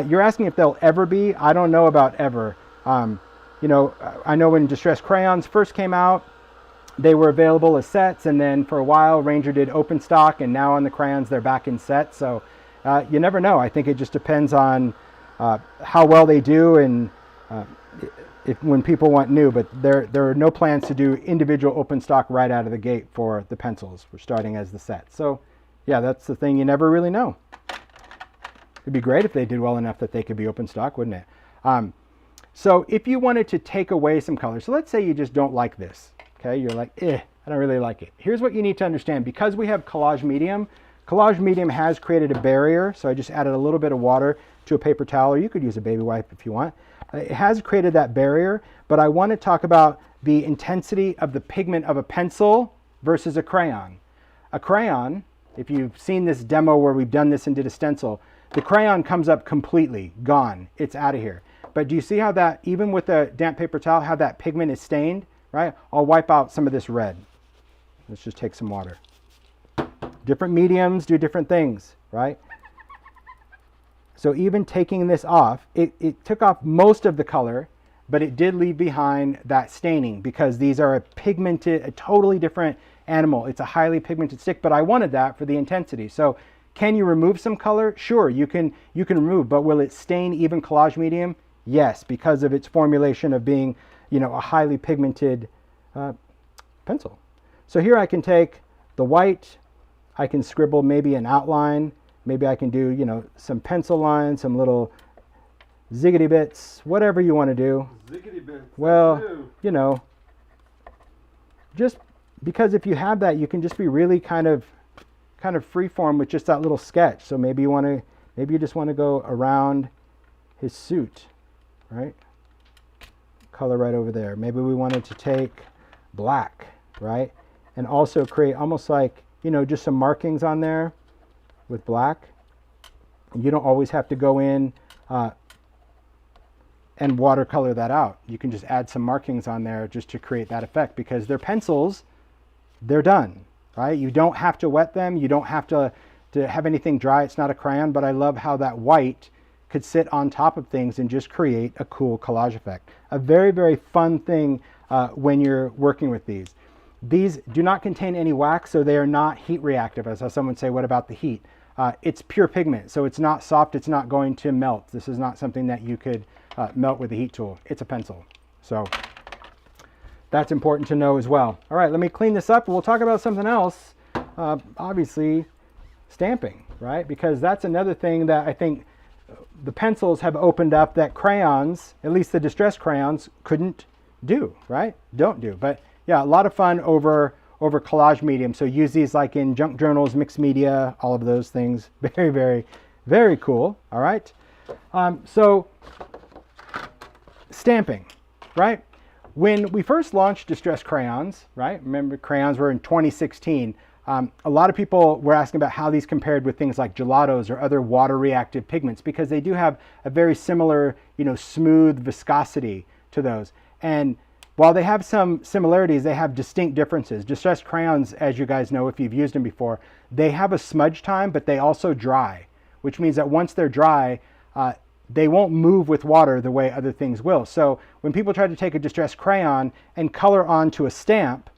You're asking if they'll ever be. I don't know about ever. You know, I know when Distress Crayons first came out, they were available as sets, and then for a while Ranger did open stock, and now on the crayons they're back in sets. So you never know. I think it just depends on how well they do and when people want new, but there are no plans to do individual open stock right out of the gate for the pencils. We're starting as the set. So yeah, that's the thing, you never really know. It'd be great if they did well enough that they could be open stock, wouldn't it? So if you wanted to take away some color, so let's say you just don't like this, okay? You're like, I don't really like it. Here's what you need to understand. Because we have Collage Medium has created a barrier, so I just added a little bit of water to a paper towel, or you could use a baby wipe if you want. It has created that barrier, but I want to talk about the intensity of the pigment of a pencil versus a crayon. A crayon, if you've seen this demo where we've done this and did a stencil, the crayon comes up completely, gone, it's out of here. But do you see how that, even with a damp paper towel, how that pigment is stained, right? I'll wipe out some of this red. Let's just take some water. Different mediums do different things, right? So even taking this off, it took off most of the color, but it did leave behind that staining because these are a totally different animal. It's a highly pigmented stick, but I wanted that for the intensity. So can you remove some color? Sure, you can remove, but will it stain even Collage Medium? Yes, because of its formulation of being, you know, a highly pigmented pencil. So here I can take the white, I can scribble maybe an outline, maybe I can do, you know, some pencil lines, some little ziggity bits, whatever you want to do. Ziggity bits. Well, you know, just because if you have that, you can just be really kind of freeform with just that little sketch. So maybe you just want to go around his suit, right? Color right over there. Maybe we wanted to take black, right? And also create almost like, you know, just some markings on there with black. You don't always have to go in and watercolor that out. You can just add some markings on there just to create that effect because they're pencils, they're done, right? You don't have to wet them. You don't have to have anything dry. It's not a crayon, but I love how that white could sit on top of things and just create a cool collage effect. A very, very fun thing when you're working with these. These do not contain any wax, so they are not heat reactive. I saw someone say, what about the heat? It's pure pigment, so it's not soft, it's not going to melt. This is not something that you could melt with a heat tool. It's a pencil. So that's important to know as well. All right, let me clean this up and we'll talk about something else. Obviously, stamping, right? Because that's another thing that I think the pencils have opened up that crayons, at least the Distress crayons, couldn't do, right? Don't do. But yeah, a lot of fun over Collage Medium. So use these like in junk journals, mixed media, all of those things. Very, very, very cool. All right. So stamping, right? When we first launched Distress Crayons, right? Remember, crayons were in 2016. A lot of people were asking about how these compared with things like gelatos or other water reactive pigments because they do have a very similar, you know, smooth viscosity to those. And while they have some similarities, they have distinct differences. Distress crayons, as you guys know if you've used them before, they have a smudge time, but they also dry, which means that once they're dry, they won't move with water the way other things will. So when people try to take a Distress crayon and color onto a stamp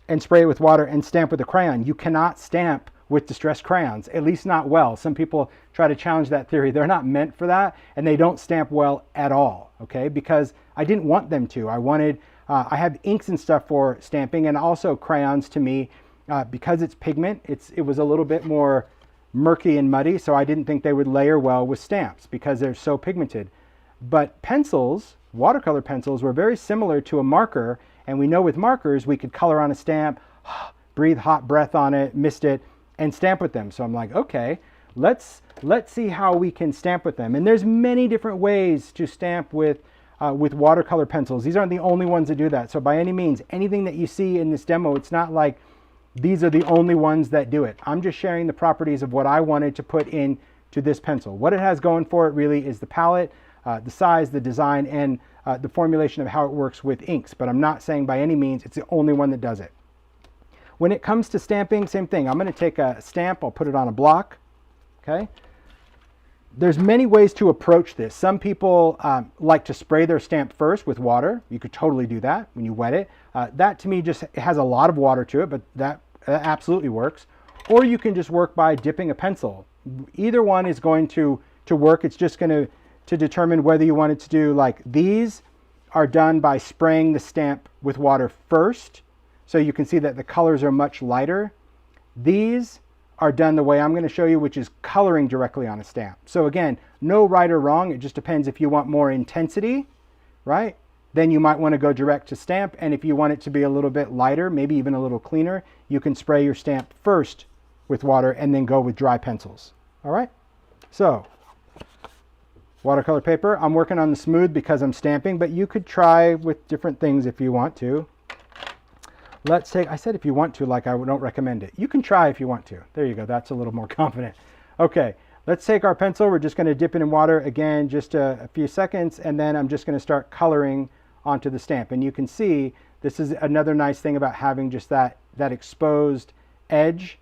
and spray it with water and stamp with a crayon, you cannot stamp with distress crayons, at least not well. Some people try to challenge that theory. They're not meant for that, and they don't stamp well at all, okay? Because I didn't want them to. I have inks and stuff for stamping, and also crayons to me, because it's pigment, it was a little bit more murky and muddy, so I didn't think they would layer well with stamps because they're so pigmented. But pencils, watercolor pencils, were very similar to a marker, and we know with markers we could color on a stamp, breathe hot breath on it, mist it, and stamp with them. So I'm like, okay, let's see how we can stamp with them. And there's many different ways to stamp with watercolor pencils. These aren't the only ones that do that. So by any means, anything that you see in this demo, it's not like these are the only ones that do it. I'm just sharing the properties of what I wanted to put into this pencil. What it has going for it really is the palette, the size, the design, and the formulation of how it works with inks. But I'm not saying by any means it's the only one that does it. When it comes to stamping, same thing. I'm going to take a stamp, I'll put it on a block, okay? There's many ways to approach this. Some people like to spray their stamp first with water. You could totally do that when you wet it. That to me just has a lot of water to it, but that absolutely works. Or you can just work by dipping a pencil. Either one is going to work. It's just going to determine whether you want it to do, like, these are done by spraying the stamp with water first. So you can see that the colors are much lighter. These are done the way I'm going to show you, which is coloring directly on a stamp. So again, no right or wrong. It just depends. If you want more intensity, right, then you might want to go direct to stamp. And if you want it to be a little bit lighter, maybe even a little cleaner, you can spray your stamp first with water and then go with dry pencils. All right, so watercolor paper. I'm working on the smooth because I'm stamping, but you could try with different things if you want to. Let's take, I said if you want to, like I don't recommend it. You can try if you want to. There you go, that's a little more confident. Okay, let's take our pencil. We're just going to dip it in water again, just a few seconds, and then I'm just going to start coloring onto the stamp. And you can see this is another nice thing about having just that exposed edge,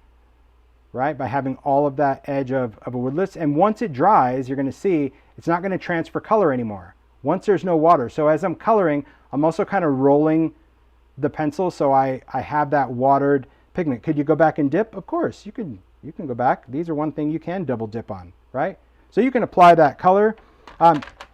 right? By having all of that edge of a woodless. And once it dries, you're going to see it's not going to transfer color anymore once there's no water. So as I'm coloring, I'm also kind of rolling the pencil, so I have that watered pigment. Could you go back and dip? Of course, you can go back. These are one thing you can double dip on, right? So you can apply that color.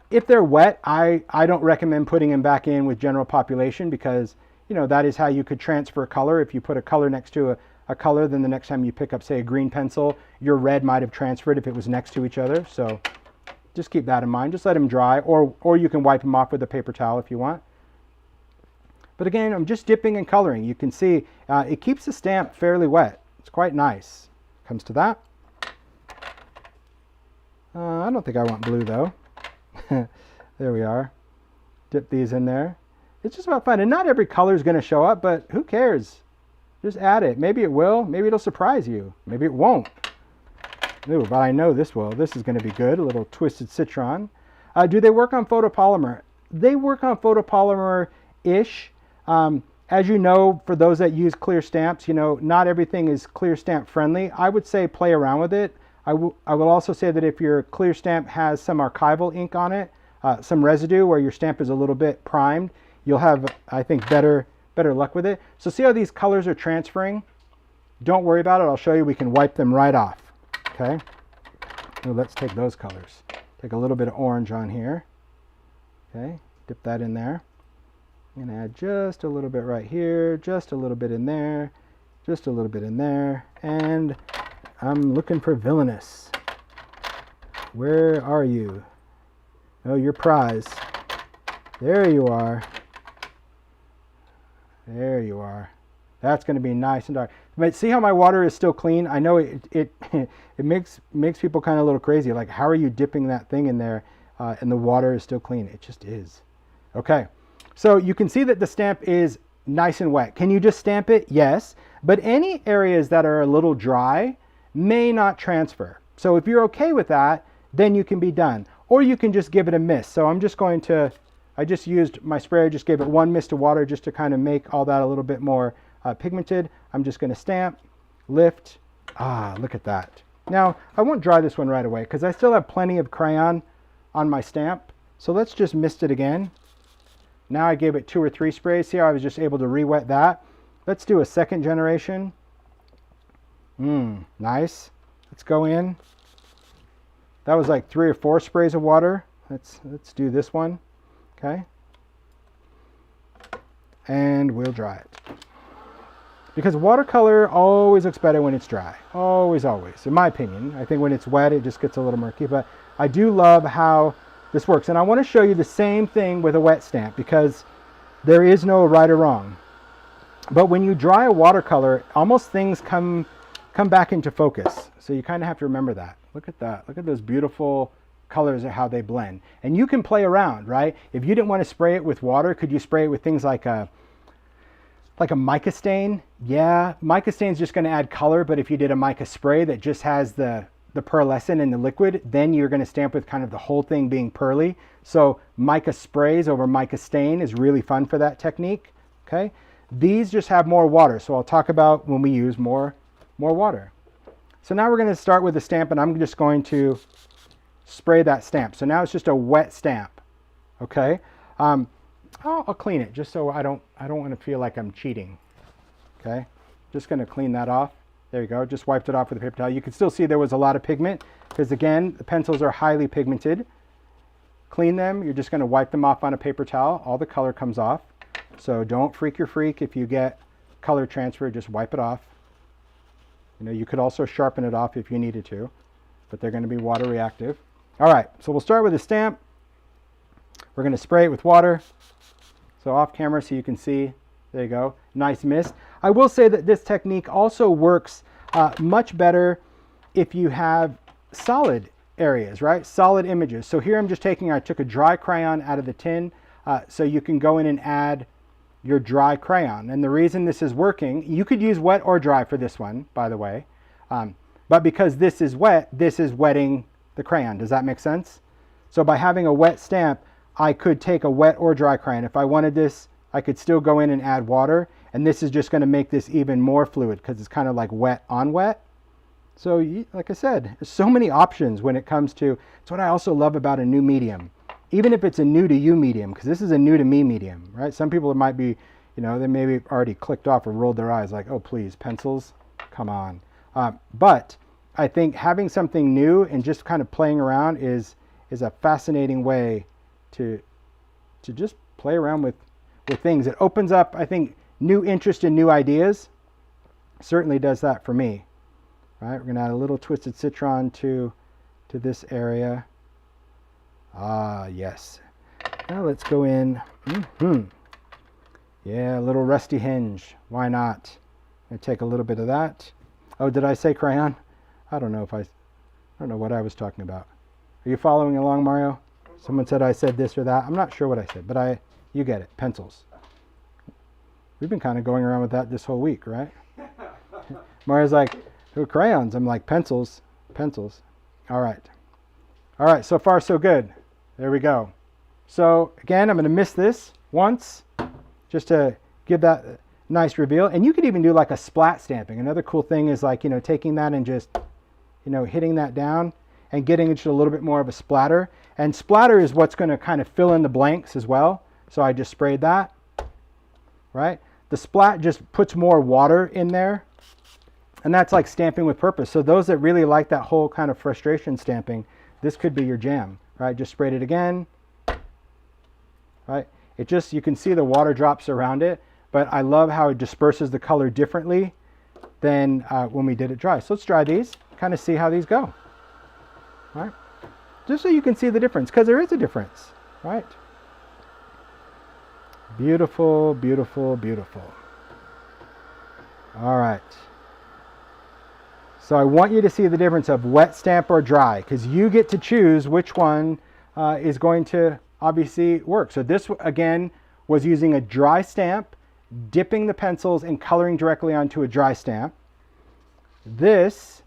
If they're wet, I don't recommend putting them back in with general population, because you know that is how you could transfer color. If you put a color next to a color, then the next time you pick up, say, a green pencil, your red might have transferred if it was next to each other. So just keep that in mind. Just let them dry, or you can wipe them off with a paper towel if you want. But again, I'm just dipping and coloring. You can see it keeps the stamp fairly wet. It's quite nice. Comes to that. I don't think I want blue though. There we are. Dip these in there. It's just about fun. And not every color is going to show up, but who cares? Just add it. Maybe it will. Maybe it'll surprise you. Maybe it won't. Ooh, but I know this will. This is going to be good. A little twisted citron. Do they work on photopolymer? They work on photopolymer-ish. As you know, for those that use clear stamps, you know, not everything is clear stamp friendly. I would say play around with it. I will also say that if your clear stamp has some archival ink on it, some residue where your stamp is a little bit primed, you'll have, I think, better luck with it. So see how these colors are transferring? Don't worry about it. I'll show you. We can wipe them right off. Okay. Now let's take those colors. Take a little bit of orange on here. Okay. Dip that in there. I'm going to add just a little bit right here, just a little bit in there, just a little bit in there, and I'm looking for villainous. Where are you? Oh, your prize. There you are. There you are. That's going to be nice and dark. But see how my water is still clean? I know it makes people kind of a little crazy. Like, how are you dipping that thing in there and the water is still clean? It just is. Okay. So you can see that the stamp is nice and wet. Can you just stamp it? Yes. But any areas that are a little dry may not transfer. So if you're okay with that, then you can be done. Or you can just give it a mist. So I'm just going to, I just used my sprayer, just gave it one mist of water just to kind of make all that a little bit more pigmented. I'm just going to stamp, lift. Ah, look at that. Now, I won't dry this one right away because I still have plenty of crayon on my stamp. So let's just mist it again. Now I gave it 2 or 3 sprays. See how I was just able to re-wet that? Let's do a second generation. Nice. Let's go in. That was like 3 or 4 sprays of water. Let's do this one. Okay. And we'll dry it. Because watercolor always looks better when it's dry. Always, always. In my opinion. I think when it's wet, it just gets a little murky. But I do love how this works. And I want to show you the same thing with a wet stamp, because there is no right or wrong. But when you dry a watercolor, almost things come back into focus. So you kind of have to remember that. Look at that. Look at those beautiful colors and how they blend. And you can play around, right? If you didn't want to spray it with water, could you spray it with things like a mica stain? Yeah, mica stain is just going to add color, but if you did a mica spray that just has the pearlescent in the liquid, then you're going to stamp with kind of the whole thing being pearly. So mica sprays over mica stain is really fun for that technique. Okay, these just have more water, so I'll talk about when we use more water. So now we're going to start with the stamp, and I'm just going to spray that stamp. So now it's just a wet stamp. Okay, I'll clean it just so I don't want to feel like I'm cheating. Okay, just going to clean that off. There you go. Just wiped it off with a paper towel. You can still see there was a lot of pigment because, again, the pencils are highly pigmented. Clean them. You're just going to wipe them off on a paper towel. All the color comes off. So don't freak your freak if you get color transfer. Just wipe it off. You know, you could also sharpen it off if you needed to, but they're going to be water reactive. All right, so we'll start with a stamp. We're going to spray it with water. So off camera so you can see. There you go. Nice mist. I will say that this technique also works much better if you have solid areas, right? Solid images. So here I took a dry crayon out of the tin, so you can go in and add your dry crayon. And the reason this is working, you could use wet or dry for this one, by the way. But because this is wet, this is wetting the crayon. Does that make sense? So by having a wet stamp, I could take a wet or dry crayon. If I wanted this, I could still go in and add water, and this is just going to make this even more fluid because it's kind of like wet on wet. So like I said, there's so many options when it comes to, it's what I also love about a new medium. Even if it's a new to you medium, because this is a new to me medium, right? Some people might be, you know, they maybe already clicked off or rolled their eyes like, oh please, pencils, come on. But I think having something new and just kind of playing around is a fascinating way to just play around with things. It opens up, I think, new interest in new ideas. Certainly does that for me. Right, we're going to add a little twisted citron to this area. Ah, yes. Now let's go in. Yeah, a little rusty hinge. Why not? I'm going to take a little bit of that. Oh, did I say crayon? I don't know what I was talking about. Are you following along, Mario? Someone said I said this or that. I'm not sure what I said, but you get it. Pencils. We've been kind of going around with that this whole week, right? Mario's like, oh, crayons. I'm like, pencils. Pencils. All right. All right, so far so good. There we go. So again, I'm going to mist this once just to give that nice reveal. And you could even do like a splat stamping. Another cool thing is like, you know, taking that and just, you know, hitting that down and getting into a little bit more of a splatter. And splatter is what's going to kind of fill in the blanks as well. So I just sprayed that, right? The splat just puts more water in there. And that's like stamping with purpose. So those that really like that whole kind of frustration stamping, this could be your jam, right? Just sprayed it again, right? It just, you can see the water drops around it, but I love how it disperses the color differently than when we did it dry. So let's dry these, kind of see how these go, right? Just so you can see the difference, because there is a difference, right? Beautiful, beautiful, beautiful. All right. So I want you to see the difference of wet stamp or dry, because you get to choose which one is going to obviously work. So this, again, was using a dry stamp, dipping the pencils and coloring directly onto a dry stamp. This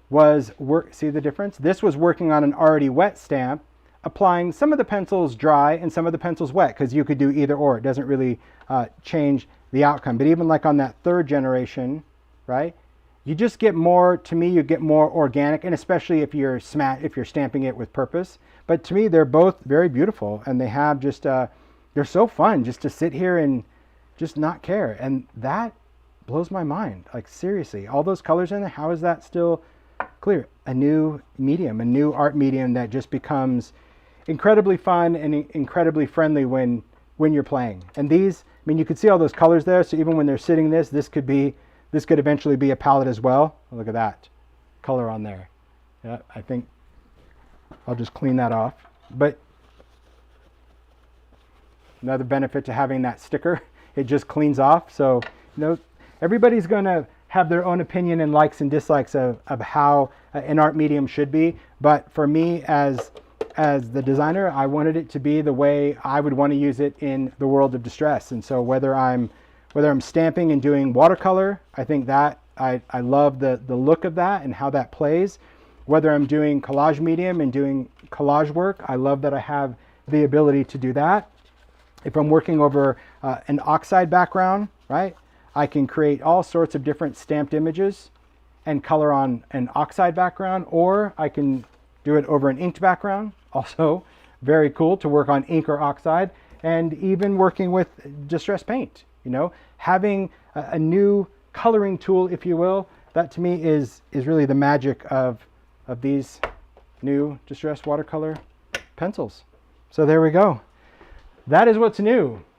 was, see the difference? This was working on an already wet stamp, applying some of the pencils dry and some of the pencils wet, because you could do either or. It doesn't really change the outcome. But even like on that third generation, right? You just get more, to me, you get more organic, and especially if you're stamping it with purpose. But to me, they're both very beautiful, and they have just, they're so fun just to sit here and just not care. And that blows my mind. Like seriously, all those colors in there, how is that still clear? A new medium, a new art medium that just becomes incredibly fun and incredibly friendly when you're playing. And these, I mean, you can see all those colors there. So even when they're sitting this could eventually be a palette as well. Look at that color on there. Yeah, I think I'll just clean that off. But another benefit to having that sticker, it just cleans off. So, you know, everybody's going to have their own opinion and likes and dislikes of how an art medium should be. But for me, as the designer, I wanted it to be the way I would want to use it in the world of distress. And so whether I'm stamping and doing watercolor, I think that I love the look of that and how that plays. Whether I'm doing collage medium and doing collage work, I love that I have the ability to do that. If I'm working over an oxide background, right, I can create all sorts of different stamped images and color on an oxide background, or I can do it over an inked background. Also very cool to work on ink or oxide, and even working with distress paint. You know, having a new coloring tool, if you will, that to me is really the magic of these new Distress Watercolor Pencils. So there we go. That is what's new.